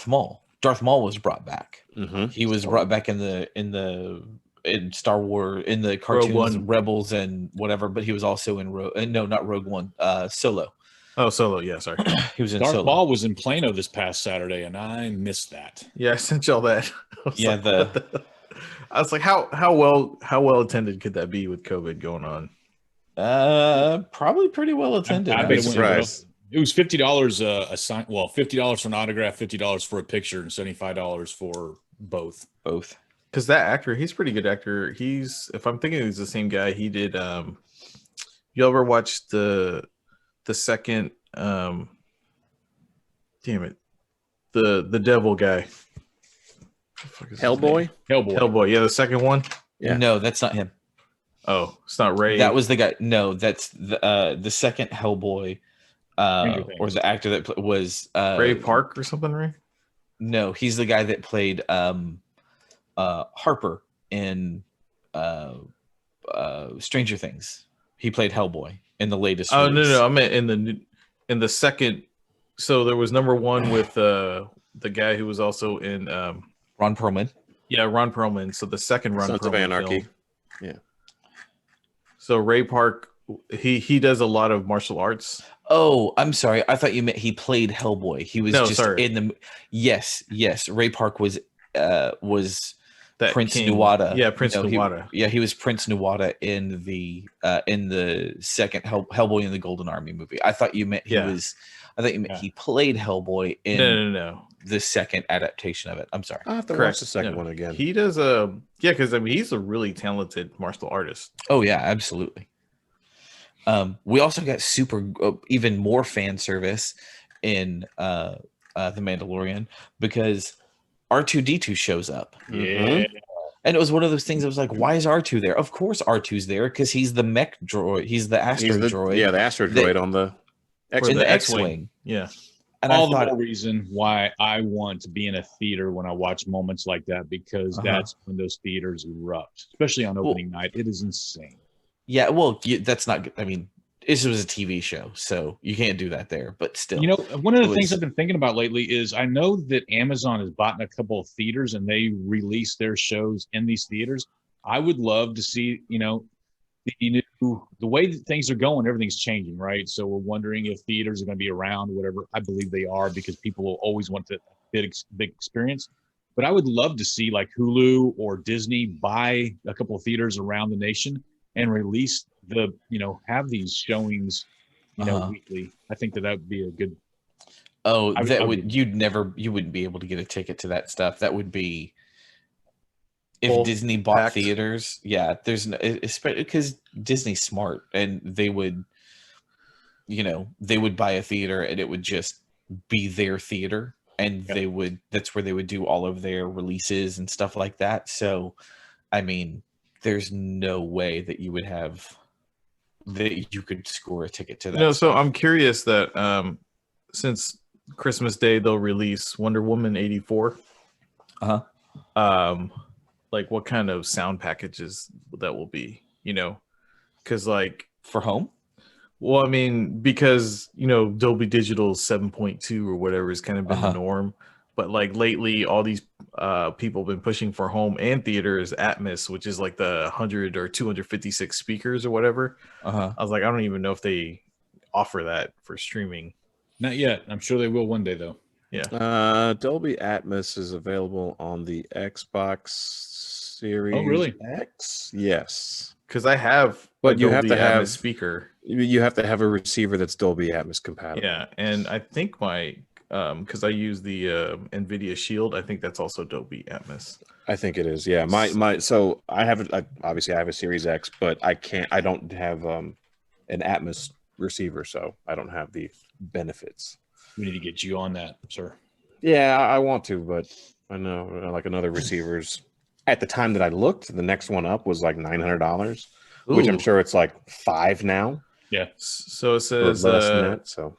[SPEAKER 4] Maul. Darth Maul was brought back.
[SPEAKER 1] Mm-hmm.
[SPEAKER 4] He was brought back in Star Wars, in the cartoons, Rebels and whatever, but he was also in not Rogue One, Solo.
[SPEAKER 2] Oh, Solo, yeah, sorry.
[SPEAKER 4] He was in
[SPEAKER 3] Darth
[SPEAKER 4] Solo.
[SPEAKER 3] Maul was in Plano this past Saturday, and I missed that.
[SPEAKER 2] Yeah, I sent y'all that.
[SPEAKER 4] Yeah,
[SPEAKER 2] I was like, how well attended could that be with COVID going on?
[SPEAKER 4] Probably pretty well attended.
[SPEAKER 1] I'd be surprised.
[SPEAKER 3] It was $50 a sign. Well, $50 for an autograph, $50 for a picture, and $75 for both.
[SPEAKER 4] Both.
[SPEAKER 2] Because that actor, he's a pretty good actor. If I'm thinking he's the same guy, he did. You ever watch the second? Damn it, the devil guy.
[SPEAKER 1] Hellboy.
[SPEAKER 2] Hellboy. Yeah, the second one.
[SPEAKER 1] Yeah.
[SPEAKER 4] No, that's not him.
[SPEAKER 2] Oh, it's not Ray.
[SPEAKER 4] That was the guy. No, that's the second Hellboy, or the actor that was
[SPEAKER 2] Ray Park or something, Ray?
[SPEAKER 4] No, he's the guy that played Harper in Stranger Things. He played Hellboy in the latest.
[SPEAKER 2] Oh
[SPEAKER 4] release.
[SPEAKER 2] no, I meant in the second. So there was number one with the guy who was also in
[SPEAKER 4] Ron Perlman.
[SPEAKER 2] Yeah, Ron Perlman. So the second Ron
[SPEAKER 1] Sons
[SPEAKER 2] Perlman
[SPEAKER 1] of Anarchy.
[SPEAKER 2] film.
[SPEAKER 1] Yeah.
[SPEAKER 2] So Ray Park, he does a lot of martial arts.
[SPEAKER 4] Oh, I'm sorry. I thought you meant he played Hellboy. He was in the. Yes. Ray Park was
[SPEAKER 2] That
[SPEAKER 4] Prince
[SPEAKER 2] king.
[SPEAKER 4] Nuwata.
[SPEAKER 2] Yeah, Prince Nuwata.
[SPEAKER 4] He was Prince Nuwata in the second Hellboy in the Golden Army movie. I thought you meant he played Hellboy in
[SPEAKER 2] No.
[SPEAKER 4] the second adaptation of it. I'm sorry.
[SPEAKER 1] I'll have to watch the second one again.
[SPEAKER 2] He does because he's a really talented martial artist.
[SPEAKER 4] Oh yeah, absolutely. We also got even more fan service in The Mandalorian because R2-D2 shows up.
[SPEAKER 3] Yeah.
[SPEAKER 4] And it was one of those things that was like, why is R2 there? Of course R2's there because he's the mech droid. He's the astro droid.
[SPEAKER 1] Yeah, the astro droid on the
[SPEAKER 4] in the X-Wing.
[SPEAKER 2] Yeah.
[SPEAKER 4] And
[SPEAKER 3] all the more reason why I want to be in a theater when I watch moments like that, because that's when those theaters erupt, especially on opening night. It is insane.
[SPEAKER 4] Yeah, well, that's not. I mean, this was a TV show, so you can't do that there. But still,
[SPEAKER 3] one of the things I've been thinking about lately is I know that Amazon has bought in a couple of theaters and they release their shows in these theaters. I would love to see, the way that things are going, everything's changing, right? So we're wondering if theaters are going to be around, whatever. I believe they are because people will always want that big experience. But I would love to see like Hulu or Disney buy a couple of theaters around the nation and release have these showings, weekly. I think that would be a good.
[SPEAKER 4] Oh, you wouldn't be able to get a ticket to that stuff. That would be if Disney bought theaters. Yeah, especially because Disney's smart and they would buy a theater and it would just be their theater and that's where they would do all of their releases and stuff like that. So, I mean, there's no way that you would could score a ticket to that.
[SPEAKER 2] No, so I'm curious that since Christmas Day they'll release Wonder Woman 84.
[SPEAKER 4] Uh-huh.
[SPEAKER 2] Like what kind of sound packages that will be, because like
[SPEAKER 4] For home?
[SPEAKER 2] well, I mean, because Dolby Digital 7.2 or whatever has kind of been the norm, but like lately, all these people have been pushing for home and theaters Atmos, which is like the 100 or 256 speakers or whatever. I was like, I don't even know if they offer that for streaming.
[SPEAKER 3] Not yet. I'm sure they will one day, though.
[SPEAKER 2] Yeah.
[SPEAKER 1] Dolby Atmos is available on the Xbox Series
[SPEAKER 3] really?
[SPEAKER 1] X. Yes,
[SPEAKER 2] Because I have,
[SPEAKER 1] but
[SPEAKER 2] a
[SPEAKER 1] you have
[SPEAKER 2] Dolby
[SPEAKER 1] to have
[SPEAKER 2] Atmos speaker.
[SPEAKER 1] You have to have a receiver that's Dolby Atmos compatible.
[SPEAKER 2] Yeah, and I think my because I use the NVIDIA Shield, I think that's also Dolby Atmos.
[SPEAKER 1] I think it is. Yeah, my so I have obviously I have a Series X, but I don't have an Atmos receiver, so I don't have the benefits.
[SPEAKER 3] We need to get you on that, sir.
[SPEAKER 1] Yeah, I want to, but I know like another receivers. At the time that I looked, the next one up was like $900, which I'm sure it's like $5 now.
[SPEAKER 3] Yeah.
[SPEAKER 2] So it
[SPEAKER 1] Or
[SPEAKER 2] says
[SPEAKER 1] less than that. So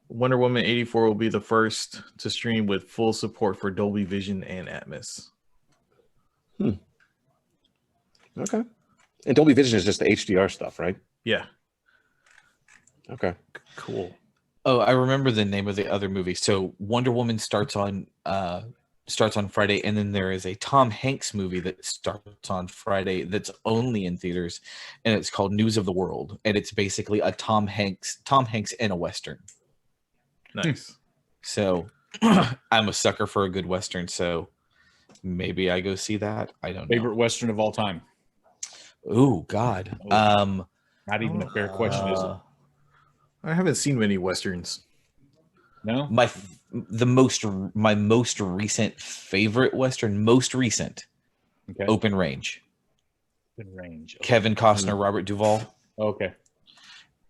[SPEAKER 2] Wonder Woman 84 will be the first to stream with full support for Dolby Vision and Atmos.
[SPEAKER 1] okay, and Dolby Vision is just the HDR stuff, right?
[SPEAKER 2] Yeah.
[SPEAKER 1] Okay.
[SPEAKER 2] Cool.
[SPEAKER 4] Oh, I remember the name of the other movie. So Wonder Woman starts on Friday, and then there is a Tom Hanks movie that starts on Friday that's only in theaters, and it's called News of the World, and it's basically a Tom Hanks in a Western.
[SPEAKER 2] Nice.
[SPEAKER 4] So I'm a sucker for a good Western, so maybe I go see that. I don't know.
[SPEAKER 3] Favorite Western of all time?
[SPEAKER 4] Oh God.
[SPEAKER 3] Not even a fair question, is it?
[SPEAKER 2] I haven't seen many Westerns.
[SPEAKER 3] No?
[SPEAKER 4] My most recent favorite Western,
[SPEAKER 3] Okay.
[SPEAKER 4] Open Range.
[SPEAKER 3] Good range.
[SPEAKER 4] Kevin Costner, Robert Duvall.
[SPEAKER 3] Okay.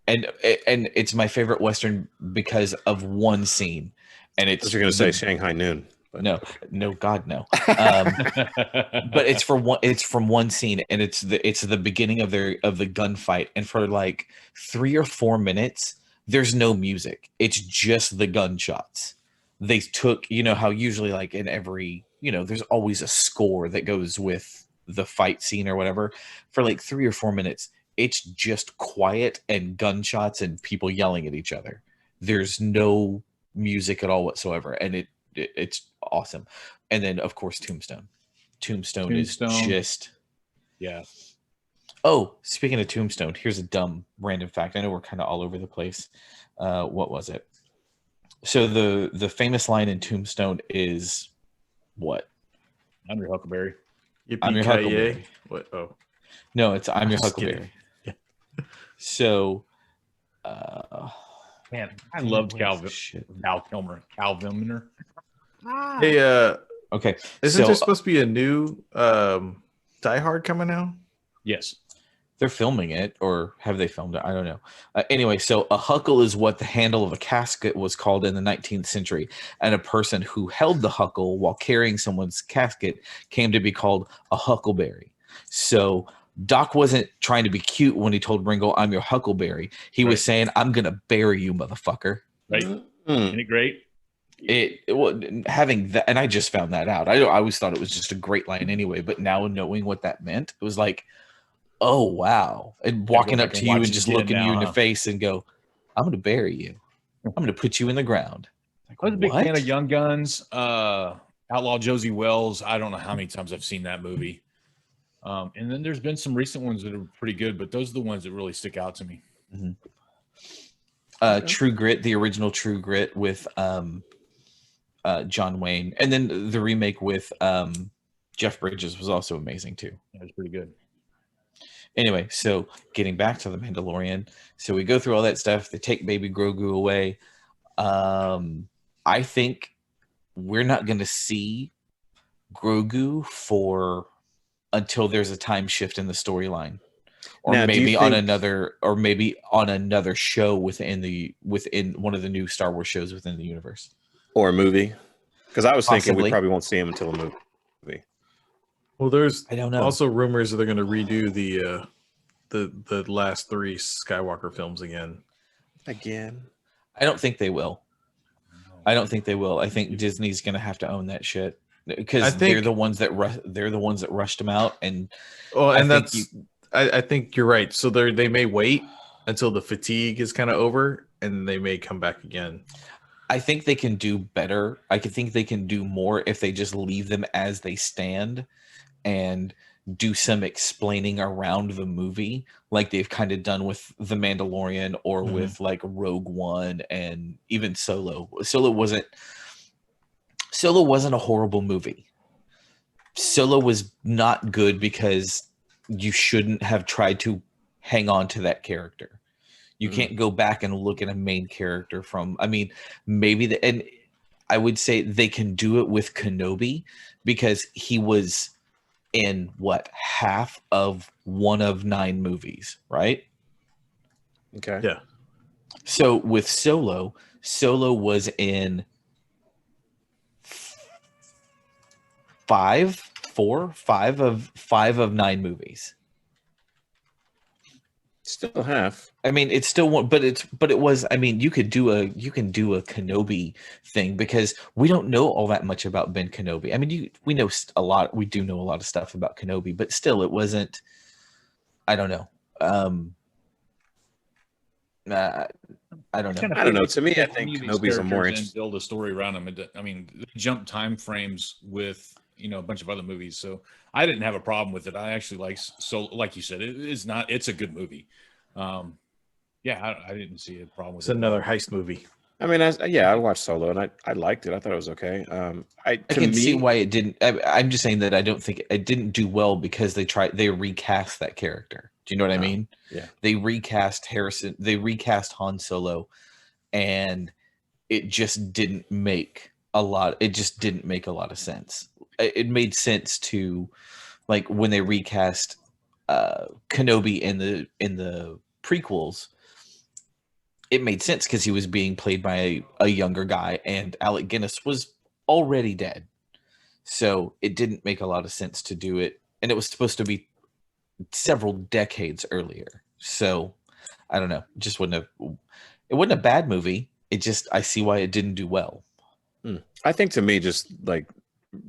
[SPEAKER 4] And it's my favorite Western because of one scene. And it's
[SPEAKER 1] You're going to say Shanghai Noon. But...
[SPEAKER 4] No, God, no. But it's from one scene, and it's the beginning of the gunfight. And for like 3 or 4 minutes, there's no music. It's just the gunshots. They took, how usually like in every, there's always a score that goes with the fight scene or whatever. For like 3 or 4 minutes, it's just quiet and gunshots and people yelling at each other. There's no music at all whatsoever, and it's awesome. And then of course Tombstone is just
[SPEAKER 3] yeah.
[SPEAKER 4] Oh, speaking of Tombstone, here's a dumb random fact. I know we're kind of all over the place. What was it? So the famous line in Tombstone is what?
[SPEAKER 3] I'm your Huckleberry.
[SPEAKER 4] I'm your Huckleberry.
[SPEAKER 2] What? Oh,
[SPEAKER 4] no, it's I'm your
[SPEAKER 2] just
[SPEAKER 4] Huckleberry.
[SPEAKER 2] kidding. Yeah.
[SPEAKER 4] So
[SPEAKER 3] Man, I loved Val Kilmer.
[SPEAKER 2] Hey,
[SPEAKER 4] okay.
[SPEAKER 2] isn't
[SPEAKER 4] so,
[SPEAKER 2] there supposed to be a new Die Hard coming out?
[SPEAKER 3] Yes.
[SPEAKER 4] They're filming it, or have they filmed it? I don't know. Anyway, so a huckle is what the handle of a casket was called in the 19th century, and a person who held the huckle while carrying someone's casket came to be called a huckleberry. So Doc wasn't trying to be cute when he told Ringo, "I'm your Huckleberry." He was saying, "I'm gonna bury you, motherfucker."
[SPEAKER 3] Right? Isn't it great?
[SPEAKER 4] Having that, and I just found that out. I always thought it was just a great line anyway, but now knowing what that meant, it was like, oh wow! And walking up to you and just looking you in the face and go, "I'm gonna bury you. I'm gonna put you in the ground." Like,
[SPEAKER 3] I was a big fan of Young Guns, Outlaw Josie Wells. I don't know how many times I've seen that movie. And then there's been some recent ones that are pretty good, but those are the ones that really stick out to me.
[SPEAKER 4] Mm-hmm. True Grit, the original True Grit with John Wayne, and then the remake with Jeff Bridges was also amazing too.
[SPEAKER 3] That was pretty good.
[SPEAKER 4] Anyway, so getting back to the Mandalorian, so we go through all that stuff. They take Baby Grogu away. I think we're not going to see Grogu until there's a time shift in the storyline, or
[SPEAKER 1] now,
[SPEAKER 4] maybe on another show within one of the new Star Wars shows within the universe,
[SPEAKER 1] or a movie. Because I was thinking we
[SPEAKER 4] Possibly.
[SPEAKER 1] probably won't see him until a movie.
[SPEAKER 2] Well, there's
[SPEAKER 4] I don't know.
[SPEAKER 2] also rumors that they're going to redo the last 3 Skywalker films again.
[SPEAKER 1] Again,
[SPEAKER 4] I don't think they will. I think Disney's going to have to own that shit because they're the ones that rushed them out, and
[SPEAKER 2] Well, and I think you're right. So they may wait until the fatigue is kind of over, and they may come back again.
[SPEAKER 4] I think they can do better. I could think they can do more if they just leave them as they stand and do some explaining around the movie, like they've kind of done with The Mandalorian or with like Rogue One and even Solo. Solo wasn't a horrible movie. Solo was not good because you shouldn't have tried to hang on to that character. You can't go back and look at a main character from, I mean, maybe and I would say they can do it with Kenobi because he was in half of one of 9 movies, right?
[SPEAKER 1] Okay.
[SPEAKER 2] Yeah.
[SPEAKER 4] So with Solo was in 5 of 9 movies.
[SPEAKER 1] Still half.
[SPEAKER 4] I mean, it's still one, but it was. I mean, you can do a Kenobi thing because we don't know all that much about Ben Kenobi. I mean, we know a lot. We do know a lot of stuff about Kenobi, but still, it wasn't. I don't know. I don't know.
[SPEAKER 1] I don't know. To me, I think Kenobi's a more interesting.
[SPEAKER 3] Build a story around him. I mean, they jump time frames with a bunch of other movies, so I didn't have a problem with it. I actually like you said, it's a good movie. Yeah, I didn't see a problem with it.
[SPEAKER 2] It's another heist movie.
[SPEAKER 1] I mean, I watched Solo and I liked it. I thought it was okay.
[SPEAKER 4] I can see why it didn't. I'm just saying that I don't think it didn't do well because they recast that character. Do you know what I mean?
[SPEAKER 1] Yeah.
[SPEAKER 4] They recast Harrison. They recast Han Solo, and it just didn't make a lot. It just didn't make a lot of sense. It made sense to, like, when they recast Kenobi in the prequels. It made sense because he was being played by a younger guy, and Alec Guinness was already dead. So it didn't make a lot of sense to do it, and it was supposed to be several decades earlier. So I don't know. It wasn't a bad movie. It just, I see why it didn't do well.
[SPEAKER 1] I think to me, just like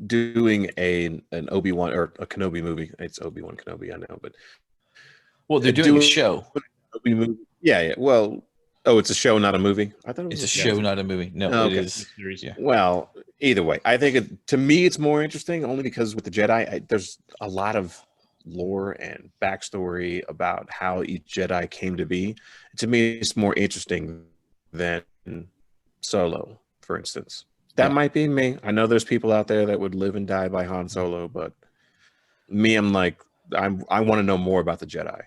[SPEAKER 1] doing an Obi-Wan or a Kenobi movie. It's Obi-Wan Kenobi, I know, but
[SPEAKER 4] they're doing a show.
[SPEAKER 1] Movie. Yeah. Well, it's a show, not a movie. I thought it was
[SPEAKER 4] a show, not a movie. No,
[SPEAKER 1] okay.
[SPEAKER 4] It is.
[SPEAKER 1] Yeah. Well, either way, I think to me it's more interesting only because with the Jedi, there's a lot of lore and backstory about how each Jedi came to be. To me, it's more interesting than Solo, for instance. That might be me. I know there's people out there that would live and die by Han Solo, but me, I'm like, I want to know more about the Jedi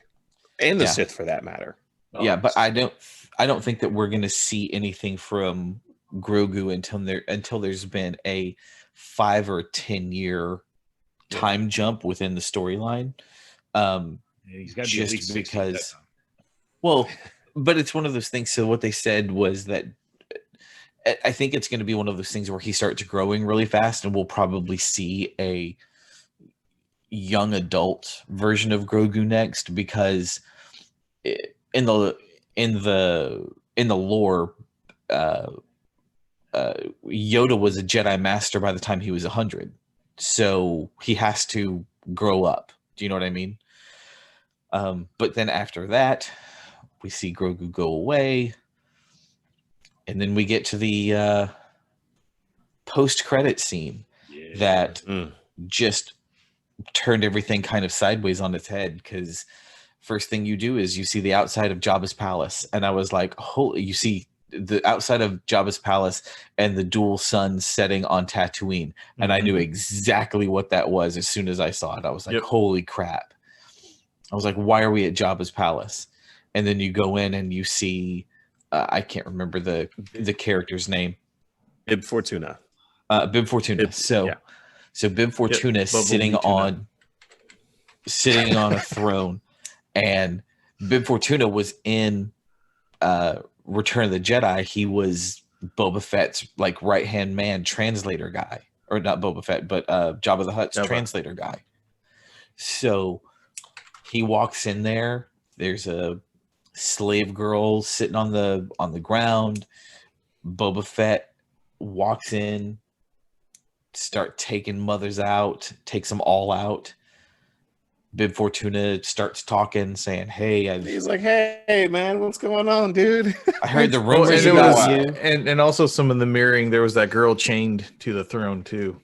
[SPEAKER 1] and the Sith, for that matter.
[SPEAKER 4] Yeah, but I don't think that we're going to see anything from Grogu until there's been a 5 or 10 year time jump within the storyline.
[SPEAKER 3] He's got to be at least
[SPEAKER 4] because, well, but it's one of those things. So what they said was that I think it's going to be one of those things where he starts growing really fast, and we'll probably see a young adult version of Grogu next, because in the lore, Yoda was a Jedi Master by the time he was 100, so he has to grow up. Do you know what I mean? But then after that, we see Grogu go away, and then we get to the post-credit scene that just turned everything kind of sideways on its head, because first thing you do is you see the outside of Jabba's palace, and I was like, holy, you see the outside of Jabba's palace and the dual suns setting on Tatooine, and I knew exactly what that was as soon as I saw it. I was like, holy crap. I was like, why are we at Jabba's palace? And then you go in and you see I can't remember the character's name.
[SPEAKER 1] Bib Fortuna.
[SPEAKER 4] Bib Fortuna. So Bib Fortuna sitting on a throne, and Bib Fortuna was in Return of the Jedi. He was Boba Fett's like right-hand man, translator guy, or not Boba Fett, but Jabba the Hutt's translator guy. So he walks in there. There's a slave girl sitting on the ground. Boba Fett walks in, start taking mothers out, takes them all out. Bib Fortuna starts talking, saying, "Hey,
[SPEAKER 1] He's like, "Hey, man, what's going on, dude?"
[SPEAKER 4] I heard the
[SPEAKER 2] Well,
[SPEAKER 4] rumors
[SPEAKER 2] and, it
[SPEAKER 4] about
[SPEAKER 2] was,
[SPEAKER 4] you."
[SPEAKER 2] and also some of the mirroring. There was that girl chained to the throne too.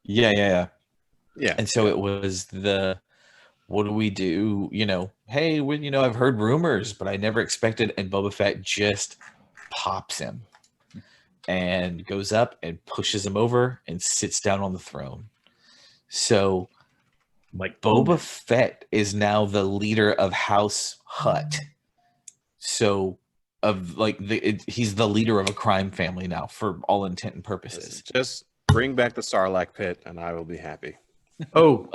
[SPEAKER 4] Yeah.
[SPEAKER 1] Yeah.
[SPEAKER 4] And so it was what do we do? Hey, I've heard rumors, but I never expected. And Boba Fett just pops him and goes up and pushes him over and sits down on the throne. So
[SPEAKER 3] Like
[SPEAKER 4] Boba Fett is now the leader of House Hutt. So he's the leader of a crime family now for all intent and purposes.
[SPEAKER 1] Just bring back the Sarlacc pit, and I will be happy.
[SPEAKER 2] Oh,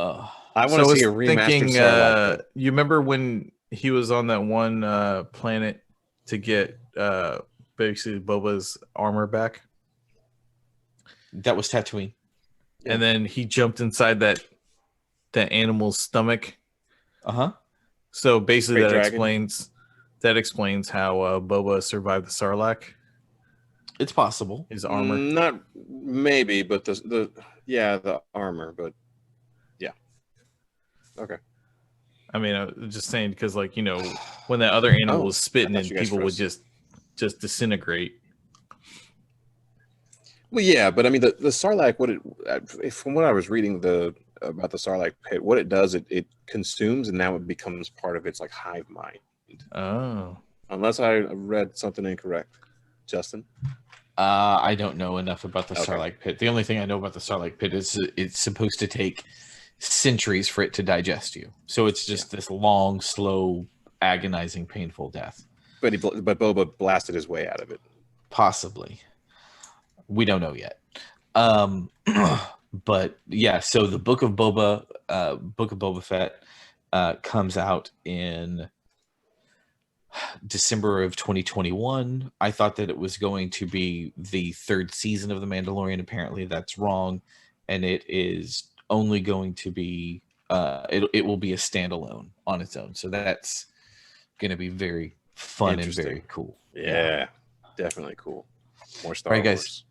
[SPEAKER 1] I want
[SPEAKER 2] so I
[SPEAKER 1] to
[SPEAKER 2] was
[SPEAKER 1] see a remastered
[SPEAKER 2] thinking,
[SPEAKER 1] Sarlacc pit.
[SPEAKER 2] you remember when he was on that one planet to get basically Boba's armor back?
[SPEAKER 4] That was Tatooine.
[SPEAKER 2] And then he jumped inside that animal's stomach.
[SPEAKER 4] Uh-huh.
[SPEAKER 2] So basically
[SPEAKER 1] Great
[SPEAKER 2] that
[SPEAKER 1] dragon.
[SPEAKER 2] explains how Boba survived the Sarlacc.
[SPEAKER 4] It's possible.
[SPEAKER 2] His armor.
[SPEAKER 1] Not maybe, but the armor, but yeah. Okay.
[SPEAKER 2] I mean, I was just saying because, like, when that other animal was spitting
[SPEAKER 1] I
[SPEAKER 2] and
[SPEAKER 1] thought you guys
[SPEAKER 2] people would
[SPEAKER 1] froze.
[SPEAKER 2] just disintegrate.
[SPEAKER 1] Well, yeah, but I mean the Sarlacc. From what I was reading about the Sarlacc pit, what it does, it consumes, and now it becomes part of its like hive mind.
[SPEAKER 2] Oh,
[SPEAKER 1] Unless I read something incorrect, Justin.
[SPEAKER 4] I don't know enough about the
[SPEAKER 1] Okay.
[SPEAKER 4] Sarlacc pit. The only thing I know about the Sarlacc pit is it's supposed to take centuries for it to digest you. So it's just this long, slow, agonizing, painful death.
[SPEAKER 1] But Boba blasted his way out of it.
[SPEAKER 4] Possibly. We don't know yet. But yeah, so the Book of Boba Fett comes out in December of 2021. I thought that it was going to be the third season of The Mandalorian. Apparently that's wrong. And it is only going to be, it will be a standalone on its own. So that's going to be very fun and very cool.
[SPEAKER 1] Yeah, definitely cool. More Star
[SPEAKER 4] All right,
[SPEAKER 1] Wars.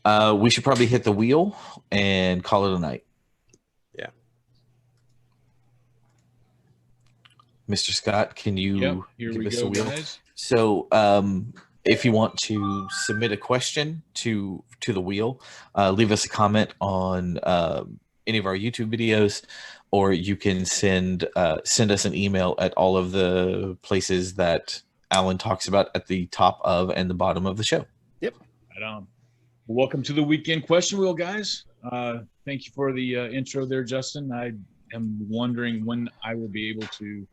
[SPEAKER 4] guys. We should probably hit the wheel and call it a night.
[SPEAKER 1] Yeah.
[SPEAKER 4] Mr. Scott, can you
[SPEAKER 3] Here
[SPEAKER 4] give
[SPEAKER 3] we
[SPEAKER 4] us
[SPEAKER 3] go,
[SPEAKER 4] a wheel?
[SPEAKER 3] guys.
[SPEAKER 4] So if you want to submit a question to the wheel, leave us a comment on any of our YouTube videos, or you can send us an email at all of the places that Alan talks about at the top of and the bottom of the show.
[SPEAKER 1] Yep.
[SPEAKER 3] Right on. Welcome to the weekend question wheel, guys. Thank you for the intro there, Justin. I am wondering when I will be able to,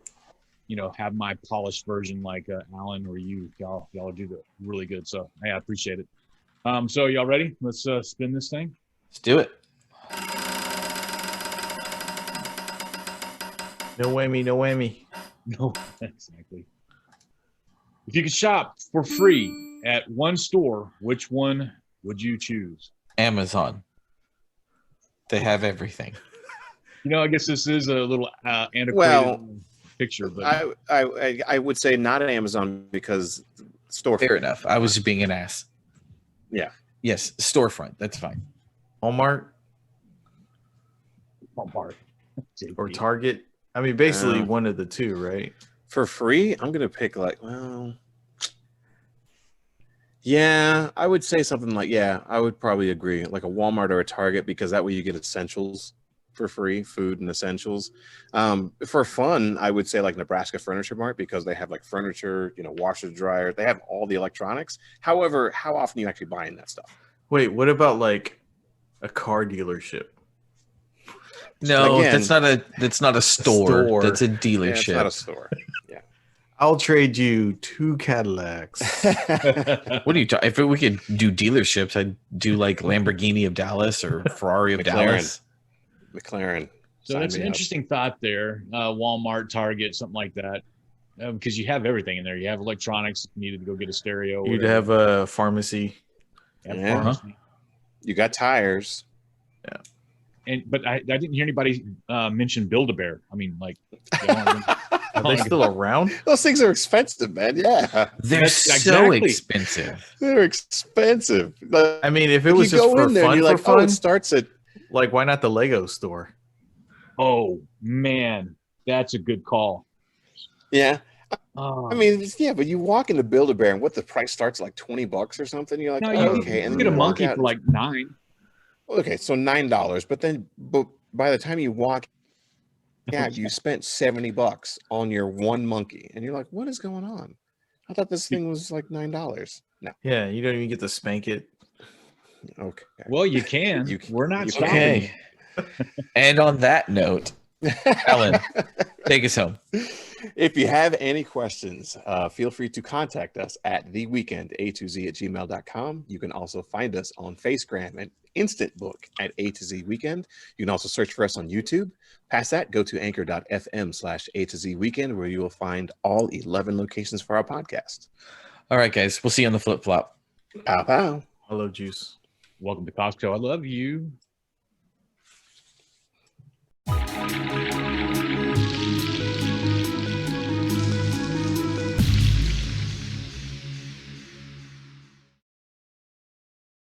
[SPEAKER 3] have my polished version like Alan or you. Y'all do that really good. So hey, I appreciate it. So y'all ready? Let's spin this thing.
[SPEAKER 4] Let's do it.
[SPEAKER 2] no whammy, no whammy.
[SPEAKER 3] No, exactly. If you could shop for free at one store, which one would you choose?
[SPEAKER 4] Amazon. They have everything.
[SPEAKER 3] I guess this is a little antiquated
[SPEAKER 1] Well,
[SPEAKER 3] picture, but
[SPEAKER 1] I would say not at Amazon because storefront.
[SPEAKER 4] Fair enough. I was just being an ass.
[SPEAKER 1] Yeah.
[SPEAKER 4] Yes, storefront. That's fine.
[SPEAKER 2] Walmart
[SPEAKER 3] Walmart.
[SPEAKER 2] or Target. I mean, basically
[SPEAKER 1] Yeah.
[SPEAKER 2] one of the two, right?
[SPEAKER 1] For free, I'm gonna pick yeah, I would say something like, I would probably agree, like a Walmart or a Target, because that way you get essentials for free, food and essentials. For fun, I would say like Nebraska Furniture Mart, because they have like furniture, washer, dryer, they have all the electronics. However, how often are you actually buying that stuff?
[SPEAKER 2] Wait, what about like a car dealership?
[SPEAKER 4] No,
[SPEAKER 1] Again,
[SPEAKER 4] that's not a store.
[SPEAKER 2] store.
[SPEAKER 4] That's a
[SPEAKER 1] Yeah, it's
[SPEAKER 4] dealership.
[SPEAKER 1] not a store.
[SPEAKER 2] I'll trade you 2 Cadillacs.
[SPEAKER 4] What are you talking? If we could do dealerships, I'd do like Lamborghini of Dallas or Ferrari of
[SPEAKER 1] McLaren.
[SPEAKER 4] Dallas.
[SPEAKER 1] McLaren.
[SPEAKER 3] So
[SPEAKER 1] Sign
[SPEAKER 3] that's
[SPEAKER 1] me
[SPEAKER 3] an
[SPEAKER 1] up.
[SPEAKER 3] interesting thought there. Walmart, Target, something like that. Because you have everything in there. You have electronics. You needed to go get a stereo.
[SPEAKER 2] You'd
[SPEAKER 3] whatever.
[SPEAKER 2] have a pharmacy.
[SPEAKER 3] You have
[SPEAKER 1] Yeah.
[SPEAKER 3] pharmacy.
[SPEAKER 1] You got tires.
[SPEAKER 3] But I didn't hear anybody mention Build-A-Bear. I mean, like,
[SPEAKER 2] Are they still around?
[SPEAKER 1] Those things are expensive, man. Yeah,
[SPEAKER 4] They're
[SPEAKER 3] That's
[SPEAKER 4] so
[SPEAKER 3] exactly.
[SPEAKER 4] expensive.
[SPEAKER 1] they're expensive.
[SPEAKER 2] I mean, if it was
[SPEAKER 1] you
[SPEAKER 2] just
[SPEAKER 1] go
[SPEAKER 2] for
[SPEAKER 1] in there and
[SPEAKER 2] fun,
[SPEAKER 1] you're like,
[SPEAKER 2] for fun,
[SPEAKER 1] it starts at
[SPEAKER 2] like why not the Lego store?
[SPEAKER 3] Oh man, that's a good call.
[SPEAKER 1] Yeah.
[SPEAKER 3] Oh.
[SPEAKER 1] I mean, yeah, but you walk into Build-A-Bear and what the price starts like $20 or something. You're like,
[SPEAKER 3] No,
[SPEAKER 1] oh,
[SPEAKER 3] you,
[SPEAKER 1] okay. And
[SPEAKER 3] you
[SPEAKER 1] then
[SPEAKER 3] get a
[SPEAKER 1] you walk
[SPEAKER 3] monkey
[SPEAKER 1] out.
[SPEAKER 3] for like $9.
[SPEAKER 1] Okay, so $9. But by the time you walk out, you spent $70 on your one monkey. And you're like, what is going on? I thought this thing was like $9. No.
[SPEAKER 2] Yeah, you don't even get to spank it.
[SPEAKER 1] Okay.
[SPEAKER 3] Well, you can.
[SPEAKER 1] You-
[SPEAKER 3] We're not
[SPEAKER 1] you
[SPEAKER 3] stopping
[SPEAKER 1] can.
[SPEAKER 3] you.
[SPEAKER 4] And on that note, Alan, take us home.
[SPEAKER 1] If you have any questions, feel free to contact us at theweekenda2z@gmail.com. You can also find us on Facegram and Instant Book at A to Z Weekend. You can also search for us on YouTube. Past that, go to anchor.fm/A to Z Weekend, where you will find all 11 locations for our podcast.
[SPEAKER 4] All right, guys. We'll see you on the flip flop.
[SPEAKER 1] Pow pow.
[SPEAKER 2] Hello, Juice.
[SPEAKER 3] Welcome to Costco. I love you.